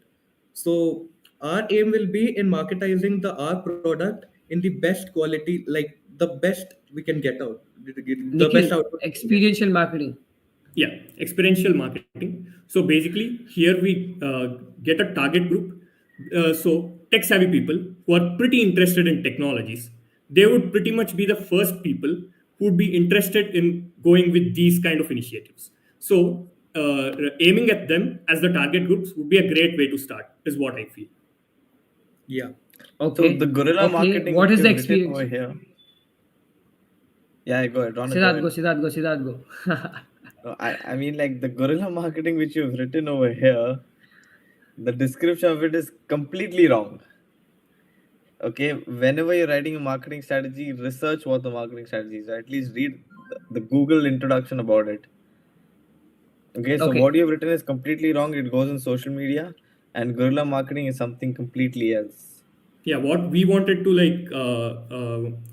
So our aim will be in marketizing the our product in the best quality, like the best we can get out, the best Nikhil, output we can get. experiential marketing. yeah, experiential marketing. So basically here we get a target group. So tech savvy people who are pretty interested in technologies, they would pretty much be the first people who would be interested in going with these kind of initiatives. So aiming at them as the target groups would be a great way to start, is what I feel. Yeah. So the Okay. guerrilla Okay. marketing What which is the you've written experience? over here. Yeah, go ahead, Rona, go Siddharth, go, ahead. Siddharth, go, Siddharth, go. No, I mean like the guerrilla marketing which you've written over here, the description of it is completely wrong. Okay, whenever you're writing a marketing strategy, research what the marketing strategy is, or at least read the Google introduction about it. Okay, so Okay. what you've written is completely wrong. It goes in social media, and guerrilla marketing is something completely else. Yeah, what we wanted to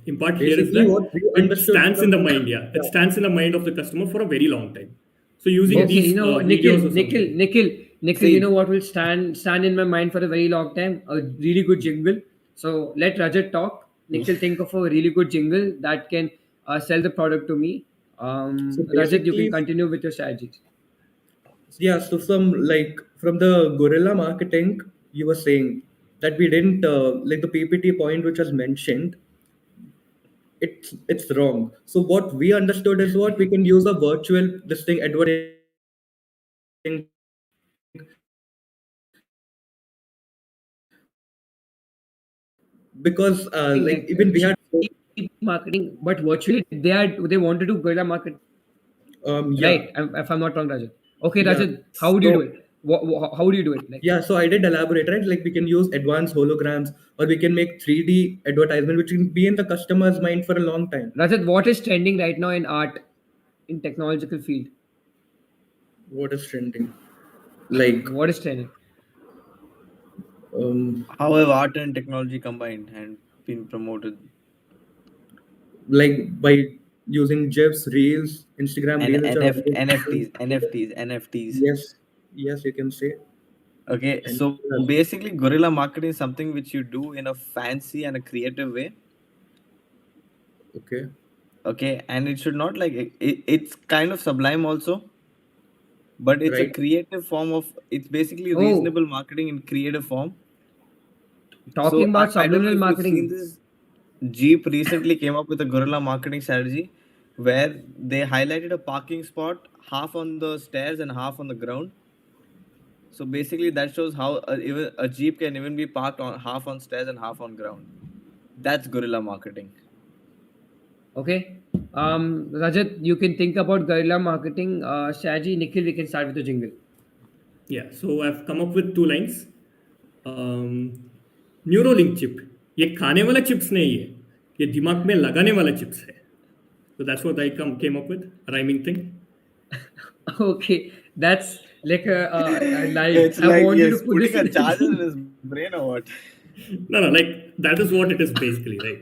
impart here is Basically, that what we it understood stands in from, the mind. Yeah, it yeah, stands in the mind of the customer for a very long time. So using Okay, yes. you these know what, videos or something. Nikhil, you know See, what will stand in my mind for a very long time? A really good jingle. So let Rajat talk. Nikhil, think of a really good jingle that can sell the product to me. So Rajat, you can basically, continue with your strategies. yeah. So from the guerrilla marketing, you were saying that we didn't like the PPT point which was mentioned. It's wrong. So what we understood is what we can use a virtual this thing advertising because like Like even we had, cheap marketing, but virtually they want to do guerrilla market. yeah, Right? If I'm not wrong, Rajat. Okay, yeah. Rajat, how would you do So it? How do you do it? Like, Yeah, so I did elaborate, right? Like we can use advanced holograms, or we can make 3D advertisement, which can be in the customer's mind for a long time. Rajat, what is trending right now in art, in technological field? What is trending? Like, What is trending? How have art and technology combined and been promoted? like by using GIFs, Reels, Instagram And Reels, which are always NFTs. yes, yes, you can say. Okay, And so basically, guerrilla marketing is something which you do in a fancy and a creative way. okay, Okay, and it should not like it's kind of sublime also, but it's a right. creative form of it's basically Oh, reasonable marketing in creative form. talking So about I don't know subliminal if you've seen marketing. this. Jeep recently came up with a guerrilla marketing strategy where they highlighted a parking spot half on the stairs and half on the ground. So basically, that shows how even a Jeep can even be parked on half on stairs and half on ground. That's guerrilla marketing. Okay. Rajat, you can think about guerrilla marketing strategy. Nikhil, we can start with the jingle. Yeah, so I've come up with two lines. Neuralink chip, ये खाने वाला chips नहीं है, ये दिमाग में लगाने वाला चिप्स है. So that's what I came up with, a rhyming thing. Okay, that's like a line. It's I like want you to he's put this putting a in. charger in his brain or what? No, like that is what it is basically, right?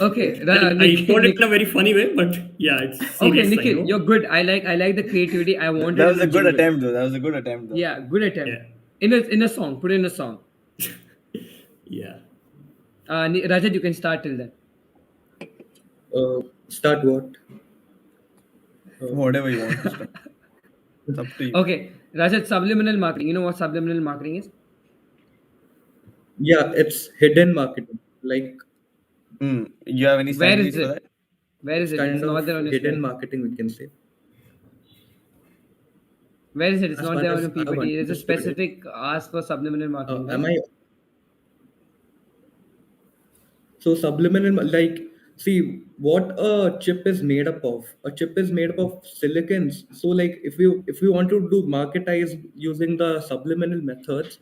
Okay, I told it in a very funny way, but yeah, it's Okay, serious. Nikhil, you're good. I like the creativity. I want it That in was a a good jingle. attempt, though. That was a good attempt, though. Yeah, good attempt. Yeah. In a song, put it in a song. Yeah. Rajat, you can start till then. Start what? Whatever you want to start. It's up to you. Okay, Rajat, subliminal marketing. You know what subliminal marketing is? Yeah, it's hidden marketing. Like, You have any Where strategies is for it? that? Where is it's it? kind It's not of there on your hidden slide. marketing, we can say. Where is it? It's As not far there on as your I have PPT. There's a understood it, specific ask for subliminal marketing, right? am I? So subliminal, like, see what a chip is made up of. A chip is made up of silicons. So like, if we want to do marketize using the subliminal methods,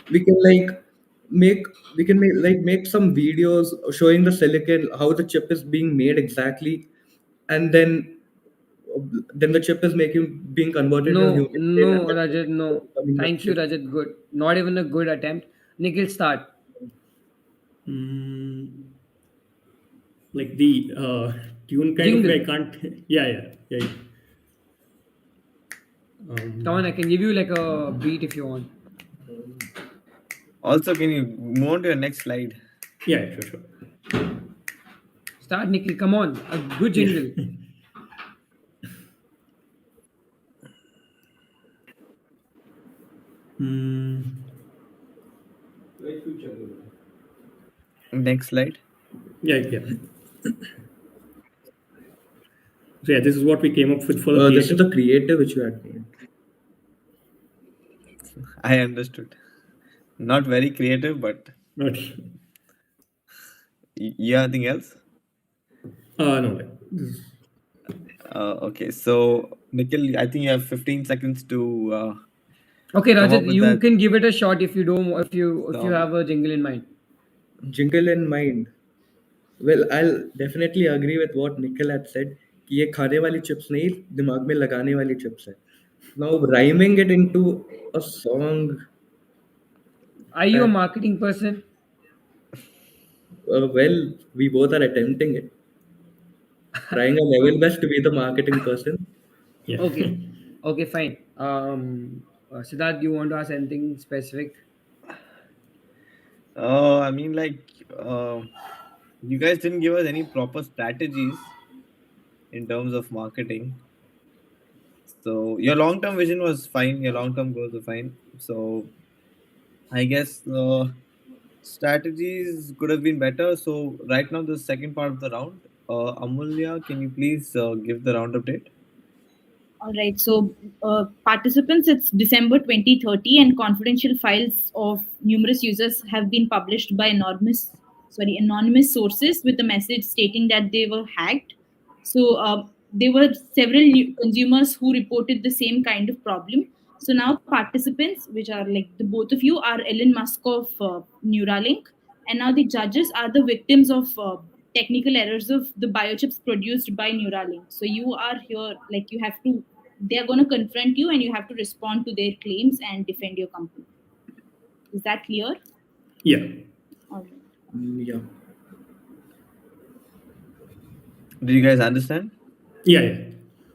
we can like make make some videos showing the silicon how the chip is being made exactly, and then the chip is making being converted into No, human brain, and no, then Rajat, no. becoming the Thank you, chip. Rajat. Good. Not even a good attempt. Nikhil, start. Like the tune kind Jingle. of way, I can't. Yeah. Come on, I can give you like a beat if you want. Also, can you move on to your next slide? Yeah, sure. Start, Nikhil. Come on, a good jingle. Next slide. Yeah. So yeah, this is what we came up with for the This is creative. the creative which you had made. I understood. Not very creative, but Not. you have anything else? No. Like, this is- Okay, so Nikhil, I think you have 15 seconds to. Okay, come up Rajat, with you that can give it a shot if you don't. If you song. have a jingle in mind. Jingle in mind. Well, I'll definitely agree with what Nikhil had said. कि ये खाने वाली chips नहीं, दिमाग में लगाने वाली chips है. Now rhyming it into a song. Are you a marketing person? Well, we both are attempting it. Trying our level best to be the marketing person. Yeah. Okay, fine. Siddharth, do you want to ask anything specific? I mean, you guys didn't give us any proper strategies in terms of marketing. So your long-term vision was fine. Your long-term goals were fine. So I guess strategies could have been better. So right now, the second part of the round. Amulya, can you please give the round update? All right. So, participants, it's December 2030, and confidential files of numerous users have been published by anonymous sources with a message stating that they were hacked. So, there were several consumers who reported the same kind of problem. So now participants, which are like the both of you, are Elon Musk of Neuralink, and now the judges are the victims of technical errors of the biochips produced by Neuralink. So you are here, like you have to. They are going to confront you, and you have to respond to their claims and defend your company. Is that clear? Yeah. All right. Yeah. Do you guys understand? Yeah.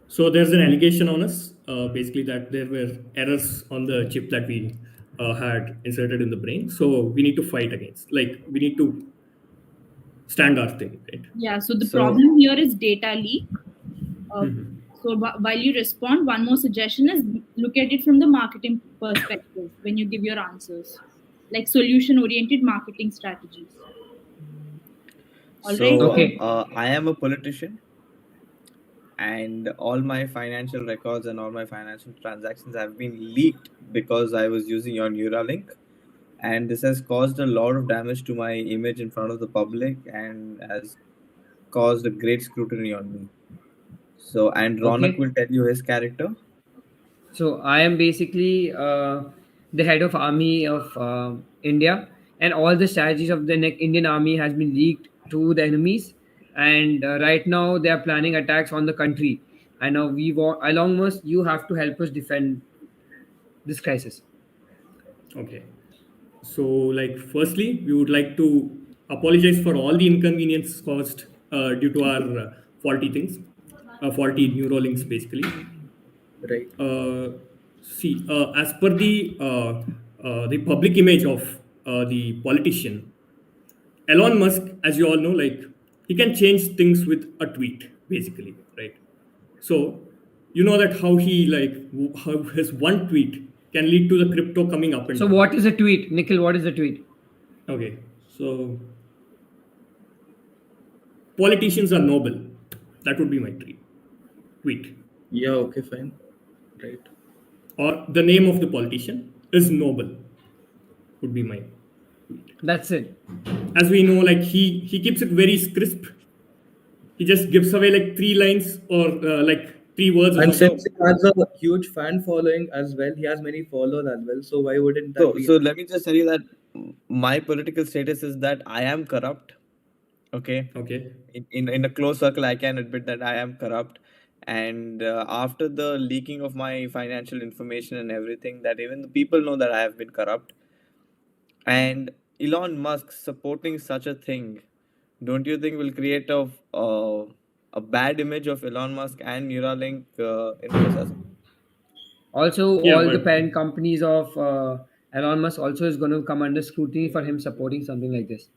So there's an allegation on us, basically that there were errors on the chip that we had inserted in the brain. So we need to fight against. Like we need to stand our thing, right? Yeah. So the So problem here is data leak. Mhm. So while you respond, one more suggestion is look at it from the marketing perspective when you give your answers, like solution-oriented marketing strategies. All right. Okay. I am a politician, and all my financial records and all my financial transactions have been leaked because I was using your Neuralink, and this has caused a lot of damage to my image in front of the public and has caused a great scrutiny on me. So, and Ronak Okay. will tell you his character. So I am basically the head of army of India, and all the strategies of the Indian army has been leaked to the enemies. And right now they are planning attacks on the country. And now we want, along with you, have to help us defend this crisis. Okay. So, like, firstly, we would like to apologize for all the inconvenience caused due to our faulty things, faulty neurolinks, basically. Right. See, as per the public image of the politician, Elon Musk, as you all know, like he can change things with a tweet, basically, right? So you know that how he how his one tweet can lead to the crypto coming up and So down. what is the tweet, Nikhil? What is the tweet? Okay, so politicians are noble. That would be my tweet. Yeah. Okay. Fine. Right. Or the name of the politician is noble. Would be my tweet. That's it. As we know, like he keeps it very crisp. He just gives away like 3 lines or like 3 words or And something. since he has a huge fan following as well, he has many followers as well. So why wouldn't that So, be? so let me just tell you that my political status is that I am corrupt. Okay. Okay. In a close circle, I can admit that I am corrupt. And after the leaking of my financial information and everything, that even the people know that I have been corrupt. And Elon Musk supporting such a thing, don't you think will create a bad image of Elon Musk and Neuralink in the process? Also, Yeah, all the but parent companies of Elon Musk also is going to come under scrutiny for him supporting something like this.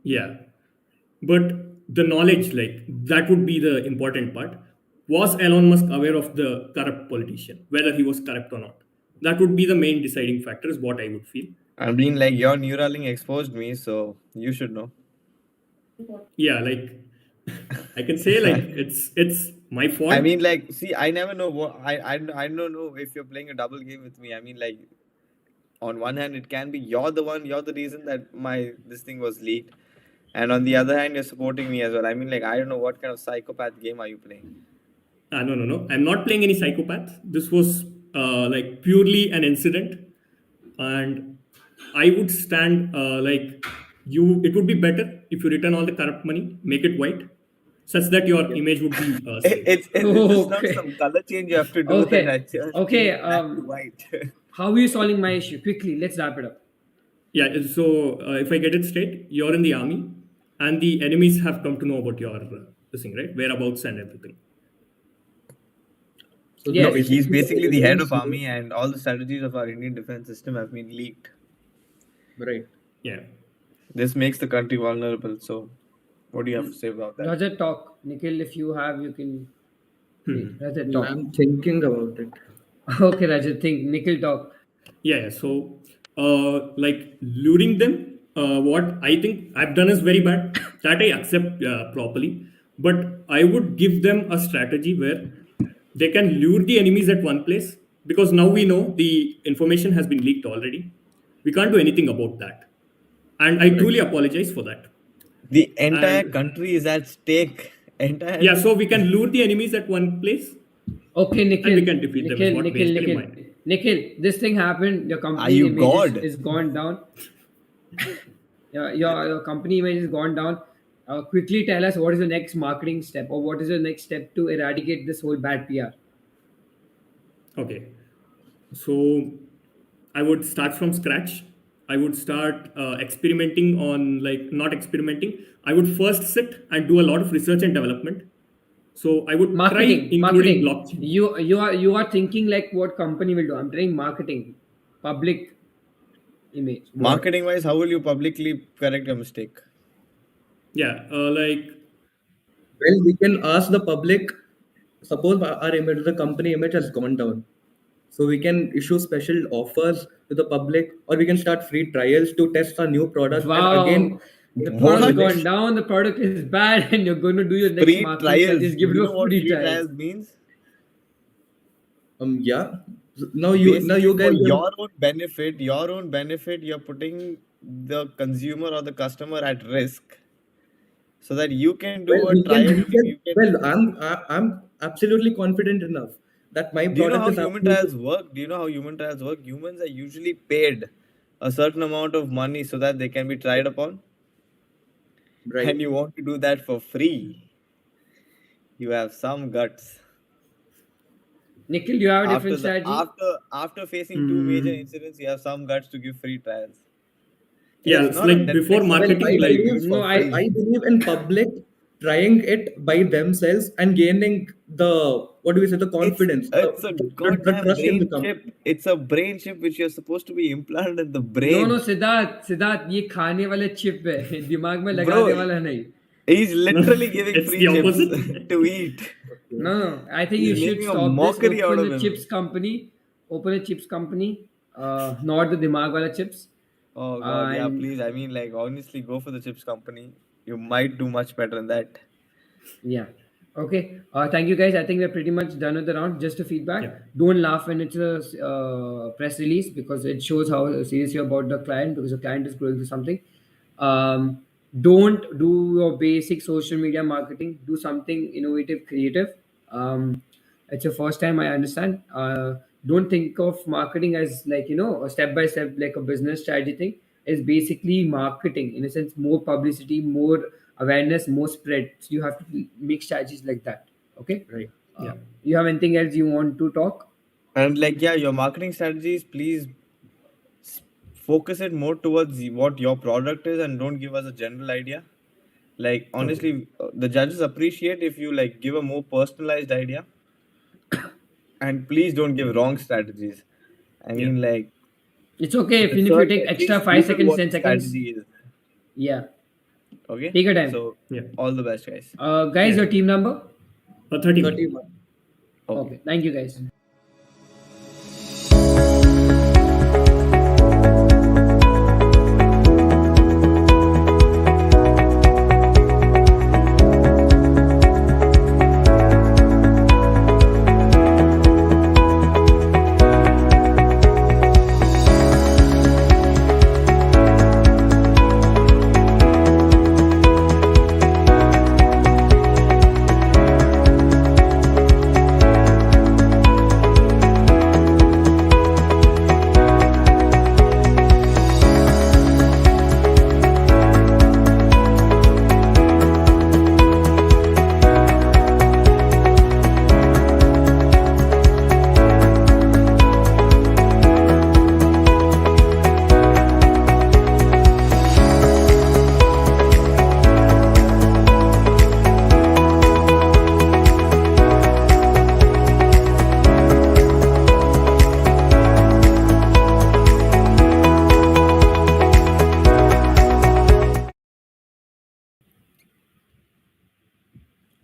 yeah, but the knowledge, like that would be the important part. Was Elon Musk aware of the corrupt politician, whether he was corrupt or not? That would be the main deciding factor, is what I would feel. I mean, like your Neuralink exposed me, so you should know. Yeah, like I can say like it's my fault. I mean, like, see, I never know what I don't know if you're playing a double game with me. I mean, like, on one hand, it can be you're the reason that my this thing was leaked, and on the other hand, you're supporting me as well. I mean, like, I don't know what kind of psychopath game are you playing. No. I'm not playing any psychopath. This was like purely an incident, and I would stand like you. It would be better if you return all the corrupt money, make it white, such that your image would be saved. It's not Okay. some color change you have to do that Okay. I just Okay. change black to white. How are you solving my issue? Quickly, let's wrap it up. Yeah. So if I get it straight, you're in the army, and the enemies have come to know about your this thing, right? Whereabouts and everything. So No, Yes. he's basically the head of army, and all the strategies of our Indian defense system have been leaked. Right. Yeah. This makes the country vulnerable. So, what do you have to say about that? Rajat, talk. Nikhil, if you have, you can. Wait, Rajat, talk. I'm thinking about it. Okay, Rajat, think. Nikhil, talk. Yeah. So like luring them, what I think I've done is very bad. That I accept properly, but I would give them a strategy where they can lure the enemies at one place, because now we know the information has been leaked already. We can't do anything about that, and I truly apologize for that. The entire And country is at stake. Entire. yeah, so we can lure the enemies at one place, Okay, and Nikhil, we can defeat them. Is what basically my Nikhil. This thing happened. Your Are company's you image God? is gone down. Your company image has gone down. Quickly tell us what is the next marketing step, or what is the next step to eradicate this whole bad PR. okay. So I would start from scratch. I would start experimenting on, like, not experimenting. I would first sit and do a lot of research and development. So I would try including Marketing. blockchain. You are thinking like what company will do. I'm trying marketing, public image. What? Marketing wise, how will you publicly correct a mistake? Yeah, like Well, we can ask the public. Suppose our image, the company image has gone down. So we can issue special offers to the public, or we can start free trials to test our new product. And again, Wow, the product's What? gone down. The product is bad, and you're going to do your next Free marketing trials. strategy. Give Do it you a know what free free trials. trials means? yeah. Now Basically, you guys for will. your own benefit, you're putting the consumer or the customer at risk so that you can Well, do a trial. You can. Well, I'm absolutely confident enough that my Do you know product how is human absolutely trials work? Do you know how human trials work? Humans are usually paid a certain amount of money so that they can be tried upon, right. and you want to do that for free. You have some guts. Nikhil, do you have a After different the strategy? after facing two major mm, incidents, you have some guts to give free trials. yeah, It's it's not on like before Netflix or Well, something. marketing, I You can like give believe it No, for I free. believe in public trying it by themselves and gaining the, what do we say, the confidence, It's a the goddamn trust in the brain company. chip. It's a brain chip which you're supposed to be implanted in the no, brain. Siddharth ये खाने वाले chip है दिमाग में लगाने Bro, वाला नहीं. he's no, literally giving it's free the chips opposite. to eat. Okay. No. I think He's you should making a stop this. mockery out Open of a him. chips company. Open a chips company. Not the dimag wala chips. Oh god, yeah, And please. I mean, like, honestly, go for the chips company. You might do much better than that. yeah. Okay. Thank you guys. I think we're pretty much done with the round. Just a feedback. Yeah, Don't laugh when it's a press release because it shows how serious you're about the client because the client is going through something. Um, don't do your basic social media marketing. Do something innovative, creative. It's your first time, I understand. Don't think of marketing as like a step by step like a business strategy thing. It's basically marketing in a sense, more publicity, more awareness, more spread. So you have to make strategies like that. Okay. Right. Uh, yeah, you have anything else you want to talk? And like, yeah, your marketing strategies, please focus it more towards what your product is and don't give us a general idea. Like, okay, honestly, the judges appreciate if you like give a more personalized idea, and please don't give wrong strategies. I yeah. mean, like, It's okay if even if you research, take at extra least 5 seconds, Google what 10 seconds. strategy is. Yeah. Okay, Take your time. so Yeah, all the best, guys. Guys, yeah. your team number? 31. 31. Okay. Okay. Thank you, guys.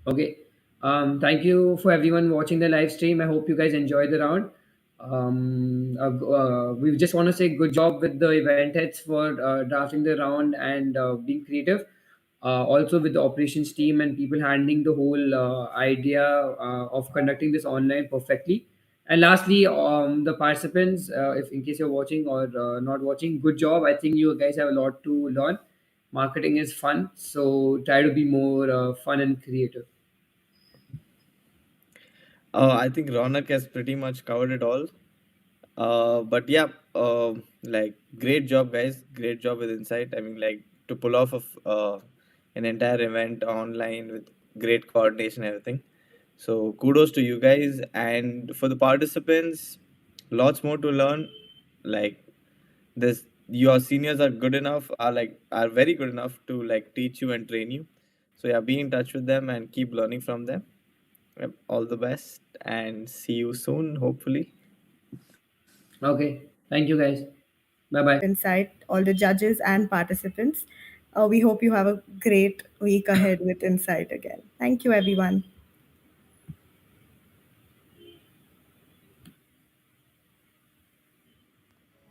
Okay. Thank you for everyone watching the live stream. I hope you guys enjoyed the round. We just want to say good job with the event heads for drafting the round and being creative. Also with the operations team and people handling the whole idea of conducting this online perfectly. And lastly, the participants, if in case you're watching or not watching, good job. I think you guys have a lot to learn. Marketing is fun, so try to be more fun and creative. I think Ronak has pretty much covered it all. But yeah, like great job, guys. Great job with Insight. I mean, like to pull off of an entire event online with great coordination and everything. So kudos to you guys, and for the participants, lots more to learn. Like this, your seniors are good enough, are very good enough to like teach you and train you. So yeah, be in touch with them and keep learning from them. Yep, all the best and see you soon, hopefully. Okay. Thank you, guys. Bye bye. Insight, all the judges and participants. We hope you have a great week ahead with Insight again. Thank you, everyone.